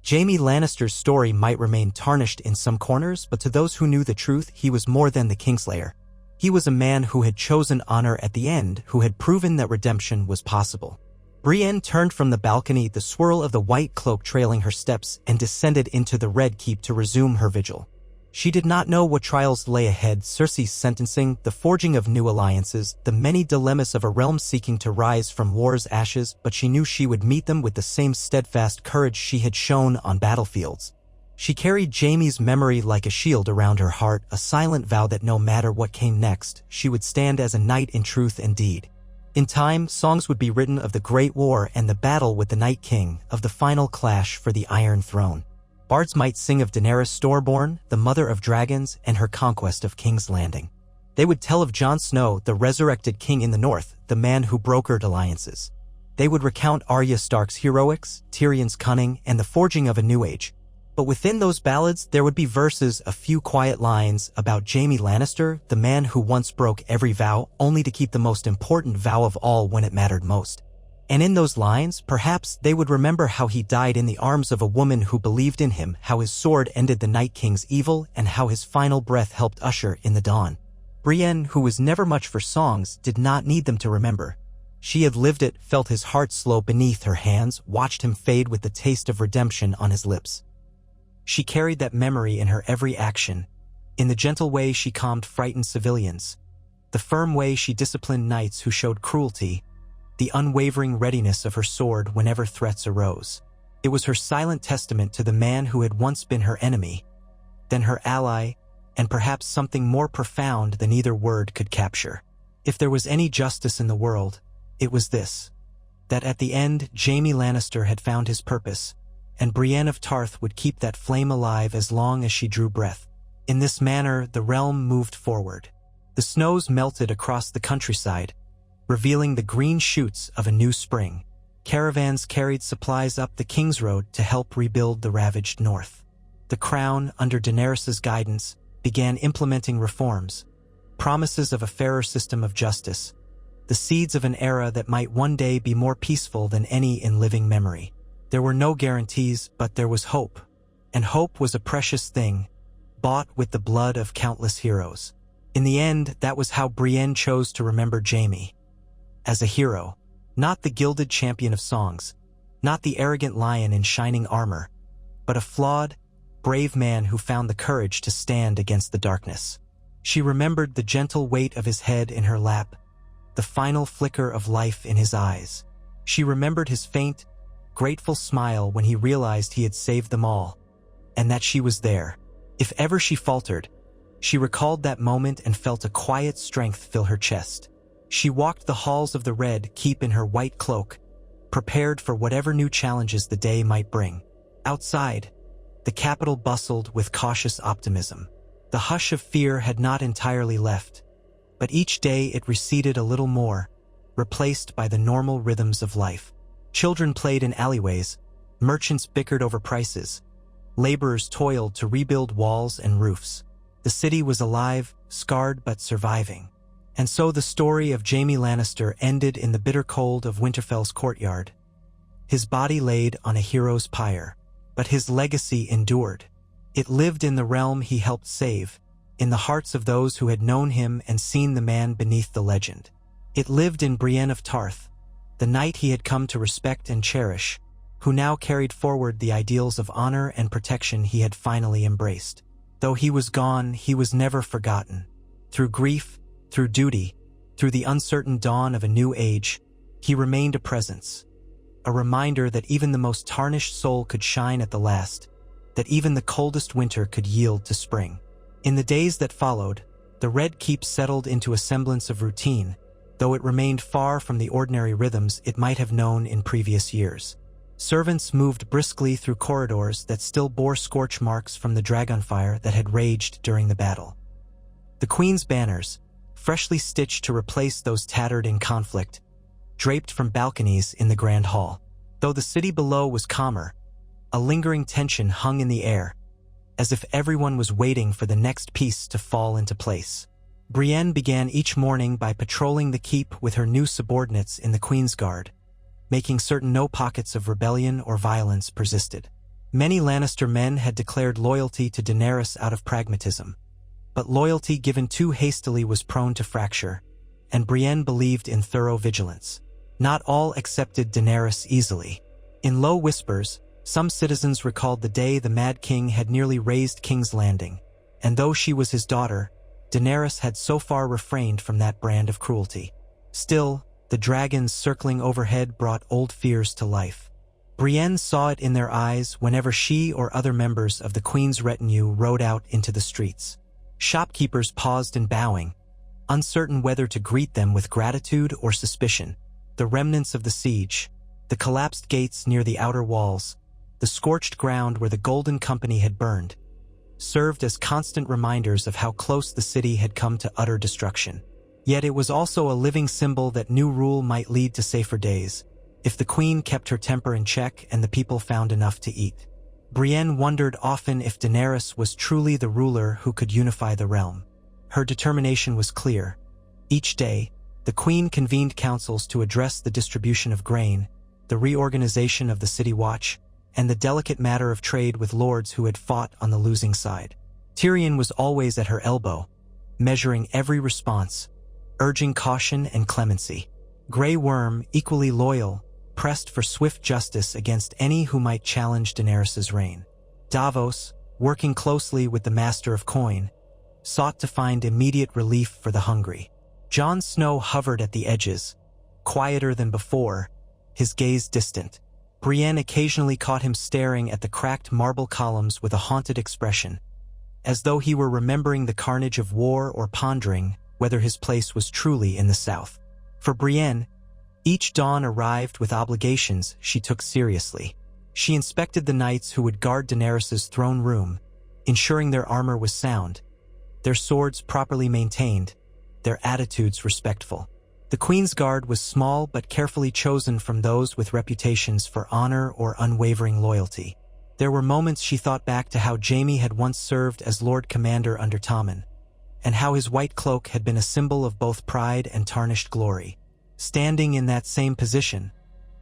Jaime Lannister's story might remain tarnished in some corners, but to those who knew the truth, he was more than the Kingslayer. He was a man who had chosen honor at the end, who had proven that redemption was possible. Brienne turned from the balcony, the swirl of the white cloak trailing her steps, and descended into the Red Keep to resume her vigil. She did not know what trials lay ahead: Cersei's sentencing, the forging of new alliances, the many dilemmas of a realm seeking to rise from war's ashes, but she knew she would meet them with the same steadfast courage she had shown on battlefields. She carried Jaime's memory like a shield around her heart, a silent vow that no matter what came next, she would stand as a knight in truth and deed. In time, songs would be written of the Great War and the battle with the Night King, of the final clash for the Iron Throne. Bards might sing of Daenerys Stormborn, the mother of dragons, and her conquest of King's Landing. They would tell of Jon Snow, the resurrected king in the north, the man who brokered alliances. They would recount Arya Stark's heroics, Tyrion's cunning, and the forging of a new age. But within those ballads, there would be verses, a few quiet lines, about Jaime Lannister, the man who once broke every vow, only to keep the most important vow of all when it mattered most. And in those lines, perhaps they would remember how he died in the arms of a woman who believed in him, how his sword ended the Night King's evil, and how his final breath helped usher in the dawn. Brienne, who was never much for songs, did not need them to remember. She had lived it, felt his heart slow beneath her hands, watched him fade with the taste of redemption on his lips. She carried that memory in her every action, in the gentle way she calmed frightened civilians, the firm way she disciplined knights who showed cruelty, the unwavering readiness of her sword whenever threats arose. It was her silent testament to the man who had once been her enemy, then her ally, and perhaps something more profound than either word could capture. If there was any justice in the world, it was this: that at the end, Jaime Lannister had found his purpose, and Brienne of Tarth would keep that flame alive as long as she drew breath. In this manner, the realm moved forward. The snows melted across the countryside, revealing the green shoots of a new spring. Caravans carried supplies up the King's Road to help rebuild the ravaged north. The Crown, under Daenerys' guidance, began implementing reforms, promises of a fairer system of justice, the seeds of an era that might one day be more peaceful than any in living memory. There were no guarantees, but there was hope. And hope was a precious thing, bought with the blood of countless heroes. In the end, that was how Brienne chose to remember Jaime. As a hero, not the gilded champion of songs, not the arrogant lion in shining armor, but a flawed, brave man who found the courage to stand against the darkness. She remembered the gentle weight of his head in her lap, the final flicker of life in his eyes. She remembered his faint, grateful smile when he realized he had saved them all, and that she was there. If ever she faltered, she recalled that moment and felt a quiet strength fill her chest. She walked the halls of the Red Keep in her white cloak, prepared for whatever new challenges the day might bring. Outside, the capital bustled with cautious optimism. The hush of fear had not entirely left, but each day it receded a little more, replaced by the normal rhythms of life. Children played in alleyways, merchants bickered over prices, laborers toiled to rebuild walls and roofs. The city was alive, scarred but surviving. And so the story of Jaime Lannister ended in the bitter cold of Winterfell's courtyard. His body laid on a hero's pyre, but his legacy endured. It lived in the realm he helped save, in the hearts of those who had known him and seen the man beneath the legend. It lived in Brienne of Tarth, the knight he had come to respect and cherish, who now carried forward the ideals of honor and protection he had finally embraced. Though he was gone, he was never forgotten. Through grief, through duty, through the uncertain dawn of a new age, he remained a presence, a reminder that even the most tarnished soul could shine at the last, that even the coldest winter could yield to spring. In the days that followed, the Red Keep settled into a semblance of routine, though it remained far from the ordinary rhythms it might have known in previous years. Servants moved briskly through corridors that still bore scorch marks from the dragonfire that had raged during the battle. The Queen's banners, freshly stitched to replace those tattered in conflict, draped from balconies in the Grand Hall. Though the city below was calmer, a lingering tension hung in the air, as if everyone was waiting for the next piece to fall into place. Brienne began each morning by patrolling the keep with her new subordinates in the Queen's Guard, making certain no pockets of rebellion or violence persisted. Many Lannister men had declared loyalty to Daenerys out of pragmatism, but loyalty given too hastily was prone to fracture, and Brienne believed in thorough vigilance. Not all accepted Daenerys easily. In low whispers, some citizens recalled the day the Mad King had nearly razed King's Landing, and though she was his daughter, Daenerys had so far refrained from that brand of cruelty. Still, the dragons circling overhead brought old fears to life. Brienne saw it in their eyes whenever she or other members of the Queen's retinue rode out into the streets. Shopkeepers paused in bowing, uncertain whether to greet them with gratitude or suspicion. The remnants of the siege, the collapsed gates near the outer walls, the scorched ground where the Golden Company had burned, served as constant reminders of how close the city had come to utter destruction. Yet it was also a living symbol that new rule might lead to safer days, if the Queen kept her temper in check and the people found enough to eat. Brienne wondered often if Daenerys was truly the ruler who could unify the realm. Her determination was clear. Each day, the Queen convened councils to address the distribution of grain, the reorganization of the city watch, and the delicate matter of trade with lords who had fought on the losing side. Tyrion was always at her elbow, measuring every response, urging caution and clemency. Grey Worm, equally loyal, pressed for swift justice against any who might challenge Daenerys' reign. Davos, working closely with the Master of Coin, sought to find immediate relief for the hungry. Jon Snow hovered at the edges, quieter than before, his gaze distant. Brienne occasionally caught him staring at the cracked marble columns with a haunted expression, as though he were remembering the carnage of war or pondering whether his place was truly in the south. For Brienne, each dawn arrived with obligations she took seriously. She inspected the knights who would guard Daenerys' throne room, ensuring their armor was sound, their swords properly maintained, their attitudes respectful. The Queen's Guard was small but carefully chosen from those with reputations for honor or unwavering loyalty. There were moments she thought back to how Jaime had once served as Lord Commander under Tommen, and how his white cloak had been a symbol of both pride and tarnished glory. Standing in that same position,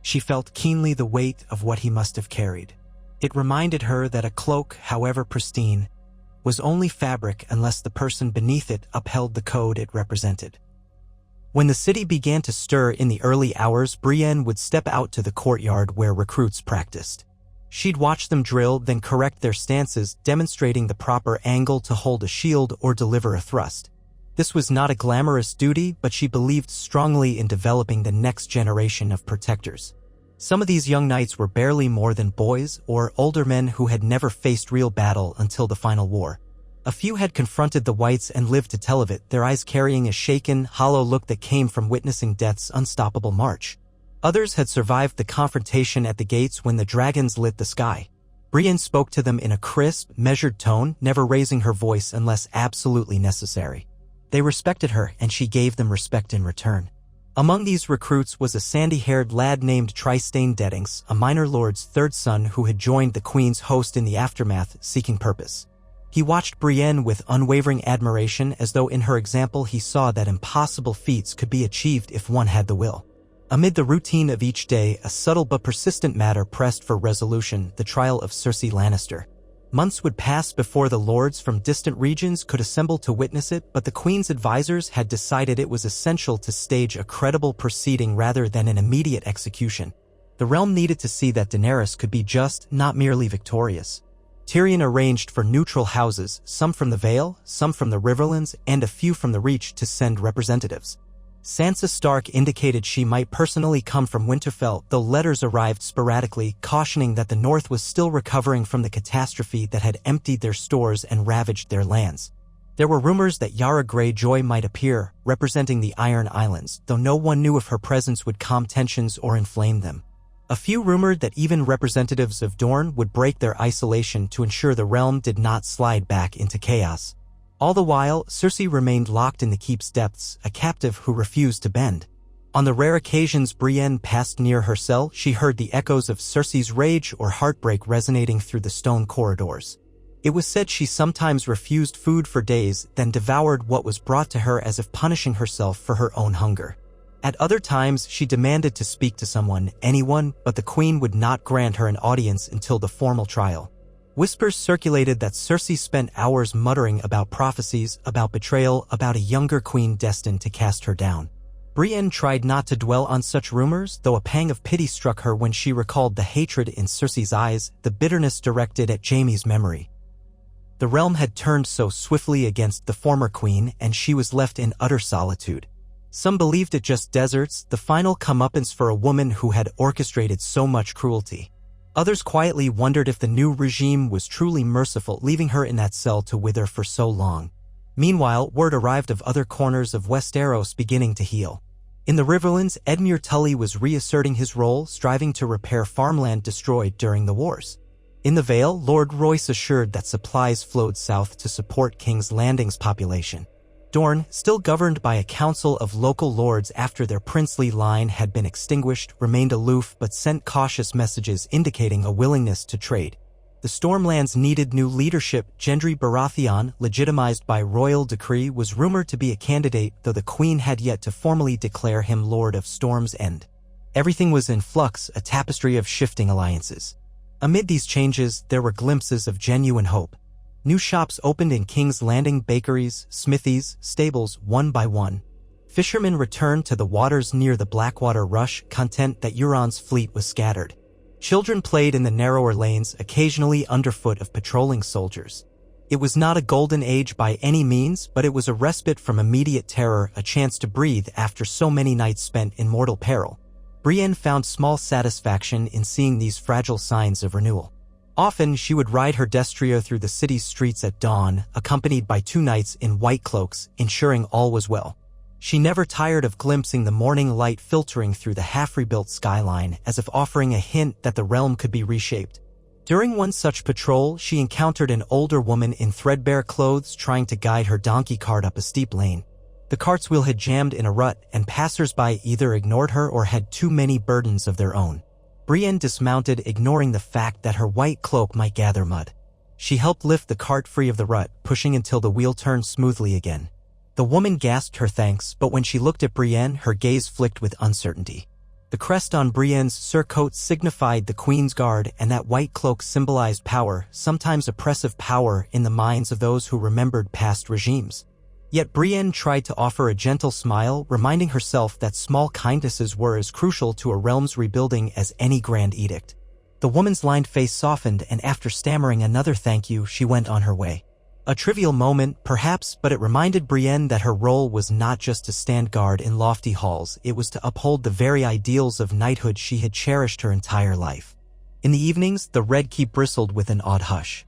she felt keenly the weight of what he must have carried. It reminded her that a cloak, however pristine, was only fabric unless the person beneath it upheld the code it represented. When the city began to stir in the early hours, Brienne would step out to the courtyard where recruits practiced. She'd watch them drill, then correct their stances, demonstrating the proper angle to hold a shield or deliver a thrust. This was not a glamorous duty, but she believed strongly in developing the next generation of protectors. Some of these young knights were barely more than boys or older men who had never faced real battle until the final war. A few had confronted the Whites and lived to tell of it, their eyes carrying a shaken, hollow look that came from witnessing death's unstoppable march. Others had survived the confrontation at the gates when the dragons lit the sky. Brienne spoke to them in a crisp, measured tone, never raising her voice unless absolutely necessary. They respected her, and she gave them respect in return. Among these recruits was a sandy-haired lad named Trystane Deddings, a minor lord's third son who had joined the Queen's host in the aftermath, seeking purpose. He watched Brienne with unwavering admiration, as though in her example he saw that impossible feats could be achieved if one had the will. Amid the routine of each day, a subtle but persistent matter pressed for resolution: the trial of Cersei Lannister. Months would pass before the lords from distant regions could assemble to witness it, but the Queen's advisors had decided it was essential to stage a credible proceeding rather than an immediate execution. The realm needed to see that Daenerys could be just, not merely victorious. Tyrion arranged for neutral houses, some from the Vale, some from the Riverlands, and a few from the Reach, to send representatives. Sansa Stark indicated she might personally come from Winterfell, though letters arrived sporadically, cautioning that the North was still recovering from the catastrophe that had emptied their stores and ravaged their lands. There were rumors that Yara Greyjoy might appear, representing the Iron Islands, though no one knew if her presence would calm tensions or inflame them. A few rumored that even representatives of Dorne would break their isolation to ensure the realm did not slide back into chaos. All the while, Cersei remained locked in the keep's depths, a captive who refused to bend. On the rare occasions Brienne passed near her cell, she heard the echoes of Cersei's rage or heartbreak resonating through the stone corridors. It was said she sometimes refused food for days, then devoured what was brought to her as if punishing herself for her own hunger. At other times, she demanded to speak to someone, anyone, but the Queen would not grant her an audience until the formal trial. Whispers circulated that Cersei spent hours muttering about prophecies, about betrayal, about a younger queen destined to cast her down. Brienne tried not to dwell on such rumors, though a pang of pity struck her when she recalled the hatred in Cersei's eyes, the bitterness directed at Jaime's memory. The realm had turned so swiftly against the former queen, and she was left in utter solitude. Some believed it just deserts, the final comeuppance for a woman who had orchestrated so much cruelty. Others quietly wondered if the new regime was truly merciful, leaving her in that cell to wither for so long. Meanwhile, word arrived of other corners of Westeros beginning to heal. In the Riverlands, Edmure Tully was reasserting his role, striving to repair farmland destroyed during the wars. In the Vale, Lord Royce assured that supplies flowed south to support King's Landing's population. Dorne, still governed by a council of local lords after their princely line had been extinguished, remained aloof but sent cautious messages indicating a willingness to trade. The Stormlands needed new leadership. Gendry Baratheon, legitimized by royal decree, was rumored to be a candidate, though the queen had yet to formally declare him Lord of Storm's End. Everything was in flux, a tapestry of shifting alliances. Amid these changes, there were glimpses of genuine hope. New shops opened in King's Landing, bakeries, smithies, stables, one by one. Fishermen returned to the waters near the Blackwater Rush, content that Euron's fleet was scattered. Children played in the narrower lanes, occasionally underfoot of patrolling soldiers. It was not a golden age by any means, but it was a respite from immediate terror, a chance to breathe after so many nights spent in mortal peril. Brienne found small satisfaction in seeing these fragile signs of renewal. Often she would ride her destrier through the city's streets at dawn, accompanied by 2 knights in white cloaks, ensuring all was well. She never tired of glimpsing the morning light filtering through the half-rebuilt skyline, as if offering a hint that the realm could be reshaped. During one such patrol, she encountered an older woman in threadbare clothes trying to guide her donkey cart up a steep lane. The cart's wheel had jammed in a rut, and passers-by either ignored her or had too many burdens of their own. Brienne dismounted, ignoring the fact that her white cloak might gather mud. She helped lift the cart free of the rut, pushing until the wheel turned smoothly again. The woman gasped her thanks, but when she looked at Brienne, her gaze flicked with uncertainty. The crest on Brienne's surcoat signified the Queen's Guard, and that white cloak symbolized power, sometimes oppressive power, in the minds of those who remembered past regimes. Yet Brienne tried to offer a gentle smile, reminding herself that small kindnesses were as crucial to a realm's rebuilding as any grand edict. The woman's lined face softened, and after stammering another thank you, she went on her way. A trivial moment, perhaps, but it reminded Brienne that her role was not just to stand guard in lofty halls, it was to uphold the very ideals of knighthood she had cherished her entire life. In the evenings, the Red Keep bristled with an odd hush.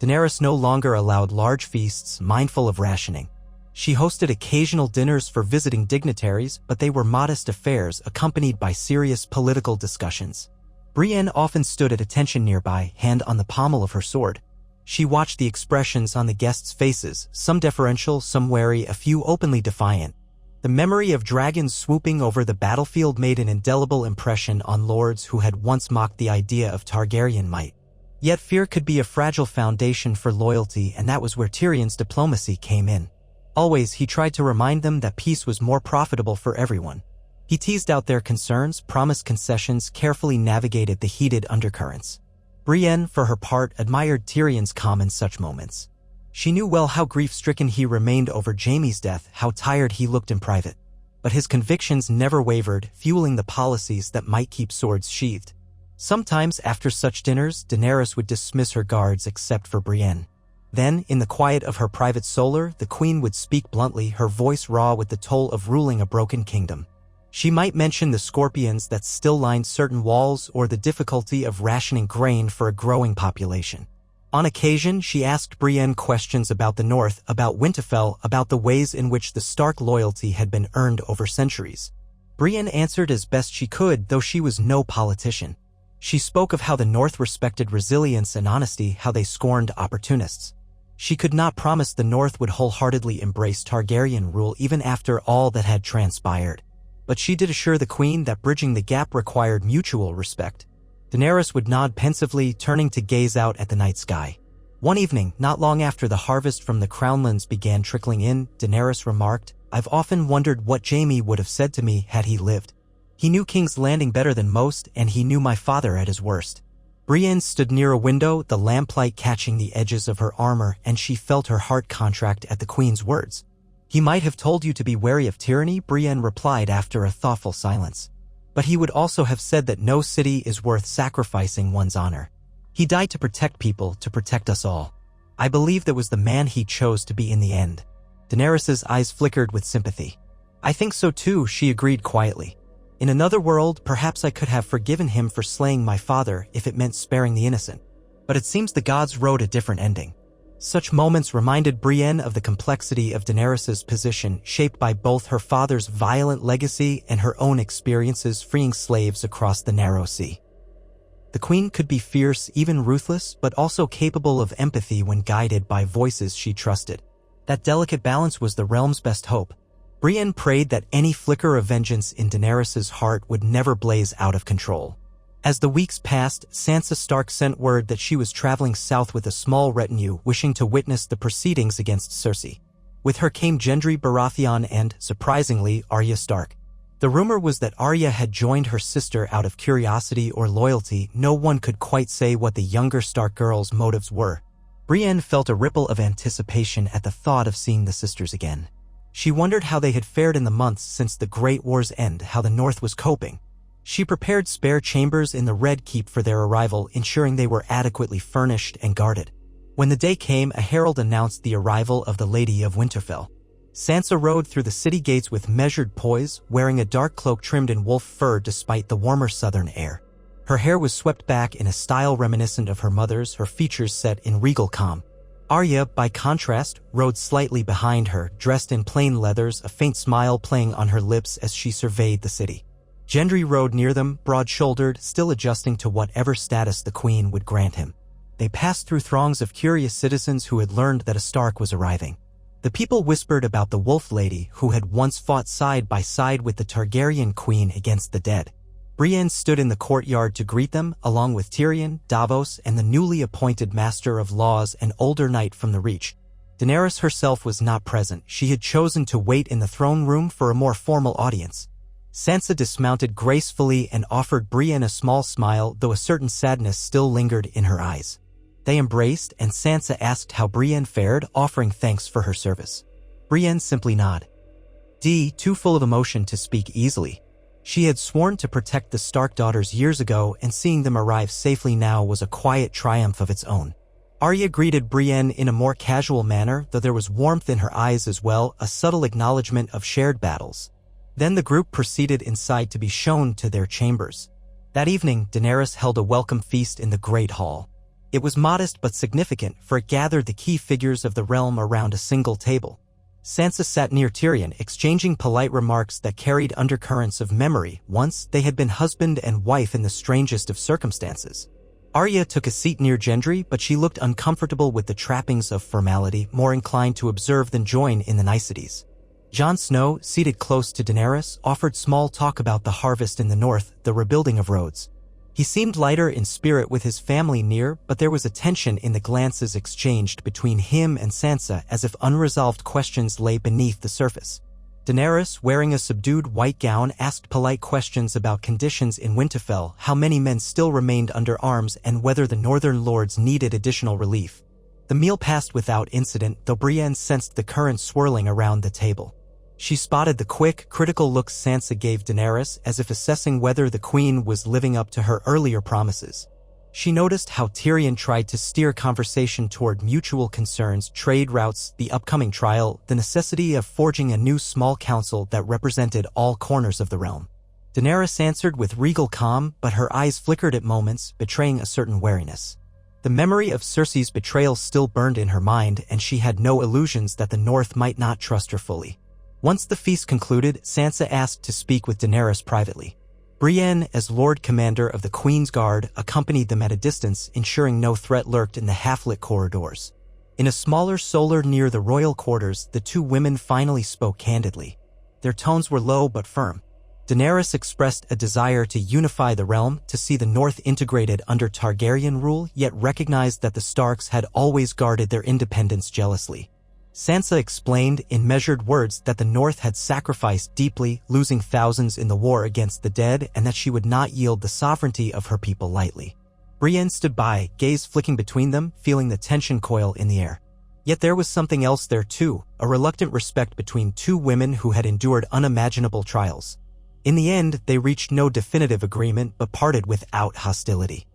Daenerys no longer allowed large feasts, mindful of rationing. She hosted occasional dinners for visiting dignitaries, but they were modest affairs accompanied by serious political discussions. Brienne often stood at attention nearby, hand on the pommel of her sword. She watched the expressions on the guests' faces, some deferential, some wary, a few openly defiant. The memory of dragons swooping over the battlefield made an indelible impression on lords who had once mocked the idea of Targaryen might. Yet fear could be a fragile foundation for loyalty, and that was where Tyrion's diplomacy came in. Always, he tried to remind them that peace was more profitable for everyone. He teased out their concerns, promised concessions, carefully navigated the heated undercurrents. Brienne, for her part, admired Tyrion's calm in such moments. She knew well how grief-stricken he remained over Jaime's death, how tired he looked in private. But his convictions never wavered, fueling the policies that might keep swords sheathed. Sometimes, after such dinners, Daenerys would dismiss her guards except for Brienne. Then, in the quiet of her private solar, the queen would speak bluntly, her voice raw with the toll of ruling a broken kingdom. She might mention the scorpions that still lined certain walls or the difficulty of rationing grain for a growing population. On occasion, she asked Brienne questions about the North, about Winterfell, about the ways in which the Stark loyalty had been earned over centuries. Brienne answered as best she could, though she was no politician. She spoke of how the North respected resilience and honesty, how they scorned opportunists. She could not promise the North would wholeheartedly embrace Targaryen rule even after all that had transpired. But she did assure the queen that bridging the gap required mutual respect. Daenerys would nod pensively, turning to gaze out at the night sky. One evening, not long after the harvest from the Crownlands began trickling in, Daenerys remarked, "I've often wondered what Jaime would have said to me had he lived. He knew King's Landing better than most, and he knew my father at his worst." Brienne stood near a window, the lamplight catching the edges of her armor, and she felt her heart contract at the queen's words. He might have told you to be wary of tyranny, Brienne replied after a thoughtful silence. But he would also have said that no city is worth sacrificing one's honor. He died to protect people, to protect us all. I believe that was the man he chose to be in the end. Daenerys's eyes flickered with sympathy. I think so too, she agreed quietly. In another world, perhaps I could have forgiven him for slaying my father if it meant sparing the innocent. But it seems the gods wrote a different ending. Such moments reminded Brienne of the complexity of Daenerys's position, shaped by both her father's violent legacy and her own experiences freeing slaves across the narrow sea. The queen could be fierce, even ruthless, but also capable of empathy when guided by voices she trusted. That delicate balance was the realm's best hope. Brienne prayed that any flicker of vengeance in Daenerys's heart would never blaze out of control. As the weeks passed, Sansa Stark sent word that she was traveling south with a small retinue, wishing to witness the proceedings against Cersei. With her came Gendry Baratheon and, surprisingly, Arya Stark. The rumor was that Arya had joined her sister out of curiosity or loyalty. No one could quite say what the younger Stark girl's motives were. Brienne felt a ripple of anticipation at the thought of seeing the sisters again. She wondered how they had fared in the months since the Great War's end, how the North was coping. She prepared spare chambers in the Red Keep for their arrival, ensuring they were adequately furnished and guarded. When the day came, a herald announced the arrival of the Lady of Winterfell. Sansa rode through the city gates with measured poise, wearing a dark cloak trimmed in wolf fur despite the warmer southern air. Her hair was swept back in a style reminiscent of her mother's, her features set in regal calm. Arya, by contrast, rode slightly behind her, dressed in plain leathers, a faint smile playing on her lips as she surveyed the city. Gendry rode near them, broad-shouldered, still adjusting to whatever status the queen would grant him. They passed through throngs of curious citizens who had learned that a Stark was arriving. The people whispered about the Wolf Lady who had once fought side by side with the Targaryen queen against the dead. Brienne stood in the courtyard to greet them, along with Tyrion, Davos, and the newly appointed Master of Laws, an older knight from the Reach. Daenerys herself was not present. She had chosen to wait in the throne room for a more formal audience. Sansa dismounted gracefully and offered Brienne a small smile, though a certain sadness still lingered in her eyes. They embraced, and Sansa asked how Brienne fared, offering thanks for her service. Brienne simply nodded. Too full of emotion to speak easily. She had sworn to protect the Stark daughters years ago, and seeing them arrive safely now was a quiet triumph of its own. Arya greeted Brienne in a more casual manner, though there was warmth in her eyes as well, a subtle acknowledgement of shared battles. Then the group proceeded inside to be shown to their chambers. That evening, Daenerys held a welcome feast in the Great Hall. It was modest but significant, for it gathered the key figures of the realm around a single table. Sansa sat near Tyrion, exchanging polite remarks that carried undercurrents of memory. Once, they had been husband and wife in the strangest of circumstances. Arya took a seat near Gendry, but she looked uncomfortable with the trappings of formality, more inclined to observe than join in the niceties. Jon Snow, seated close to Daenerys, offered small talk about the harvest in the north, the rebuilding of roads. He seemed lighter in spirit with his family near, but there was a tension in the glances exchanged between him and Sansa, as if unresolved questions lay beneath the surface. Daenerys, wearing a subdued white gown, asked polite questions about conditions in Winterfell, how many men still remained under arms, and whether the northern lords needed additional relief. The meal passed without incident, though Brienne sensed the currents swirling around the table. She spotted the quick, critical looks Sansa gave Daenerys, as if assessing whether the queen was living up to her earlier promises. She noticed how Tyrion tried to steer conversation toward mutual concerns, trade routes, the upcoming trial, the necessity of forging a new small council that represented all corners of the realm. Daenerys answered with regal calm, but her eyes flickered at moments, betraying a certain wariness. The memory of Cersei's betrayal still burned in her mind, and she had no illusions that the North might not trust her fully. Once the feast concluded, Sansa asked to speak with Daenerys privately. Brienne, as Lord Commander of the Queen's Guard, accompanied them at a distance, ensuring no threat lurked in the half-lit corridors. In a smaller solar near the royal quarters, the two women finally spoke candidly. Their tones were low but firm. Daenerys expressed a desire to unify the realm, to see the North integrated under Targaryen rule, yet recognized that the Starks had always guarded their independence jealously. Sansa explained in measured words that the North had sacrificed deeply, losing thousands in the war against the dead, and that she would not yield the sovereignty of her people lightly. Brienne stood by, gaze flicking between them, feeling the tension coil in the air. Yet there was something else there too, a reluctant respect between two women who had endured unimaginable trials. In the end, they reached no definitive agreement but parted without hostility.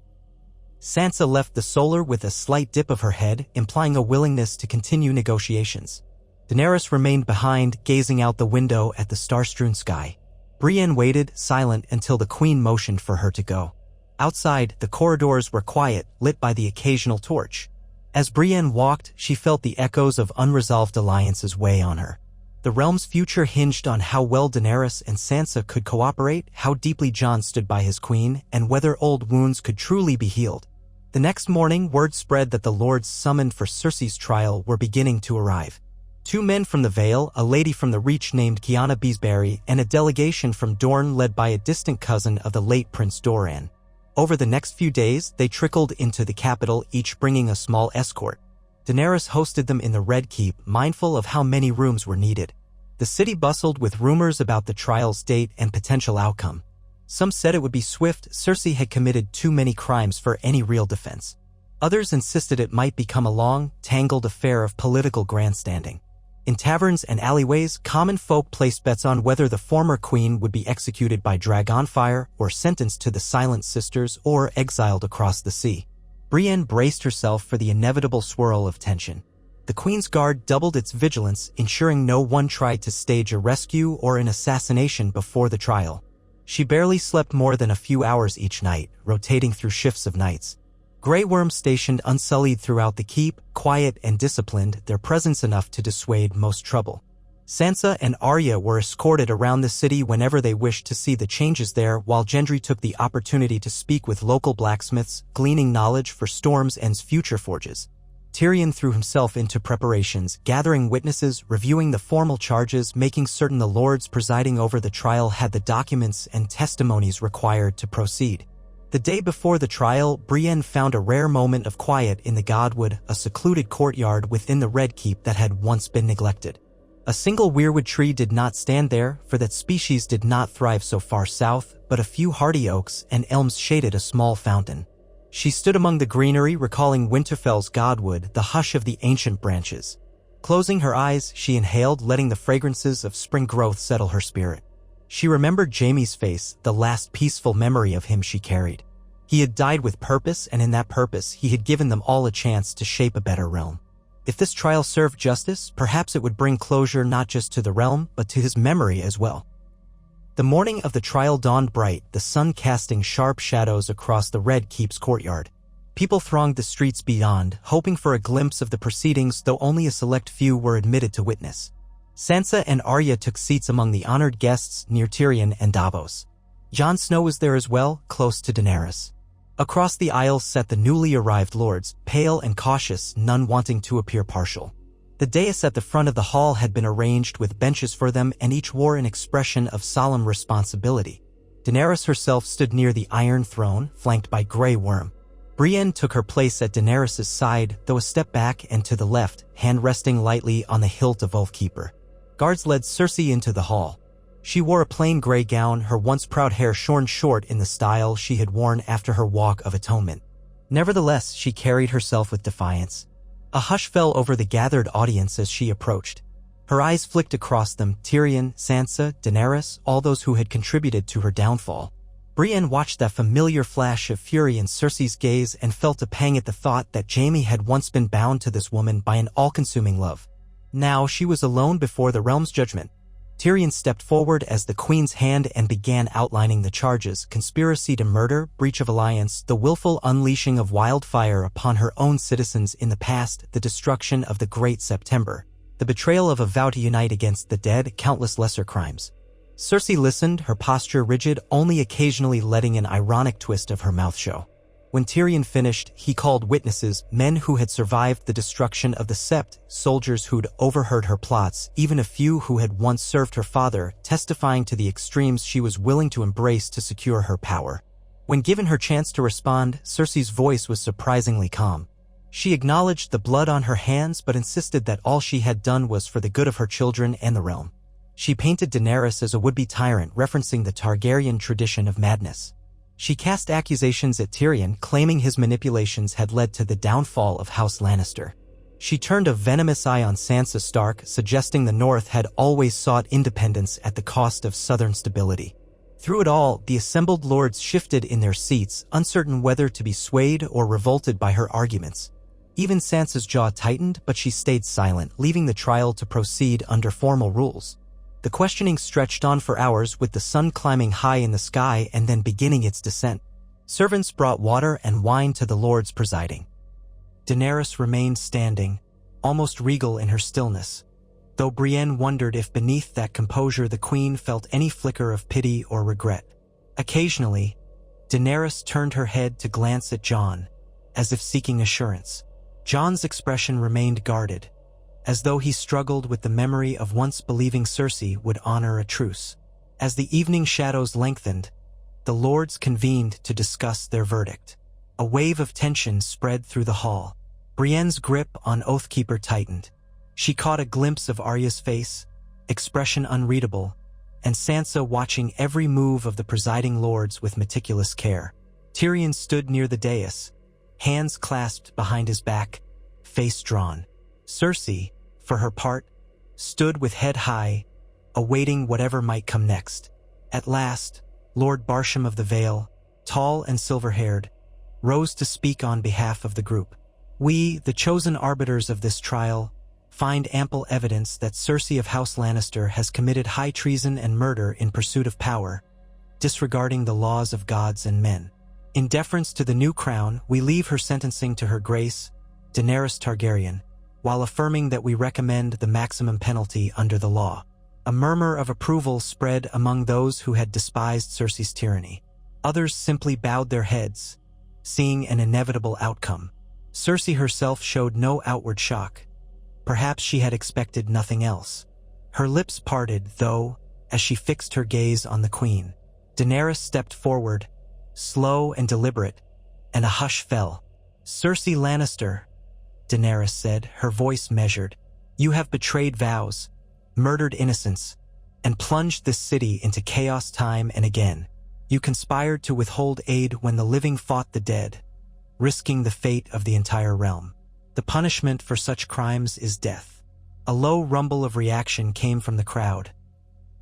Sansa left the Solar with a slight dip of her head, implying a willingness to continue negotiations. Daenerys remained behind, gazing out the window at the star-strewn sky. Brienne waited, silent, until the Queen motioned for her to go. Outside, the corridors were quiet, lit by the occasional torch. As Brienne walked, she felt the echoes of unresolved alliances weigh on her. The realm's future hinged on how well Daenerys and Sansa could cooperate, how deeply Jon stood by his queen, and whether old wounds could truly be healed. The next morning, word spread that the lords summoned for Cersei's trial were beginning to arrive. 2 men from the Vale, a lady from the Reach named Kiana Beesbury, and a delegation from Dorne led by a distant cousin of the late Prince Doran. Over the next few days, they trickled into the capital, each bringing a small escort. Daenerys hosted them in the Red Keep, mindful of how many rooms were needed. The city bustled with rumors about the trial's date and potential outcome. Some said it would be swift. Cersei had committed too many crimes for any real defense. Others insisted it might become a long, tangled affair of political grandstanding. In taverns and alleyways, common folk placed bets on whether the former queen would be executed by dragonfire or sentenced to the Silent Sisters or exiled across the sea. Brienne braced herself for the inevitable swirl of tension. The Queen's Guard doubled its vigilance, ensuring no one tried to stage a rescue or an assassination before the trial. She barely slept more than a few hours each night, rotating through shifts of nights. Grey Worms stationed unsullied throughout the keep, quiet and disciplined, their presence enough to dissuade most trouble. Sansa and Arya were escorted around the city whenever they wished to see the changes there, while Gendry took the opportunity to speak with local blacksmiths, gleaning knowledge for Storm's End's future forges. Tyrion threw himself into preparations, gathering witnesses, reviewing the formal charges, making certain the lords presiding over the trial had the documents and testimonies required to proceed. The day before the trial, Brienne found a rare moment of quiet in the Godwood, a secluded courtyard within the Red Keep that had once been neglected. A single weirwood tree did not stand there, for that species did not thrive so far south, but a few hardy oaks and elms shaded a small fountain. She stood among the greenery, recalling Winterfell's Godwood, the hush of the ancient branches. Closing her eyes, she inhaled, letting the fragrances of spring growth settle her spirit. She remembered Jaime's face, the last peaceful memory of him she carried. He had died with purpose, and in that purpose he had given them all a chance to shape a better realm. If this trial served justice, perhaps it would bring closure not just to the realm, but to his memory as well. The morning of the trial dawned bright, the sun casting sharp shadows across the Red Keep's courtyard. People thronged the streets beyond, hoping for a glimpse of the proceedings, though only a select few were admitted to witness. Sansa and Arya took seats among the honored guests near Tyrion and Davos. Jon Snow was there as well, close to Daenerys. Across the aisle sat the newly arrived lords, pale and cautious, none wanting to appear partial. The dais at the front of the hall had been arranged with benches for them, and each wore an expression of solemn responsibility. Daenerys herself stood near the Iron Throne, flanked by Grey Worm. Brienne took her place at Daenerys' side, though a step back and to the left, hand resting lightly on the hilt of Oathkeeper. Guards led Cersei into the hall. She wore a plain gray gown, her once proud hair shorn short in the style she had worn after her walk of atonement. Nevertheless, she carried herself with defiance. A hush fell over the gathered audience as she approached. Her eyes flicked across them, Tyrion, Sansa, Daenerys, all those who had contributed to her downfall. Brienne watched that familiar flash of fury in Cersei's gaze and felt a pang at the thought that Jaime had once been bound to this woman by an all-consuming love. Now she was alone before the realm's judgment. Tyrion stepped forward as the Queen's hand and began outlining the charges: conspiracy to murder, breach of alliance, the willful unleashing of wildfire upon her own citizens in the past, the destruction of the Great September, the betrayal of a vow to unite against the dead, countless lesser crimes. Cersei listened, her posture rigid, only occasionally letting an ironic twist of her mouth show. When Tyrion finished, he called witnesses, men who had survived the destruction of the Sept, soldiers who'd overheard her plots, even a few who had once served her father, testifying to the extremes she was willing to embrace to secure her power. When given her chance to respond, Cersei's voice was surprisingly calm. She acknowledged the blood on her hands but insisted that all she had done was for the good of her children and the realm. She painted Daenerys as a would-be tyrant, referencing the Targaryen tradition of madness. She cast accusations at Tyrion, claiming his manipulations had led to the downfall of House Lannister. She turned a venomous eye on Sansa Stark, suggesting the North had always sought independence at the cost of southern stability. Through it all, the assembled lords shifted in their seats, uncertain whether to be swayed or revolted by her arguments. Even Sansa's jaw tightened, but she stayed silent, leaving the trial to proceed under formal rules. The questioning stretched on for hours, with the sun climbing high in the sky and then beginning its descent. Servants brought water and wine to the lords presiding. Daenerys remained standing, almost regal in her stillness, though Brienne wondered if beneath that composure the queen felt any flicker of pity or regret. Occasionally, Daenerys turned her head to glance at Jon, as if seeking assurance. Jon's expression remained guarded, as though he struggled with the memory of once believing Cersei would honor a truce. As the evening shadows lengthened, the lords convened to discuss their verdict. A wave of tension spread through the hall. Brienne's grip on Oathkeeper tightened. She caught a glimpse of Arya's face, expression unreadable, and Sansa watching every move of the presiding lords with meticulous care. Tyrion stood near the dais, hands clasped behind his back, face drawn. Cersei, for her part, stood with head high, awaiting whatever might come next. At last, Lord Barsham of the Vale, tall and silver-haired, rose to speak on behalf of the group. We, the chosen arbiters of this trial, find ample evidence that Cersei of House Lannister has committed high treason and murder in pursuit of power, disregarding the laws of gods and men. In deference to the new crown, we leave her sentencing to her grace, Daenerys Targaryen, while affirming that we recommend the maximum penalty under the law. A murmur of approval spread among those who had despised Cersei's tyranny. Others simply bowed their heads, seeing an inevitable outcome. Cersei herself showed no outward shock. Perhaps she had expected nothing else. Her lips parted, though, as she fixed her gaze on the queen. Daenerys stepped forward, slow and deliberate, and a hush fell. "Cersei Lannister," Daenerys said, her voice measured, "you have betrayed vows, murdered innocents, and plunged this city into chaos time and again. You conspired to withhold aid when the living fought the dead, risking the fate of the entire realm. The punishment for such crimes is death." A low rumble of reaction came from the crowd.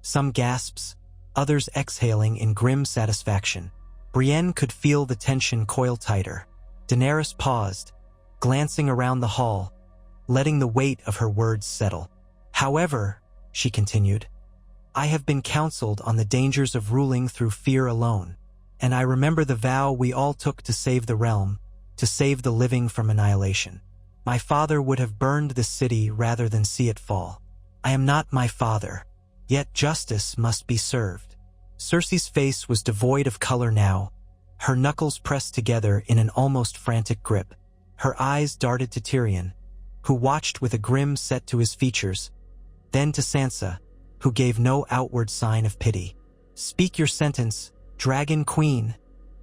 Some gasps, others exhaling in grim satisfaction. Brienne could feel the tension coil tighter. Daenerys paused, glancing around the hall, letting the weight of her words settle. "However," she continued, "I have been counseled on the dangers of ruling through fear alone, and I remember the vow we all took to save the realm, to save the living from annihilation. My father would have burned this city rather than see it fall. I am not my father, yet justice must be served." Cersei's face was devoid of color now, her knuckles pressed together in an almost frantic grip. Her eyes darted to Tyrion, who watched with a grim set to his features, then to Sansa, who gave no outward sign of pity. "Speak your sentence, Dragon Queen,"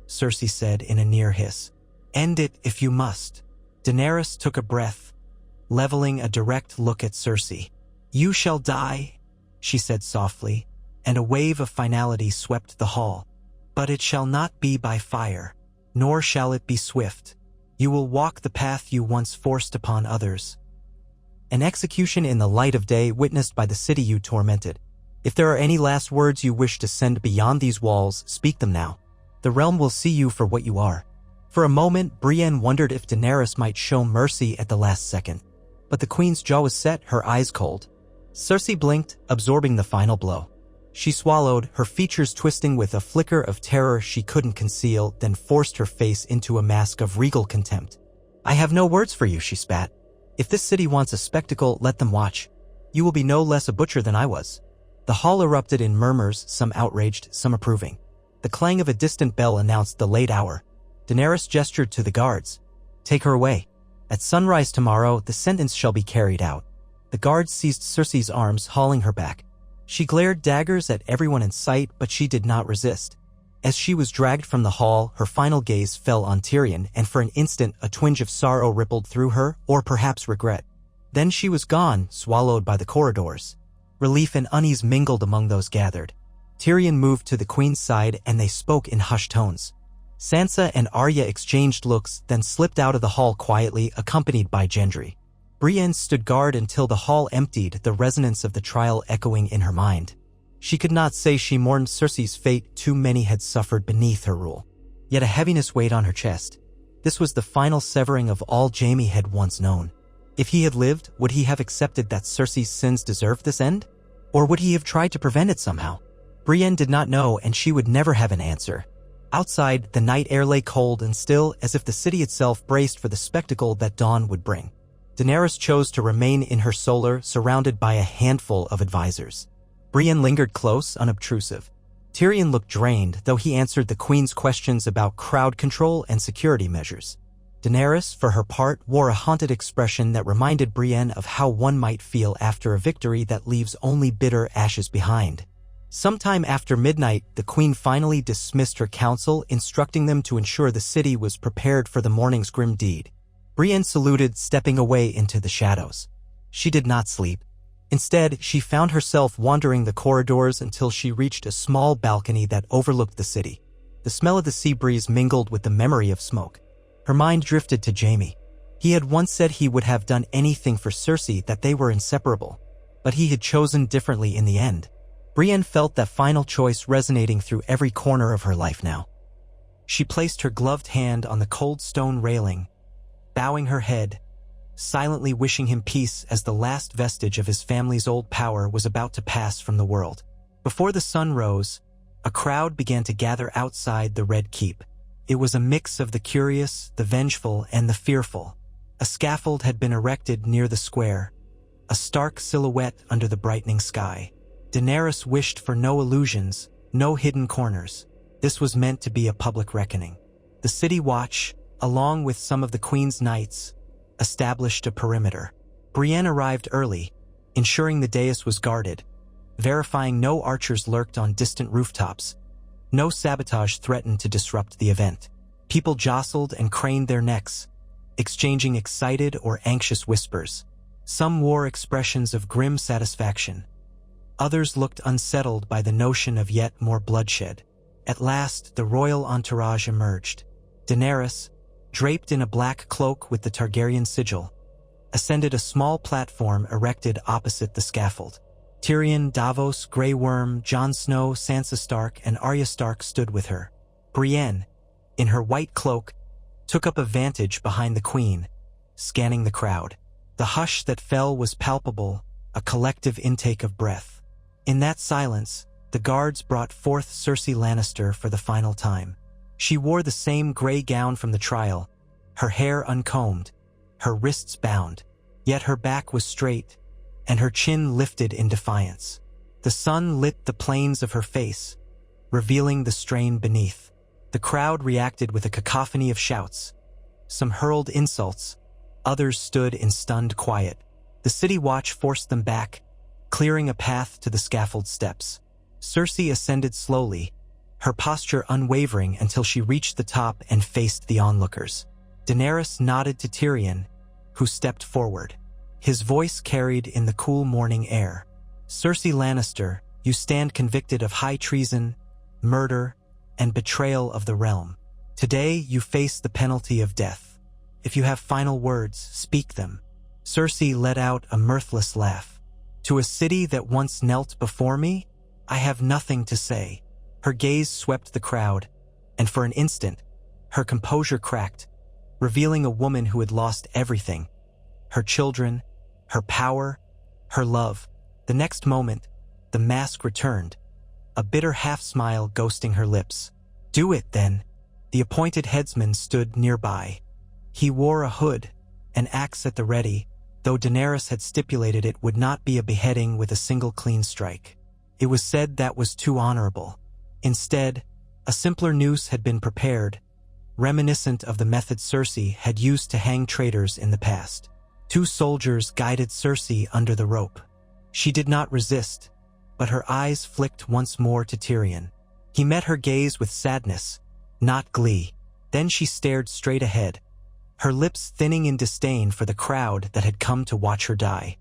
Cersei said in a near hiss. "End it if you must." Daenerys took a breath, leveling a direct look at Cersei. "You shall die," she said softly, and a wave of finality swept the hall. "But it shall not be by fire, nor shall it be swift. You will walk the path you once forced upon others. An execution in the light of day witnessed by the city you tormented. If there are any last words you wish to send beyond these walls, speak them now. The realm will see you for what you are." For a moment, Brienne wondered if Daenerys might show mercy at the last second. But the queen's jaw was set, her eyes cold. Cersei blinked, absorbing the final blow. She swallowed, her features twisting with a flicker of terror she couldn't conceal, then forced her face into a mask of regal contempt. "I have no words for you," she spat. "If this city wants a spectacle, let them watch. You will be no less a butcher than I was." The hall erupted in murmurs, some outraged, some approving. The clang of a distant bell announced the late hour. Daenerys gestured to the guards. "Take her away. At sunrise tomorrow, the sentence shall be carried out." The guards seized Cersei's arms, hauling her back. She glared daggers at everyone in sight, but she did not resist. As she was dragged from the hall, her final gaze fell on Tyrion, and for an instant a twinge of sorrow rippled through her, or perhaps regret. Then she was gone, swallowed by the corridors. Relief and unease mingled among those gathered. Tyrion moved to the queen's side, and they spoke in hushed tones. Sansa and Arya exchanged looks, then slipped out of the hall quietly, accompanied by Gendry. Brienne stood guard until the hall emptied, the resonance of the trial echoing in her mind. She could not say she mourned Cersei's fate, too many had suffered beneath her rule. Yet a heaviness weighed on her chest. This was the final severing of all Jaime had once known. If he had lived, would he have accepted that Cersei's sins deserved this end? Or would he have tried to prevent it somehow? Brienne did not know, and she would never have an answer. Outside, the night air lay cold and still, as if the city itself braced for the spectacle that dawn would bring. Daenerys chose to remain in her solar, surrounded by a handful of advisors. Brienne lingered close, unobtrusive. Tyrion looked drained, though he answered the queen's questions about crowd control and security measures. Daenerys, for her part, wore a haunted expression that reminded Brienne of how one might feel after a victory that leaves only bitter ashes behind. Sometime after midnight, the queen finally dismissed her council, instructing them to ensure the city was prepared for the morning's grim deed. Brienne saluted, stepping away into the shadows. She did not sleep. Instead, she found herself wandering the corridors until she reached a small balcony that overlooked the city. The smell of the sea breeze mingled with the memory of smoke. Her mind drifted to Jaime. He had once said he would have done anything for Cersei, that they were inseparable. But he had chosen differently in the end. Brienne felt that final choice resonating through every corner of her life now. She placed her gloved hand on the cold stone railing, bowing her head, silently wishing him peace as the last vestige of his family's old power was about to pass from the world. Before the sun rose, a crowd began to gather outside the Red Keep. It was a mix of the curious, the vengeful, and the fearful. A scaffold had been erected near the square, a stark silhouette under the brightening sky. Daenerys wished for no illusions, no hidden corners. This was meant to be a public reckoning. The City Watch, along with some of the Queen's knights, established a perimeter. Brienne arrived early, ensuring the dais was guarded, verifying no archers lurked on distant rooftops. No sabotage threatened to disrupt the event. People jostled and craned their necks, exchanging excited or anxious whispers. Some wore expressions of grim satisfaction. Others looked unsettled by the notion of yet more bloodshed. At last, the royal entourage emerged. Daenerys, draped in a black cloak with the Targaryen sigil, ascended a small platform erected opposite the scaffold. Tyrion, Davos, Grey Worm, Jon Snow, Sansa Stark, and Arya Stark stood with her. Brienne, in her white cloak, took up a vantage behind the queen, scanning the crowd. The hush that fell was palpable, a collective intake of breath. In that silence, the guards brought forth Cersei Lannister for the final time. She wore the same gray gown from the trial, her hair uncombed, her wrists bound, yet her back was straight, and her chin lifted in defiance. The sun lit the planes of her face, revealing the strain beneath. The crowd reacted with a cacophony of shouts. Some hurled insults, others stood in stunned quiet. The City Watch forced them back, clearing a path to the scaffold steps. Cersei ascended slowly, her posture unwavering until she reached the top and faced the onlookers. Daenerys nodded to Tyrion, who stepped forward. His voice carried in the cool morning air. Cersei Lannister, you stand convicted of high treason, murder, and betrayal of the realm. Today you face the penalty of death. If you have final words, speak them. Cersei let out a mirthless laugh. To a city that once knelt before me, I have nothing to say. Her gaze swept the crowd, and for an instant, her composure cracked, revealing a woman who had lost everything. Her children, her power, her love. The next moment, the mask returned, a bitter half-smile ghosting her lips. Do it, then. The appointed headsman stood nearby. He wore a hood, an axe at the ready, though Daenerys had stipulated it would not be a beheading with a single clean strike. It was said that was too honorable. Instead, a simpler noose had been prepared, reminiscent of the method Cersei had used to hang traitors in the past. 2 soldiers guided Cersei under the rope. She did not resist, but her eyes flicked once more to Tyrion. He met her gaze with sadness, not glee. Then she stared straight ahead, her lips thinning in disdain for the crowd that had come to watch her die.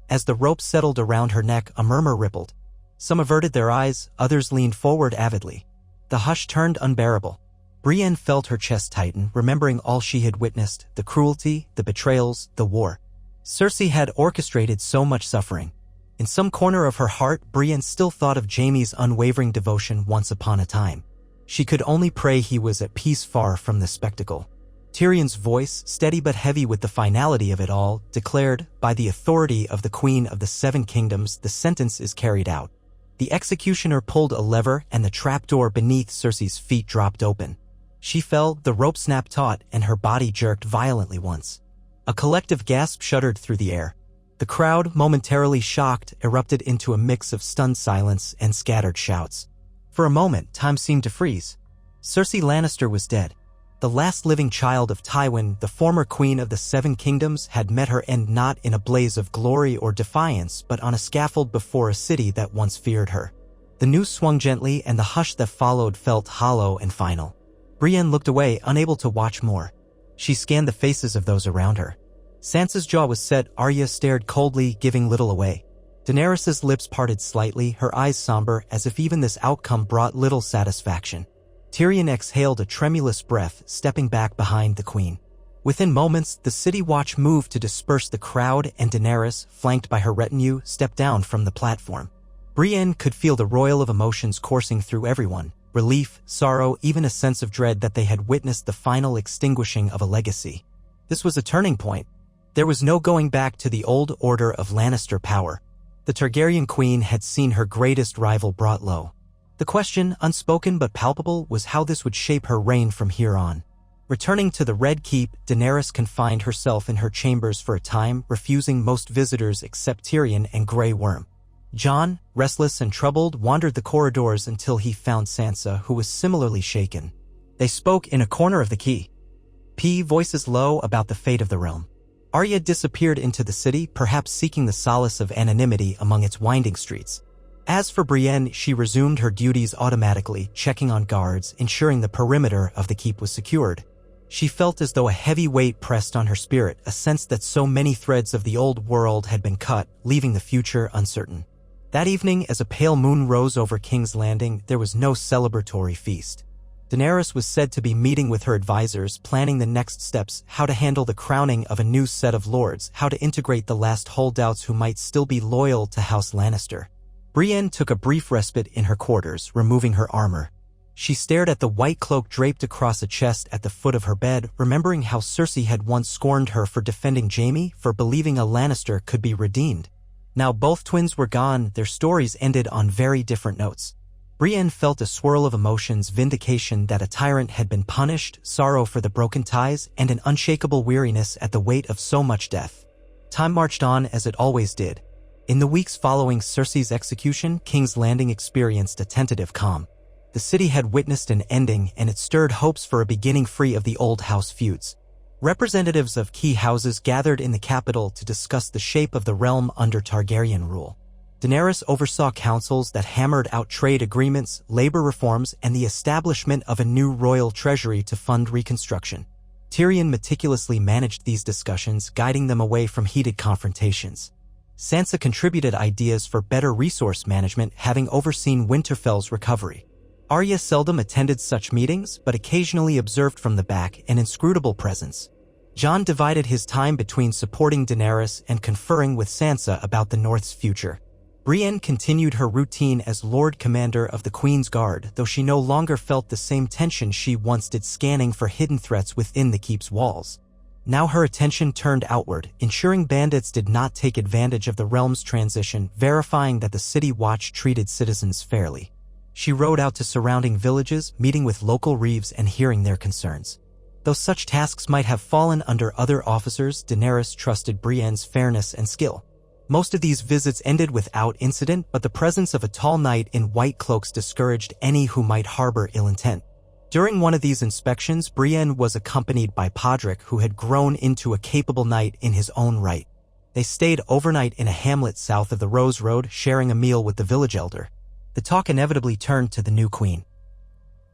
As the rope settled around her neck, a murmur rippled. Some averted their eyes, others leaned forward avidly. The hush turned unbearable. Brienne felt her chest tighten, remembering all she had witnessed, the cruelty, the betrayals, the war. Cersei had orchestrated so much suffering. In some corner of her heart, Brienne still thought of Jaime's unwavering devotion once upon a time. She could only pray he was at peace far from the spectacle. Tyrion's voice, steady but heavy with the finality of it all, declared, "By the authority of the Queen of the Seven Kingdoms, the sentence is carried out." The executioner pulled a lever and the trapdoor beneath Cersei's feet dropped open. She fell, the rope snapped taut, and her body jerked violently once. A collective gasp shuddered through the air. The crowd, momentarily shocked, erupted into a mix of stunned silence and scattered shouts. For a moment, time seemed to freeze. Cersei Lannister was dead. The last living child of Tywin, the former queen of the Seven Kingdoms, had met her end not in a blaze of glory or defiance, but on a scaffold before a city that once feared her. The news swung gently, and the hush that followed felt hollow and final. Brienne looked away, unable to watch more. She scanned the faces of those around her. Sansa's jaw was set, Arya stared coldly, giving little away. Daenerys's lips parted slightly, her eyes somber, as if even this outcome brought little satisfaction. Tyrion exhaled a tremulous breath, stepping back behind the queen. Within moments, the city watch moved to disperse the crowd, and Daenerys, flanked by her retinue, stepped down from the platform. Brienne could feel the roil of emotions coursing through everyone: relief, sorrow, even a sense of dread that they had witnessed the final extinguishing of a legacy. This was a turning point. There was no going back to the old order of Lannister power. The Targaryen queen had seen her greatest rival brought low. The question, unspoken but palpable, was how this would shape her reign from here on. Returning to the Red Keep, Daenerys confined herself in her chambers for a time, refusing most visitors except Tyrion and Grey Worm. Jon, restless and troubled, wandered the corridors until he found Sansa, who was similarly shaken. They spoke in a corner of the keep, voices low about the fate of the realm. Arya disappeared into the city, perhaps seeking the solace of anonymity among its winding streets. As for Brienne, she resumed her duties automatically, checking on guards, ensuring the perimeter of the keep was secured. She felt as though a heavy weight pressed on her spirit, a sense that so many threads of the old world had been cut, leaving the future uncertain. That evening, as a pale moon rose over King's Landing, there was no celebratory feast. Daenerys was said to be meeting with her advisors, planning the next steps: how to handle the crowning of a new set of lords, how to integrate the last holdouts who might still be loyal to House Lannister. Brienne took a brief respite in her quarters, removing her armor. She stared at the white cloak draped across a chest at the foot of her bed, remembering how Cersei had once scorned her for defending Jaime, for believing a Lannister could be redeemed. Now both twins were gone, their stories ended on very different notes. Brienne felt a swirl of emotions: vindication that a tyrant had been punished, sorrow for the broken ties, and an unshakable weariness at the weight of so much death. Time marched on as it always did. In the weeks following Cersei's execution, King's Landing experienced a tentative calm. The city had witnessed an ending, and it stirred hopes for a beginning free of the old house feuds. Representatives of key houses gathered in the capital to discuss the shape of the realm under Targaryen rule. Daenerys oversaw councils that hammered out trade agreements, labor reforms, and the establishment of a new royal treasury to fund reconstruction. Tyrion meticulously managed these discussions, guiding them away from heated confrontations. Sansa contributed ideas for better resource management, having overseen Winterfell's recovery. Arya seldom attended such meetings, but occasionally observed from the back, an inscrutable presence. Jon divided his time between supporting Daenerys and conferring with Sansa about the North's future. Brienne continued her routine as Lord Commander of the Queen's Guard, though she no longer felt the same tension she once did, scanning for hidden threats within the keep's walls. Now her attention turned outward, ensuring bandits did not take advantage of the realm's transition, verifying that the city watch treated citizens fairly. She rode out to surrounding villages, meeting with local reeves and hearing their concerns. Though such tasks might have fallen under other officers, Daenerys trusted Brienne's fairness and skill. Most of these visits ended without incident, but the presence of a tall knight in white cloaks discouraged any who might harbor ill intent. During one of these inspections, Brienne was accompanied by Podrick, who had grown into a capable knight in his own right. They stayed overnight in a hamlet south of the Rose Road, sharing a meal with the village elder. The talk inevitably turned to the new queen.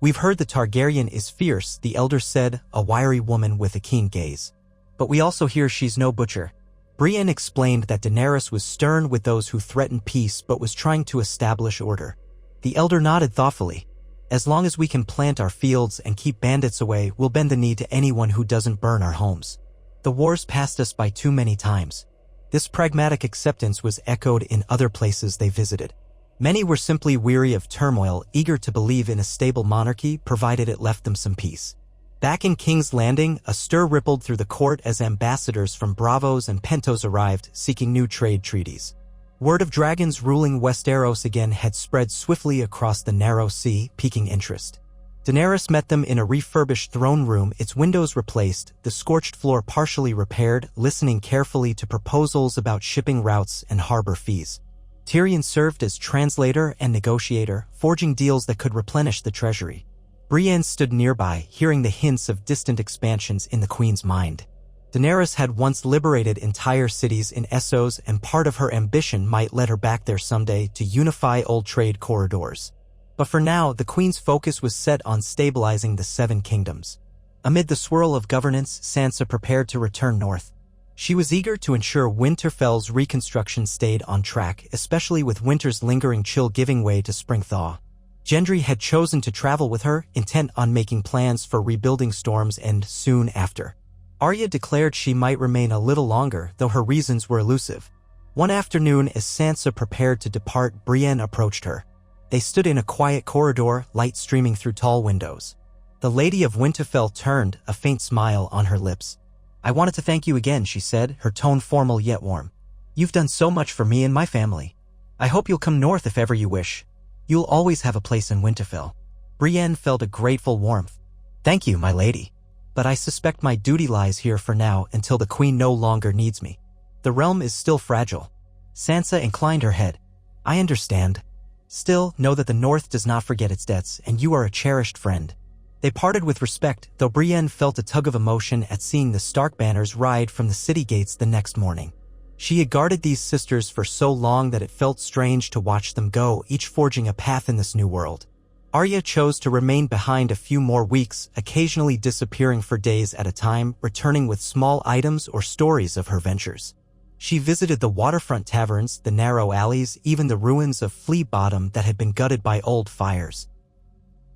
"We've heard the Targaryen is fierce," the elder said, a wiry woman with a keen gaze. "But we also hear she's no butcher." Brienne explained that Daenerys was stern with those who threatened peace but was trying to establish order. The elder nodded thoughtfully. "As long as we can plant our fields and keep bandits away, we'll bend the knee to anyone who doesn't burn our homes. The wars passed us by too many times. This pragmatic acceptance was echoed in other places they visited. Many were simply weary of turmoil, eager to believe in a stable monarchy provided it left them some peace. Back in King's Landing, a stir rippled through the court as ambassadors from Bravos and Pentos arrived, seeking new trade treaties. Word of dragons ruling Westeros again had spread swiftly across the narrow sea, piquing interest. Daenerys met them in a refurbished throne room, its windows replaced, the scorched floor partially repaired, listening carefully to proposals about shipping routes and harbor fees. Tyrion served as translator and negotiator, forging deals that could replenish the treasury. Brienne stood nearby, hearing the hints of distant expansions in the queen's mind. Daenerys had once liberated entire cities in Essos, and part of her ambition might lead her back there someday to unify old trade corridors. But for now, the queen's focus was set on stabilizing the Seven Kingdoms. Amid the swirl of governance, Sansa prepared to return north. She was eager to ensure Winterfell's reconstruction stayed on track, especially with winter's lingering chill giving way to spring thaw. Gendry had chosen to travel with her, intent on making plans for rebuilding Storm's End soon after. Arya declared she might remain a little longer, though her reasons were elusive. One afternoon, as Sansa prepared to depart, Brienne approached her. They stood in a quiet corridor, light streaming through tall windows. The Lady of Winterfell turned, a faint smile on her lips. "I wanted to thank you again," she said, her tone formal yet warm. "You've done so much for me and my family. I hope you'll come north if ever you wish. You'll always have a place in Winterfell." Brienne felt a grateful warmth. "Thank you, my lady. But I suspect my duty lies here for now until the queen no longer needs me. The realm is still fragile." Sansa inclined her head. "I understand. Still, know that the North does not forget its debts, and you are a cherished friend." They parted with respect, though Brienne felt a tug of emotion at seeing the Stark banners ride from the city gates the next morning. She had guarded these sisters for so long that it felt strange to watch them go, each forging a path in this new world. Arya chose to remain behind a few more weeks, occasionally disappearing for days at a time, returning with small items or stories of her ventures. She visited the waterfront taverns, the narrow alleys, even the ruins of Flea Bottom that had been gutted by old fires.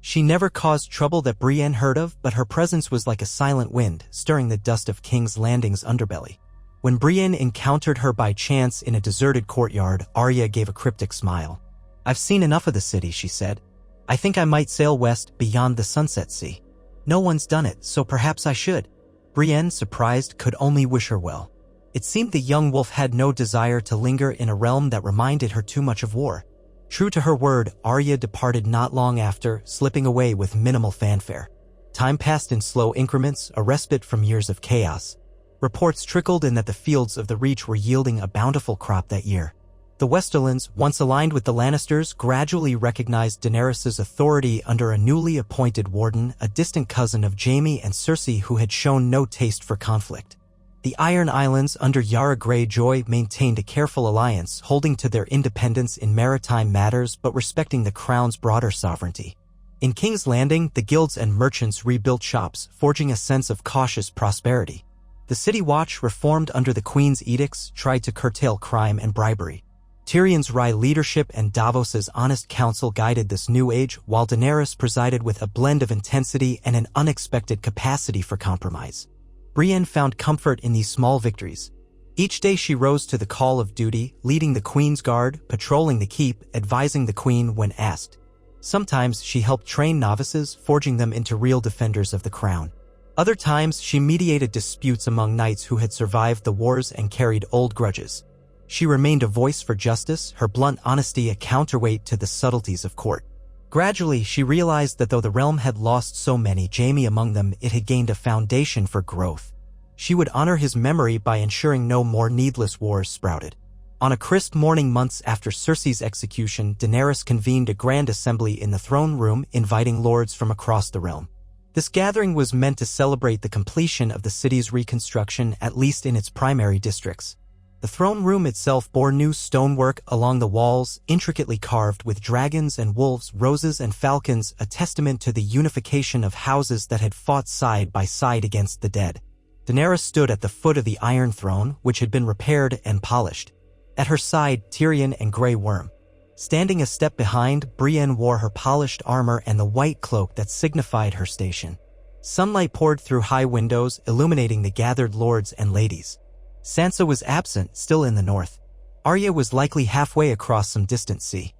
She never caused trouble that Brienne heard of, but her presence was like a silent wind, stirring the dust of King's Landing's underbelly. When Brienne encountered her by chance in a deserted courtyard, Arya gave a cryptic smile. "I've seen enough of the city," she said. "I think I might sail west beyond the Sunset Sea. No one's done it, so perhaps I should." Brienne, surprised, could only wish her well. It seemed the young wolf had no desire to linger in a realm that reminded her too much of war. True to her word, Arya departed not long after, slipping away with minimal fanfare. Time passed in slow increments, a respite from years of chaos. Reports trickled in that the fields of the Reach were yielding a bountiful crop that year. The Westerlands, once aligned with the Lannisters, gradually recognized Daenerys' authority under a newly appointed warden, a distant cousin of Jaime and Cersei who had shown no taste for conflict. The Iron Islands, under Yara Greyjoy, maintained a careful alliance, holding to their independence in maritime matters but respecting the crown's broader sovereignty. In King's Landing, the guilds and merchants rebuilt shops, forging a sense of cautious prosperity. The City Watch, reformed under the Queen's edicts, tried to curtail crime and bribery. Tyrion's wry leadership and Davos's honest counsel guided this new age, while Daenerys presided with a blend of intensity and an unexpected capacity for compromise. Brienne found comfort in these small victories. Each day she rose to the call of duty, leading the Queen's Guard, patrolling the keep, advising the Queen when asked. Sometimes she helped train novices, forging them into real defenders of the crown. Other times she mediated disputes among knights who had survived the wars and carried old grudges. She remained a voice for justice, her blunt honesty a counterweight to the subtleties of court. Gradually, she realized that though the realm had lost so many, Jaime among them, it had gained a foundation for growth. She would honor his memory by ensuring no more needless wars sprouted. On a crisp morning months after Cersei's execution, Daenerys convened a grand assembly in the throne room, inviting lords from across the realm. This gathering was meant to celebrate the completion of the city's reconstruction, at least in its primary districts. The throne room itself bore new stonework along the walls, intricately carved with dragons and wolves, roses and falcons, a testament to the unification of houses that had fought side by side against the dead. Daenerys stood at the foot of the Iron Throne, which had been repaired and polished. At her side, Tyrion and Grey Worm. Standing a step behind, Brienne wore her polished armor and the white cloak that signified her station. Sunlight poured through high windows, illuminating the gathered lords and ladies. Sansa was absent, still in the north. Arya was likely halfway across some distant sea.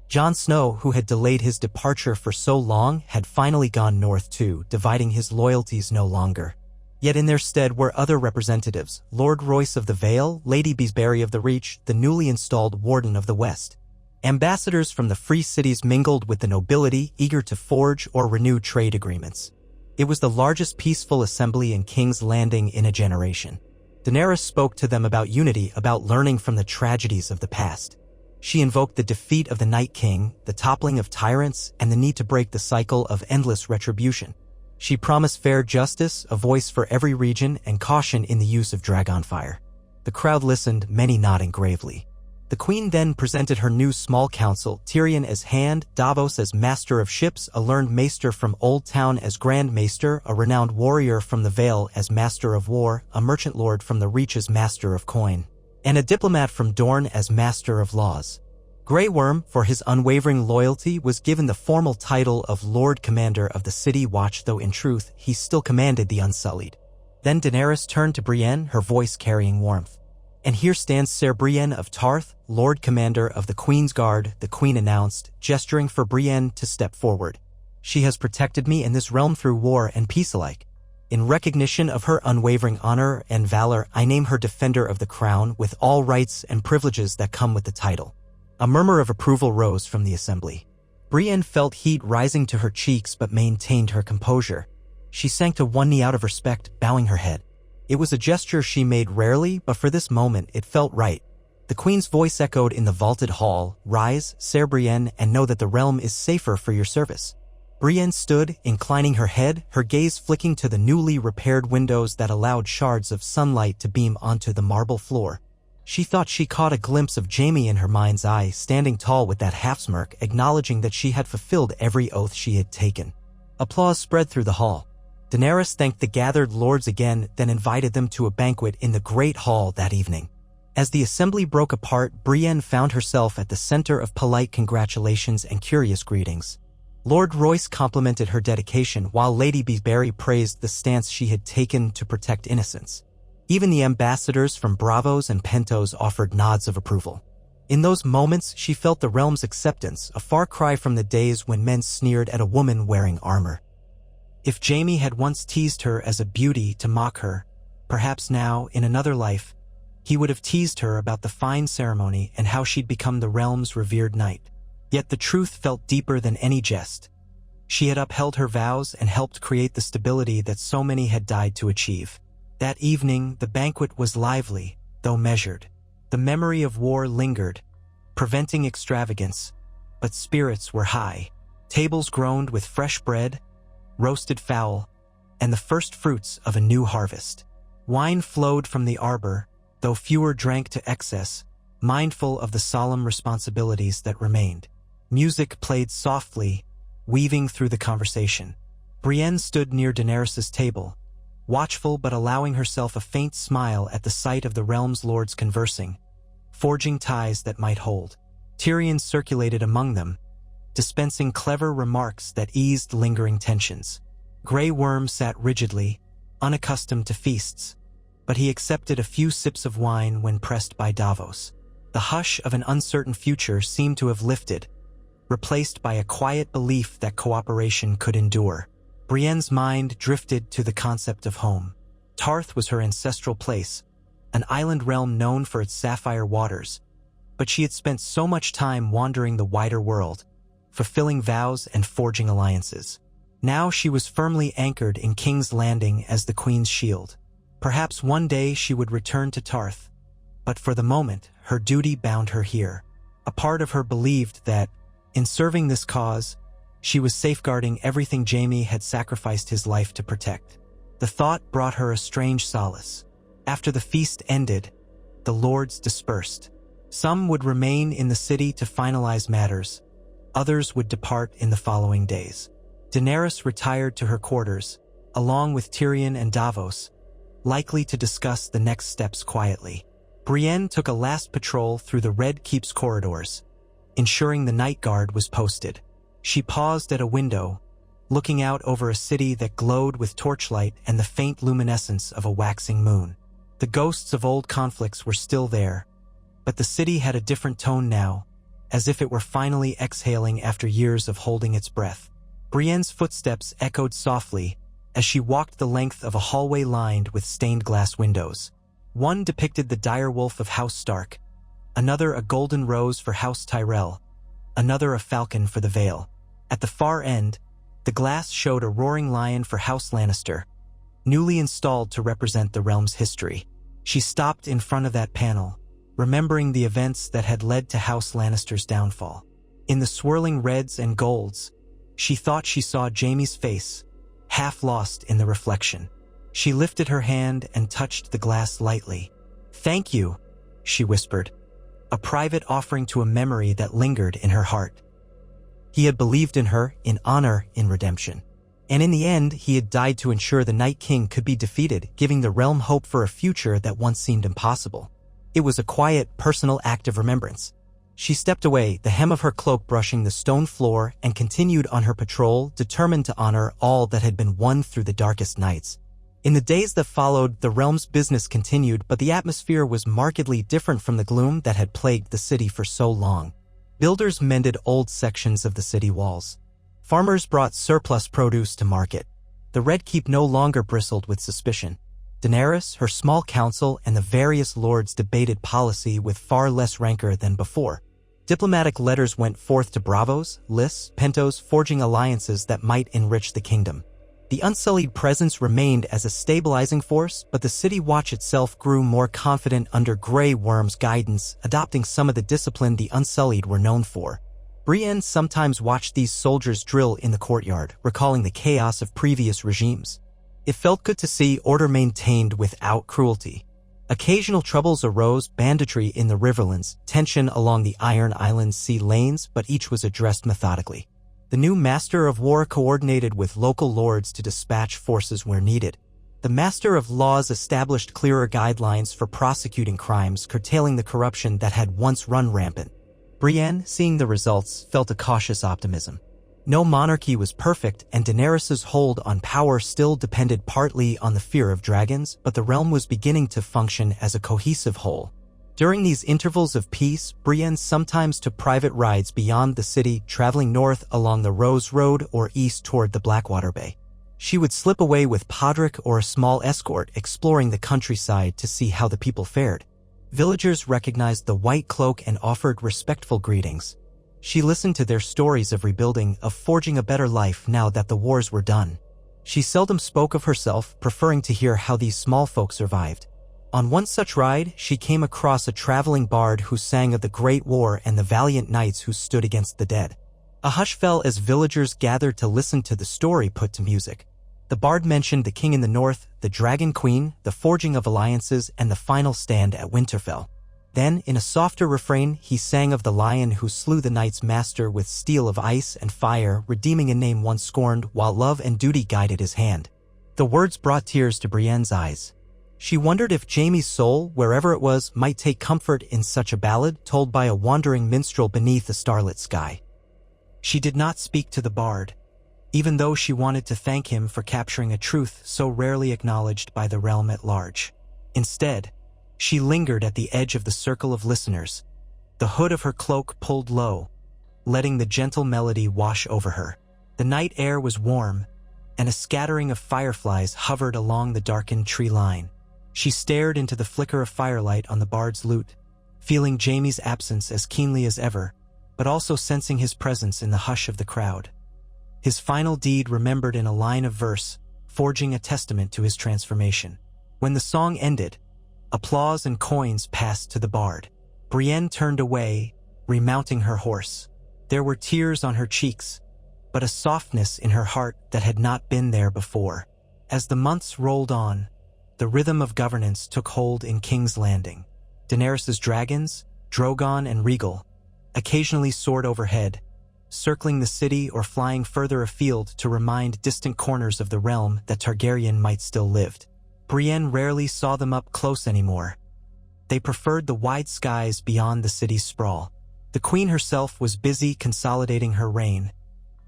Jon Snow, who had delayed his departure for so long, had finally gone north too, dividing his loyalties no longer. Yet in their stead were other representatives, Lord Royce of the Vale, Lady Beesbury of the Reach, the newly installed Warden of the West. Ambassadors from the free cities mingled with the nobility, eager to forge or renew trade agreements. It was the largest peaceful assembly in King's Landing in a generation. Daenerys spoke to them about unity, about learning from the tragedies of the past. She invoked the defeat of the Night King, the toppling of tyrants, and the need to break the cycle of endless retribution. She promised fair justice, a voice for every region, and caution in the use of dragonfire. The crowd listened, many nodding gravely. The queen then presented her new small council, Tyrion as Hand, Davos as Master of Ships, a learned maester from Old Town as Grand Maester, a renowned warrior from the Vale as Master of War, a merchant lord from the Reach as Master of Coin, and a diplomat from Dorne as Master of Laws. Grey Worm, for his unwavering loyalty, was given the formal title of Lord Commander of the City Watch, though in truth, he still commanded the Unsullied. Then Daenerys turned to Brienne, her voice carrying warmth. "And here stands Ser Brienne of Tarth, Lord Commander of the Queen's Guard," the Queen announced, gesturing for Brienne to step forward. "She has protected me in this realm through war and peace alike. In recognition of her unwavering honor and valor, I name her Defender of the Crown, with all rights and privileges that come with the title." A murmur of approval rose from the assembly. Brienne felt heat rising to her cheeks but maintained her composure. She sank to one knee out of respect, bowing her head. It was a gesture she made rarely, but for this moment it felt right. The queen's voice echoed in the vaulted hall, "Rise, Ser Brienne, and know that the realm is safer for your service." Brienne stood, inclining her head, her gaze flicking to the newly repaired windows that allowed shards of sunlight to beam onto the marble floor. She thought she caught a glimpse of Jaime in her mind's eye, standing tall with that half-smirk, acknowledging that she had fulfilled every oath she had taken. Applause spread through the hall. Daenerys thanked the gathered lords again, then invited them to a banquet in the Great Hall that evening. As the assembly broke apart, Brienne found herself at the center of polite congratulations and curious greetings. Lord Royce complimented her dedication, while Lady Beesbury praised the stance she had taken to protect innocence. Even the ambassadors from Bravos and Pentos offered nods of approval. In those moments, she felt the realm's acceptance, a far cry from the days when men sneered at a woman wearing armor. If Jaime had once teased her as a beauty to mock her, perhaps now, in another life, he would have teased her about the fine ceremony and how she'd become the realm's revered knight. Yet the truth felt deeper than any jest. She had upheld her vows and helped create the stability that so many had died to achieve. That evening, the banquet was lively, though measured. The memory of war lingered, preventing extravagance, but spirits were high. Tables groaned with fresh bread, roasted fowl, and the first fruits of a new harvest. Wine flowed from the arbor, though fewer drank to excess, mindful of the solemn responsibilities that remained. Music played softly, weaving through the conversation. Brienne stood near Daenerys' table, watchful but allowing herself a faint smile at the sight of the realm's lords conversing, forging ties that might hold. Tyrion circulated among them, dispensing clever remarks that eased lingering tensions. Grey Worm sat rigidly, unaccustomed to feasts, but he accepted a few sips of wine when pressed by Davos. The hush of an uncertain future seemed to have lifted, replaced by a quiet belief that cooperation could endure. Brienne's mind drifted to the concept of home. Tarth was her ancestral place, an island realm known for its sapphire waters, but she had spent so much time wandering the wider world, fulfilling vows and forging alliances. Now she was firmly anchored in King's Landing as the Queen's shield. Perhaps one day she would return to Tarth, but for the moment, her duty bound her here. A part of her believed that, in serving this cause, she was safeguarding everything Jaime had sacrificed his life to protect. The thought brought her a strange solace. After the feast ended, the lords dispersed. Some would remain in the city to finalize matters. Others would depart in the following days. Daenerys retired to her quarters, along with Tyrion and Davos, likely to discuss the next steps quietly. Brienne took a last patrol through the Red Keep's corridors, ensuring the night guard was posted. She paused at a window, looking out over a city that glowed with torchlight and the faint luminescence of a waxing moon. The ghosts of old conflicts were still there, but the city had a different tone now, as if it were finally exhaling after years of holding its breath. Brienne's footsteps echoed softly as she walked the length of a hallway lined with stained glass windows. One depicted the dire wolf of House Stark, another a golden rose for House Tyrell, another a falcon for the Vale. At the far end, the glass showed a roaring lion for House Lannister, newly installed to represent the realm's history. She stopped in front of that panel, remembering the events that had led to House Lannister's downfall. In the swirling reds and golds, she thought she saw Jaime's face, half lost in the reflection. She lifted her hand and touched the glass lightly. "Thank you," she whispered, a private offering to a memory that lingered in her heart. He had believed in her, in honor, in redemption. And in the end, he had died to ensure the Night King could be defeated, giving the realm hope for a future that once seemed impossible. It was a quiet, personal act of remembrance. She stepped away, the hem of her cloak brushing the stone floor, and continued on her patrol, determined to honor all that had been won through the darkest nights. In the days that followed, the realm's business continued, but the atmosphere was markedly different from the gloom that had plagued the city for so long. Builders mended old sections of the city walls. Farmers brought surplus produce to market. The Red Keep no longer bristled with suspicion. Daenerys, her small council, and the various lords debated policy with far less rancor than before. Diplomatic letters went forth to bravos, lists, pentos, forging alliances that might enrich the kingdom. The Unsullied presence remained as a stabilizing force, but the City Watch itself grew more confident under Grey Worm's guidance, adopting some of the discipline the Unsullied were known for. Brienne sometimes watched these soldiers drill in the courtyard, recalling the chaos of previous regimes. It felt good to see order maintained without cruelty. Occasional troubles arose, banditry in the Riverlands, tension along the Iron Islands sea lanes, but each was addressed methodically. The new Master of War coordinated with local lords to dispatch forces where needed. The Master of Laws established clearer guidelines for prosecuting crimes, curtailing the corruption that had once run rampant. Brienne, seeing the results, felt a cautious optimism. No monarchy was perfect, and Daenerys' hold on power still depended partly on the fear of dragons, but the realm was beginning to function as a cohesive whole. During these intervals of peace, Brienne sometimes took private rides beyond the city, traveling north along the Rose Road or east toward the Blackwater Bay. She would slip away with Podrick or a small escort, exploring the countryside to see how the people fared. Villagers recognized the white cloak and offered respectful greetings. She listened to their stories of rebuilding, of forging a better life now that the wars were done. She seldom spoke of herself, preferring to hear how these small folk survived. On one such ride, she came across a traveling bard who sang of the Great War and the valiant knights who stood against the dead. A hush fell as villagers gathered to listen to the story put to music. The bard mentioned the king in the north, the dragon queen, the forging of alliances, and the final stand at Winterfell. Then, in a softer refrain, he sang of the lion who slew the knight's master with steel of ice and fire, redeeming a name once scorned, while love and duty guided his hand. The words brought tears to Brienne's eyes. She wondered if Jaime's soul, wherever it was, might take comfort in such a ballad told by a wandering minstrel beneath a starlit sky. She did not speak to the bard, even though she wanted to thank him for capturing a truth so rarely acknowledged by the realm at large. Instead, she lingered at the edge of the circle of listeners, the hood of her cloak pulled low, letting the gentle melody wash over her. The night air was warm, and a scattering of fireflies hovered along the darkened tree line. She stared into the flicker of firelight on the bard's lute, feeling Jaime's absence as keenly as ever, but also sensing his presence in the hush of the crowd. His final deed remembered in a line of verse, forging a testament to his transformation. When the song ended, applause and coins passed to the bard. Brienne turned away, remounting her horse. There were tears on her cheeks, but a softness in her heart that had not been there before. As the months rolled on, the rhythm of governance took hold in King's Landing. Daenerys' dragons, Drogon and Regal, occasionally soared overhead, circling the city or flying further afield to remind distant corners of the realm that Targaryen might still live. Brienne rarely saw them up close anymore. They preferred the wide skies beyond the city's sprawl. The queen herself was busy consolidating her reign,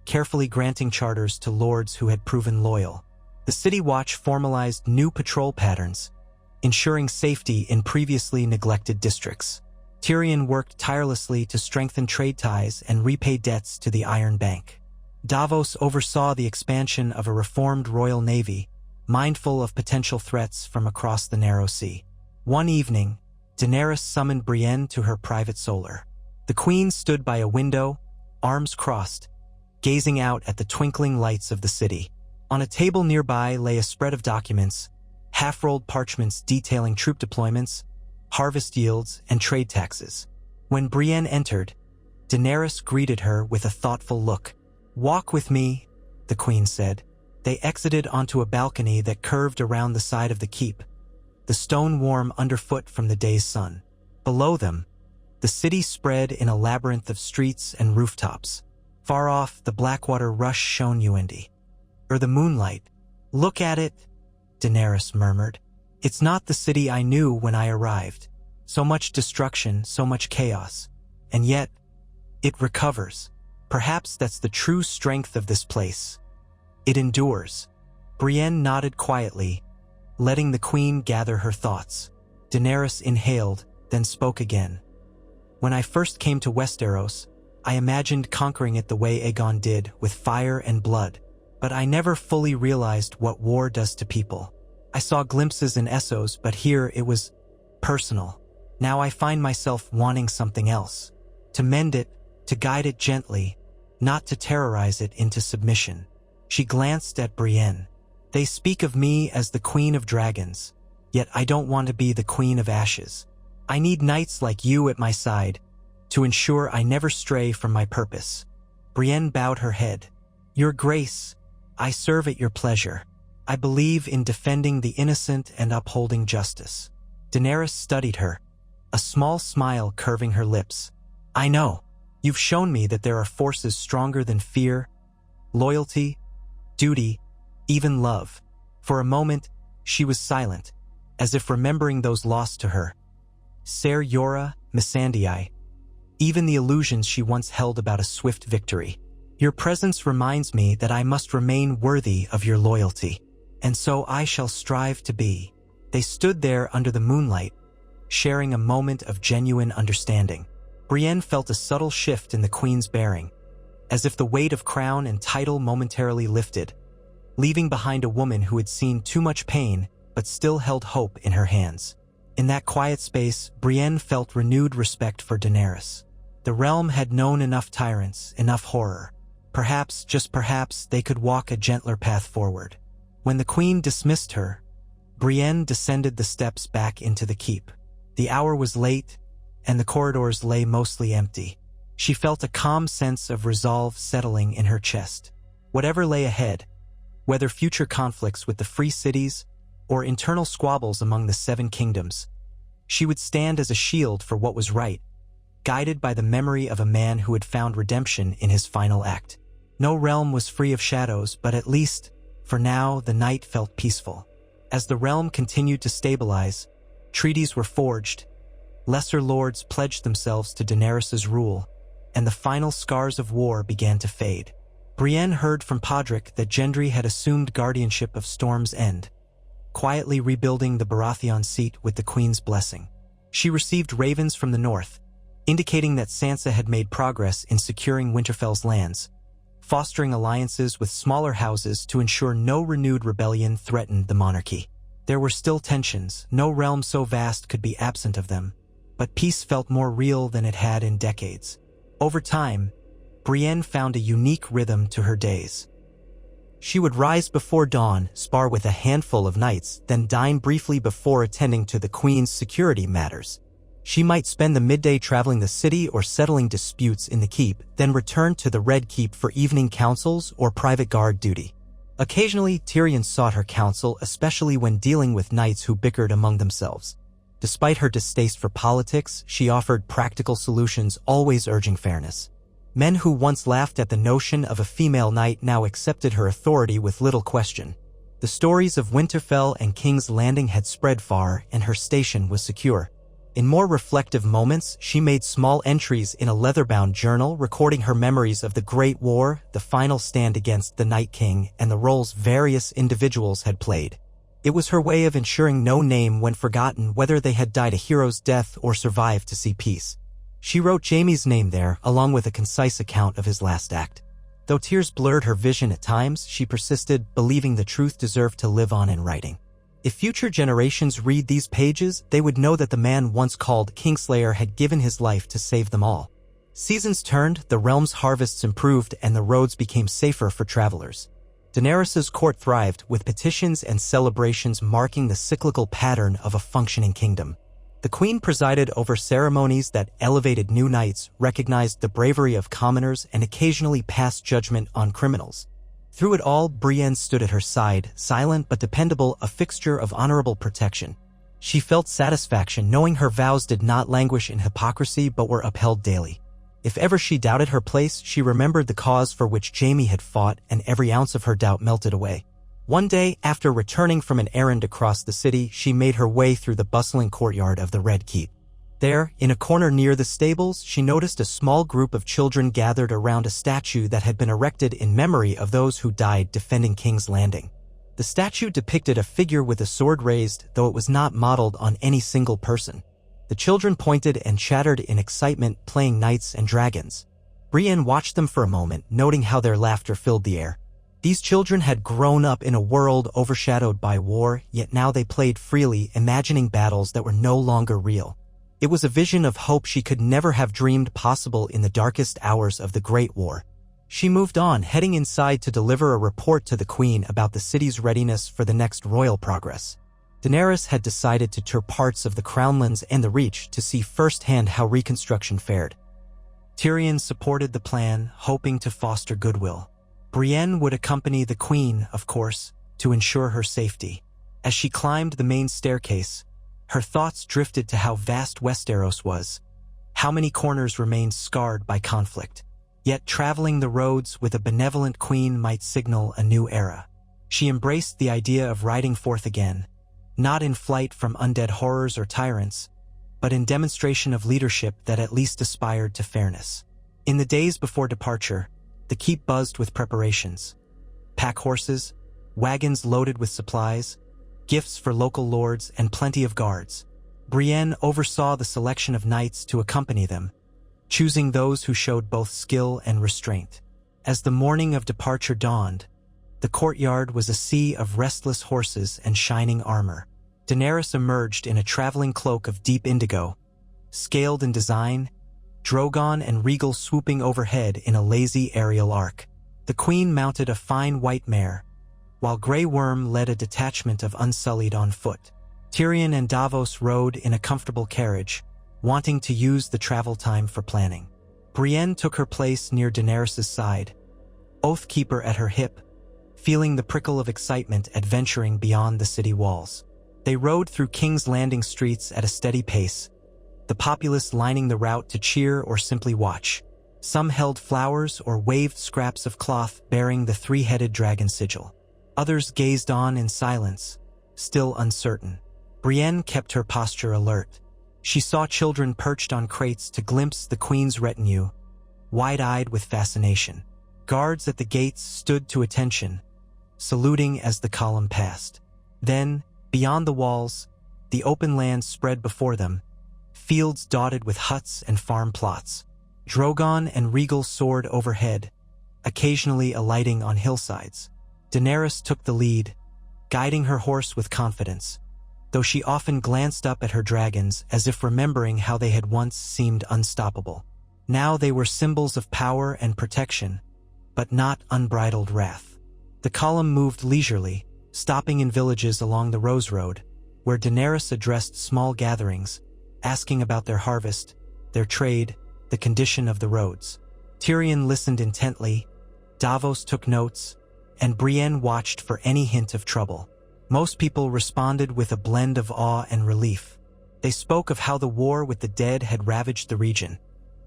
carefully granting charters to lords who had proven loyal. The City Watch formalized new patrol patterns, ensuring safety in previously neglected districts. Tyrion worked tirelessly to strengthen trade ties and repay debts to the Iron Bank. Davos oversaw the expansion of a reformed royal navy, mindful of potential threats from across the narrow sea. One evening, Daenerys summoned Brienne to her private solar. The queen stood by a window, arms crossed, gazing out at the twinkling lights of the city. On a table nearby lay a spread of documents, half-rolled parchments detailing troop deployments, harvest yields, and trade taxes. When Brienne entered, Daenerys greeted her with a thoughtful look. "Walk with me," the queen said. They exited onto a balcony that curved around the side of the keep, the stone warm underfoot from the day's sun. Below them, the city spread in a labyrinth of streets and rooftops. Far off, the Blackwater rush shone the moonlight. "Look at it," Daenerys murmured. "It's not the city I knew when I arrived. So much destruction, so much chaos. And yet, it recovers. Perhaps that's the true strength of this place. It endures." Brienne nodded quietly, letting the queen gather her thoughts. Daenerys inhaled, then spoke again. "When I first came to Westeros, I imagined conquering it the way Aegon did, with fire and blood. But I never fully realized what war does to people. I saw glimpses in Essos, but here it was personal. Now I find myself wanting something else. To mend it, to guide it gently, not to terrorize it into submission." She glanced at Brienne. "They speak of me as the Queen of Dragons, yet I don't want to be the Queen of Ashes. I need knights like you at my side to ensure I never stray from my purpose." Brienne bowed her head. "Your Grace, I serve at your pleasure. I believe in defending the innocent and upholding justice." Daenerys studied her, a small smile curving her lips. "I know. You've shown me that there are forces stronger than fear, loyalty, duty, even love." For a moment, she was silent, as if remembering those lost to her. Ser Jorah, Missandei, even the illusions she once held about a swift victory. "Your presence reminds me that I must remain worthy of your loyalty, and so I shall strive to be." They stood there under the moonlight, sharing a moment of genuine understanding. Brienne felt a subtle shift in the queen's bearing, as if the weight of crown and title momentarily lifted, leaving behind a woman who had seen too much pain but still held hope in her hands. In that quiet space, Brienne felt renewed respect for Daenerys. The realm had known enough tyrants, enough horror. Perhaps, just perhaps, they could walk a gentler path forward. When the queen dismissed her, Brienne descended the steps back into the keep. The hour was late, and the corridors lay mostly empty. She felt a calm sense of resolve settling in her chest. Whatever lay ahead, whether future conflicts with the free cities or internal squabbles among the Seven Kingdoms, she would stand as a shield for what was right, guided by the memory of a man who had found redemption in his final act. No realm was free of shadows, but at least, for now, the night felt peaceful. As the realm continued to stabilize, treaties were forged, lesser lords pledged themselves to Daenerys' rule, and the final scars of war began to fade. Brienne heard from Podrick that Gendry had assumed guardianship of Storm's End, quietly rebuilding the Baratheon seat with the Queen's blessing. She received ravens from the north, indicating that Sansa had made progress in securing Winterfell's lands, fostering alliances with smaller houses to ensure no renewed rebellion threatened the monarchy. There were still tensions, no realm so vast could be absent of them, but peace felt more real than it had in decades. Over time, Brienne found a unique rhythm to her days. She would rise before dawn, spar with a handful of knights, then dine briefly before attending to the Queen's security matters. She might spend the midday traveling the city or settling disputes in the keep, then return to the Red Keep for evening councils or private guard duty. Occasionally, Tyrion sought her counsel, especially when dealing with knights who bickered among themselves. Despite her distaste for politics, she offered practical solutions, always urging fairness. Men who once laughed at the notion of a female knight now accepted her authority with little question. The stories of Winterfell and King's Landing had spread far, and her station was secure. In more reflective moments, she made small entries in a leather-bound journal recording her memories of the Great War, the final stand against the Night King, and the roles various individuals had played. It was her way of ensuring no name went forgotten, whether they had died a hero's death or survived to see peace. She wrote Jaime's name there, along with a concise account of his last act. Though tears blurred her vision at times, she persisted, believing the truth deserved to live on in writing. If future generations read these pages, they would know that the man once called Kingslayer had given his life to save them all. Seasons turned, the realm's harvests improved, and the roads became safer for travelers. Daenerys's court thrived, with petitions and celebrations marking the cyclical pattern of a functioning kingdom. The queen presided over ceremonies that elevated new knights, recognized the bravery of commoners, and occasionally passed judgment on criminals. Through it all, Brienne stood at her side, silent but dependable, a fixture of honorable protection. She felt satisfaction knowing her vows did not languish in hypocrisy but were upheld daily. If ever she doubted her place, she remembered the cause for which Jaime had fought, and every ounce of her doubt melted away. One day, after returning from an errand across the city, she made her way through the bustling courtyard of the Red Keep. There, in a corner near the stables, she noticed a small group of children gathered around a statue that had been erected in memory of those who died defending King's Landing. The statue depicted a figure with a sword raised, though it was not modeled on any single person. The children pointed and chattered in excitement, playing knights and dragons. Brienne watched them for a moment, noting how their laughter filled the air. These children had grown up in a world overshadowed by war, yet now they played freely, imagining battles that were no longer real. It was a vision of hope she could never have dreamed possible in the darkest hours of the Great War. She moved on, heading inside to deliver a report to the Queen about the city's readiness for the next royal progress. Daenerys had decided to tour parts of the Crownlands and the Reach to see firsthand how reconstruction fared. Tyrion supported the plan, hoping to foster goodwill. Brienne would accompany the Queen, of course, to ensure her safety. As she climbed the main staircase, her thoughts drifted to how vast Westeros was. How many corners remained scarred by conflict. Yet traveling the roads with a benevolent queen might signal a new era. She embraced the idea of riding forth again, not in flight from undead horrors or tyrants, but in demonstration of leadership that at least aspired to fairness. In the days before departure, the keep buzzed with preparations. Pack horses, wagons loaded with supplies, gifts for local lords, and plenty of guards. Brienne oversaw the selection of knights to accompany them, choosing those who showed both skill and restraint. As the morning of departure dawned, the courtyard was a sea of restless horses and shining armor. Daenerys emerged in a traveling cloak of deep indigo, scaled in design, Drogon and Regal swooping overhead in a lazy aerial arc. The Queen mounted a fine white mare, while Grey Worm led a detachment of Unsullied on foot. Tyrion and Davos rode in a comfortable carriage, wanting to use the travel time for planning. Brienne took her place near Daenerys' side, Oathkeeper at her hip, feeling the prickle of excitement at venturing beyond the city walls. They rode through King's Landing streets at a steady pace, the populace lining the route to cheer or simply watch. Some held flowers or waved scraps of cloth bearing the three-headed dragon sigil. Others gazed on in silence, still uncertain. Brienne kept her posture alert. She saw children perched on crates to glimpse the Queen's retinue, wide-eyed with fascination. Guards at the gates stood to attention, saluting as the column passed. Then, beyond the walls, the open land spread before them, fields dotted with huts and farm plots. Drogon and Regal soared overhead, occasionally alighting on hillsides. Daenerys took the lead, guiding her horse with confidence, though she often glanced up at her dragons as if remembering how they had once seemed unstoppable. Now they were symbols of power and protection, but not unbridled wrath. The column moved leisurely, stopping in villages along the Rose Road, where Daenerys addressed small gatherings, asking about their harvest, their trade, the condition of the roads. Tyrion listened intently, Davos took notes, and Brienne watched for any hint of trouble. Most people responded with a blend of awe and relief. They spoke of how the war with the dead had ravaged the region,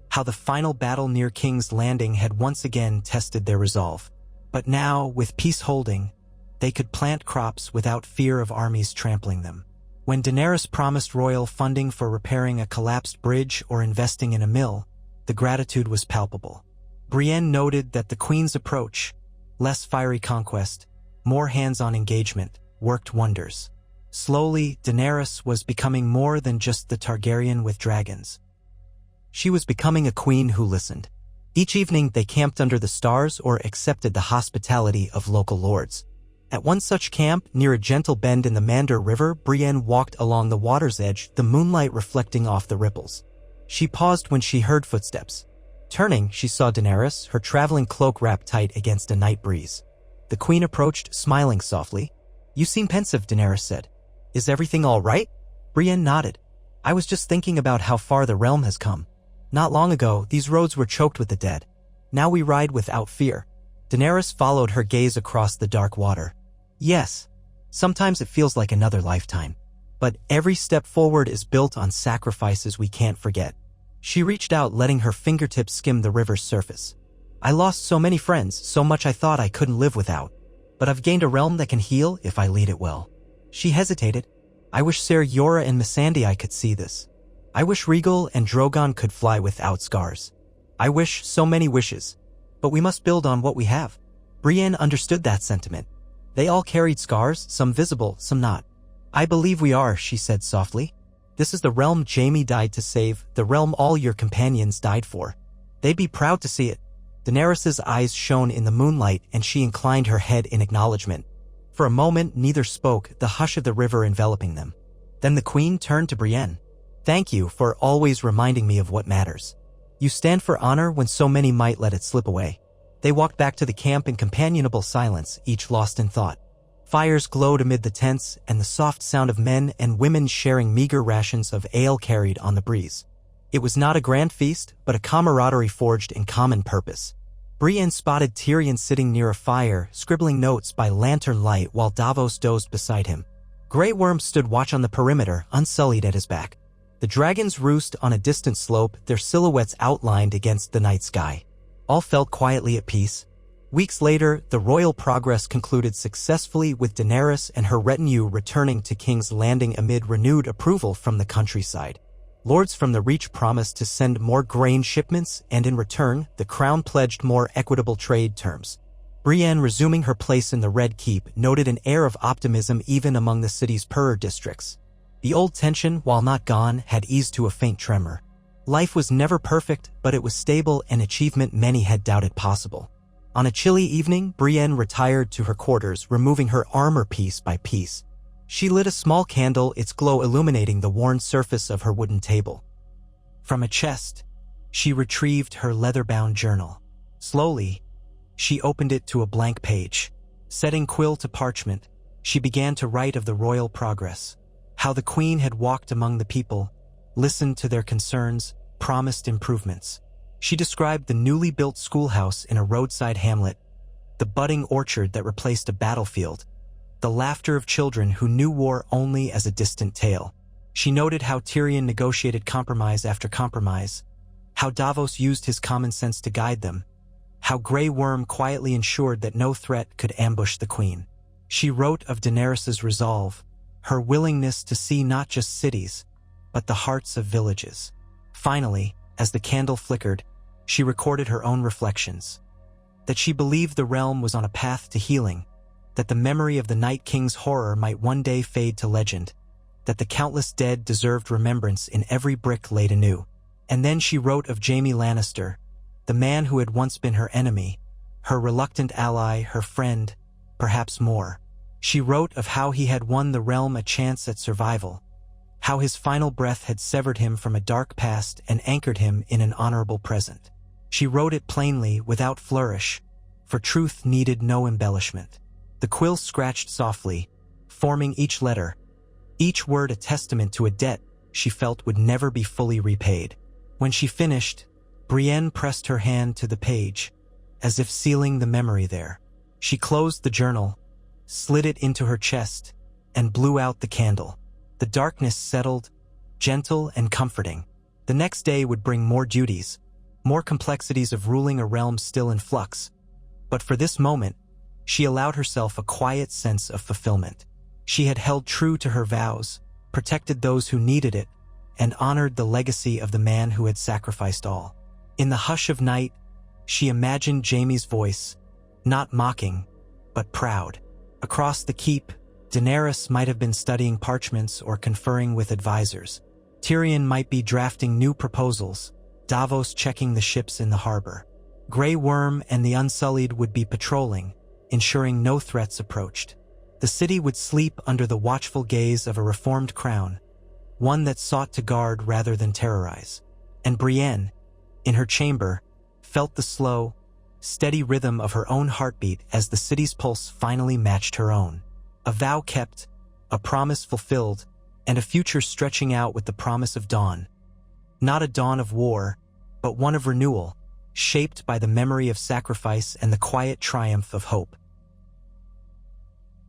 how the final battle near King's Landing had once again tested their resolve. But now, with peace holding, they could plant crops without fear of armies trampling them. When Daenerys promised royal funding for repairing a collapsed bridge or investing in a mill, the gratitude was palpable. Brienne noted that the Queen's approach, less fiery conquest, more hands-on engagement, worked wonders. Slowly, Daenerys was becoming more than just the Targaryen with dragons. She was becoming a queen who listened. Each evening they camped under the stars or accepted the hospitality of local lords. At one such camp, near a gentle bend in the Mandar River, Brienne walked along the water's edge, the moonlight reflecting off the ripples. She paused when she heard footsteps. Turning, she saw Daenerys, her traveling cloak wrapped tight against a night breeze. The queen approached, smiling softly. "You seem pensive," Daenerys said. "Is everything all right?" Brienne nodded. "I was just thinking about how far the realm has come. Not long ago, these roads were choked with the dead. Now we ride without fear." Daenerys followed her gaze across the dark water. "Yes, sometimes it feels like another lifetime. But every step forward is built on sacrifices we can't forget." She reached out, letting her fingertips skim the river's surface. "I lost so many friends, so much I thought I couldn't live without. But I've gained a realm that can heal if I lead it well." She hesitated. "I wish Ser Jorah and Missandei could see this. I wish Rhaegal and Drogon could fly without scars. I wish so many wishes. But we must build on what we have." Brienne understood that sentiment. They all carried scars, some visible, some not. "I believe we are," she said softly. "This is the realm Jaime died to save, the realm all your companions died for. They'd be proud to see it." Daenerys' eyes shone in the moonlight, and she inclined her head in acknowledgement. For a moment, neither spoke, the hush of the river enveloping them. Then the queen turned to Brienne. "Thank you for always reminding me of what matters. You stand for honor when so many might let it slip away." They walked back to the camp in companionable silence, each lost in thought. Fires glowed amid the tents, and the soft sound of men and women sharing meager rations of ale carried on the breeze. It was not a grand feast, but a camaraderie forged in common purpose. Brienne spotted Tyrion sitting near a fire, scribbling notes by lantern light while Davos dozed beside him. Grey Worms stood watch on the perimeter, unsullied at his back. The dragons roost on a distant slope, their silhouettes outlined against the night sky. All felt quietly at peace. Weeks later, the royal progress concluded successfully, with Daenerys and her retinue returning to King's Landing amid renewed approval from the countryside. Lords from the Reach promised to send more grain shipments, and in return, the crown pledged more equitable trade terms. Brienne, resuming her place in the Red Keep, noted an air of optimism even among the city's poorer districts. The old tension, while not gone, had eased to a faint tremor. Life was never perfect, but it was stable, an achievement many had doubted possible. On a chilly evening, Brienne retired to her quarters, removing her armor piece by piece. She lit a small candle, its glow illuminating the worn surface of her wooden table. From a chest, she retrieved her leather-bound journal. Slowly, she opened it to a blank page. Setting quill to parchment, she began to write of the royal progress. How the queen had walked among the people, listened to their concerns, promised improvements. She described the newly built schoolhouse in a roadside hamlet, the budding orchard that replaced a battlefield, the laughter of children who knew war only as a distant tale. She noted how Tyrion negotiated compromise after compromise, how Davos used his common sense to guide them, how Grey Worm quietly ensured that no threat could ambush the queen. She wrote of Daenerys' resolve, her willingness to see not just cities, but the hearts of villages. Finally, as the candle flickered, she recorded her own reflections. That she believed the realm was on a path to healing, that the memory of the Night King's horror might one day fade to legend, that the countless dead deserved remembrance in every brick laid anew. And then she wrote of Jaime Lannister, the man who had once been her enemy, her reluctant ally, her friend, perhaps more. She wrote of how he had won the realm a chance at survival, how his final breath had severed him from a dark past and anchored him in an honorable present. She wrote it plainly, without flourish, for truth needed no embellishment. The quill scratched softly, forming each letter, each word a testament to a debt she felt would never be fully repaid. When she finished, Brienne pressed her hand to the page, as if sealing the memory there. She closed the journal, slid it into her chest, and blew out the candle. The darkness settled, gentle and comforting. The next day would bring more duties, more complexities of ruling a realm still in flux. But for this moment, she allowed herself a quiet sense of fulfillment. She had held true to her vows, protected those who needed it, and honored the legacy of the man who had sacrificed all. In the hush of night, she imagined Jaime's voice, not mocking, but proud. Across the keep, Daenerys might have been studying parchments or conferring with advisors. Tyrion might be drafting new proposals, Davos checking the ships in the harbor. Grey Worm and the Unsullied would be patrolling, ensuring no threats approached. The city would sleep under the watchful gaze of a reformed crown, one that sought to guard rather than terrorize. And Brienne, in her chamber, felt the slow, steady rhythm of her own heartbeat as the city's pulse finally matched her own. A vow kept, a promise fulfilled, and a future stretching out with the promise of dawn. Not a dawn of war, but one of renewal, shaped by the memory of sacrifice and the quiet triumph of hope.